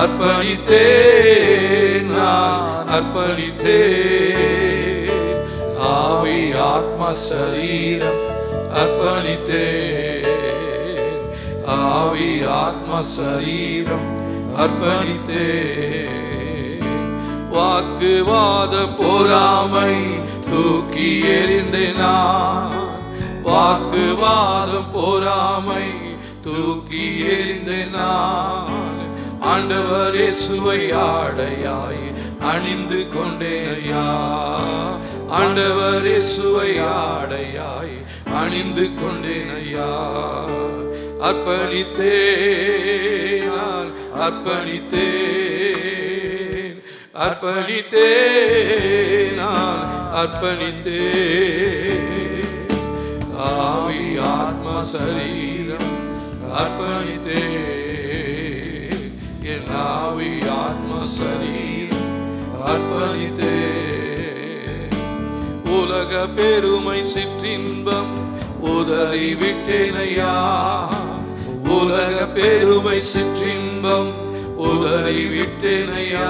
அர்ப்பணித்தேன் நான் அர்ப்பணித்தேன். ஆவி ஆத்ம சரீரம் அர்ப்பணித்தேன், ஆவி ஆத்ம சரீரம் அர்ப்பணித்தேன். வாக்குவாத பொறாமை தூக்கி எறிந்தேன் நான். வாக்குவாதம் பொறாமை தூக்கி எறிந்தேன் நான். ஆண்டவர் இயேசுவை ஆடையாய் அணிந்து கொண்டேனையா. ஆண்டவர் இயேசுவை ஆடையாய் அணிந்து கொண்டேனையா. அர்ப்பணித்தேன் நான் அர்ப்பணித்தேன், அர்ப்பணித்தேன் நான் அர்ப்பணித்தேன். ஆவி ஆத்ம சரீரம் அர்ப்பணித்தேன், என் ஆவி ஆத்ம சரீரம் அர்ப்பணித்தேன். உலக பெருமை சிற்றின்பம் உதறி விட்டேனையா. உலக பெருமை சிற்றின்பம் உதறி விட்டேனையா.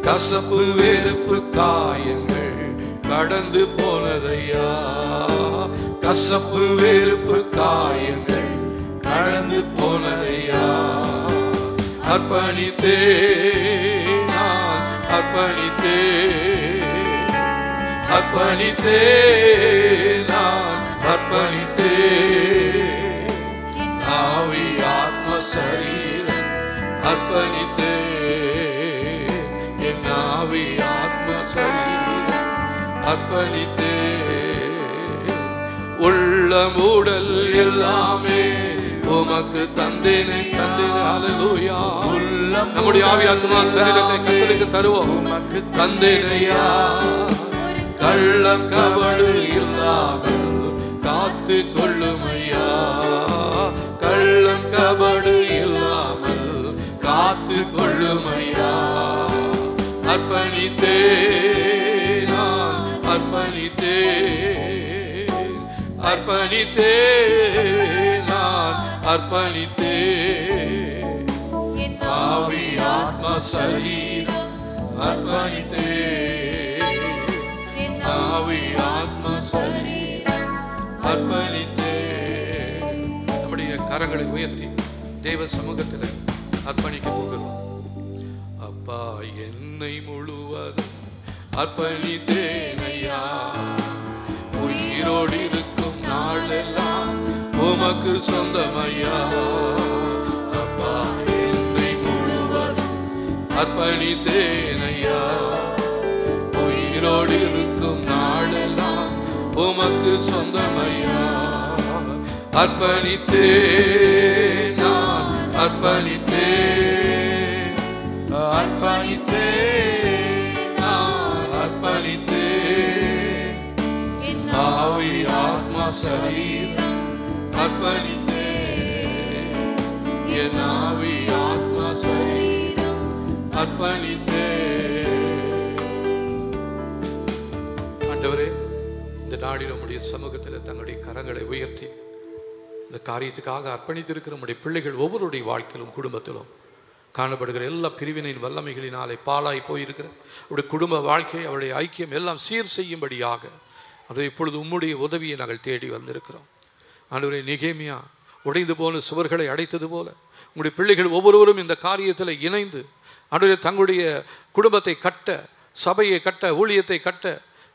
கசப்பு வெறுப்பு காயங்கள் கடந்து போனதையா. கசப்பு வெறுப்பு காயங்கள் கடந்து போனதையா. அர்ப்பணித்தேன் நான் அர்ப்பணித்தேன், அர்ப்பணித்தேன் நான் அர்ப்பணித்தேன். ஆவி ஆத்ம சரீரம் அர்ப்பணித்தேன், என் ஆவி ஆத்ம சரீரம் அர்ப்பணித்தேன். உள்ளம் உடல் எல்லாமே உமக்கு தந்தேனே தந்தேனே. ஹல்லேலூயா. நம்முடைய ஆவி ஆத்மா சரீரத்தை கர்த்தருக்கு தருவோம். உமக்கு தந்தேனையா. கள்ளம் கபடு இல்லாமல் காத்து கொள்ளுமையா. கள்ளம் கபடு இல்லாமல் காத்து கொள்ளுமையா. அர்ப்பணித்தேன் நான் அர்ப்பணித்தேன், அர்ப்பணித்தேன் நான் அர்ப்பணித்தேன். ஆவி ஆத்ம சரீரம் அர்ப்பணித்தேன், ஆவி ஆத்ம சரீரம் அர்ப்பணித்தேன். நம்முடைய கரங்களை உயர்த்தி தேவ சமூகத்தில் அர்ப்பணிக்க போகிறோம். அப்பா என்னை முழுவதும் அர்ப்பணித்தேனையா. உயிரோடு இருக்கும் நாளெல்லாம் உமக்கு சொந்தமையா. அப்பா என்னை முழுவதும் அர்ப்பணித்தேனையா. உயிரோடு இருக்கும் நாளெல்லாம் உமக்கு சொந்தமையா. அர்ப்பணித்தேன் நான் அர்ப்பணித்தேன், அர்ப்பணித்தேன் நான் அர்ப்பணித்தேன். ஆவி ஆத்மா சரீரம் அர்ப்பணித்தேன், என் ஆவி ஆத்மா சரீரம் அர்ப்பணித்தே. ஆண்டவரே, இந்த நாளில் உம்முடைய சமூகத்தில் தங்களுடைய கரங்களை உயர்த்தி இந்த காரியத்துக்காக அர்ப்பணித்திருக்கிற நம்முடைய பிள்ளைகள் ஒவ்வொருடைய வாழ்க்கையிலும் குடும்பத்திலும் காணப்படுகிற எல்லா பிரிவினையின் வல்லமைகளினாலே பாழாய் போயிருக்கிற அவருடைய குடும்ப வாழ்க்கை, அவருடைய ஐக்கியம் எல்லாம் சீர் செய்யும்படியாக அதை இப்பொழுது உம்முடைய உதவியை நாங்கள் தேடி வந்திருக்கிறோம். ஆண்டவரே, நெகேமியா உடைந்து போன சுவர்களை அடைத்தது போல உங்களுடைய பிள்ளைகள் ஒவ்வொருவரும் இந்த காரியத்தில் இணைந்து ஆண்டவரே தங்களுடைய குடும்பத்தை கட்ட, சபையை கட்ட, ஊழியத்தை கட்ட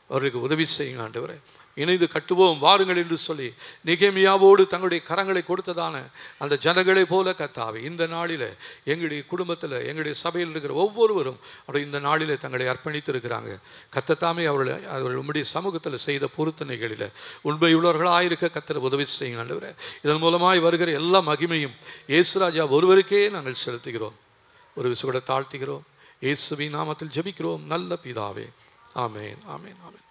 அவர்களுக்கு உதவி செய்யுங்க. ஆண்டவரே, இணைந்து கட்டுவோம் வாருங்கள் என்று சொல்லி நெகேமியாவோடு தங்களுடைய கரங்களை கொடுத்ததான அந்த ஜனங்களை போல கர்த்தாவே, இந்த நாளில் எங்களுடைய குடும்பத்தில் எங்களுடைய சபையில் இருக்கிற ஒவ்வொருவரும் அவருடைய இந்த நாளில் தங்களை அர்ப்பணித்திருக்கிறாங்க. கர்த்தத்தாமே அவர்கள் உம்முடைய சமூகத்தில் செய்த பொருத்தனைகளில் உண்மையுள்ளவர்களாயிருக்க கர்த்தர் உதவி செய்யுங்க. ஆண்டவரே, இதன் மூலமாய் வருகிற எல்லா மகிமையும் இயேசுராஜா ஒருவருக்கே நாங்கள் செலுத்துகிறோம். ஒரு விசுவட தாழ்த்துகிறோம். இயேசுவின் நாமத்தில் ஜெபிக்கிறோம் நல்ல பிதாவே. ஆமேன், ஆமேன், ஆமேன்.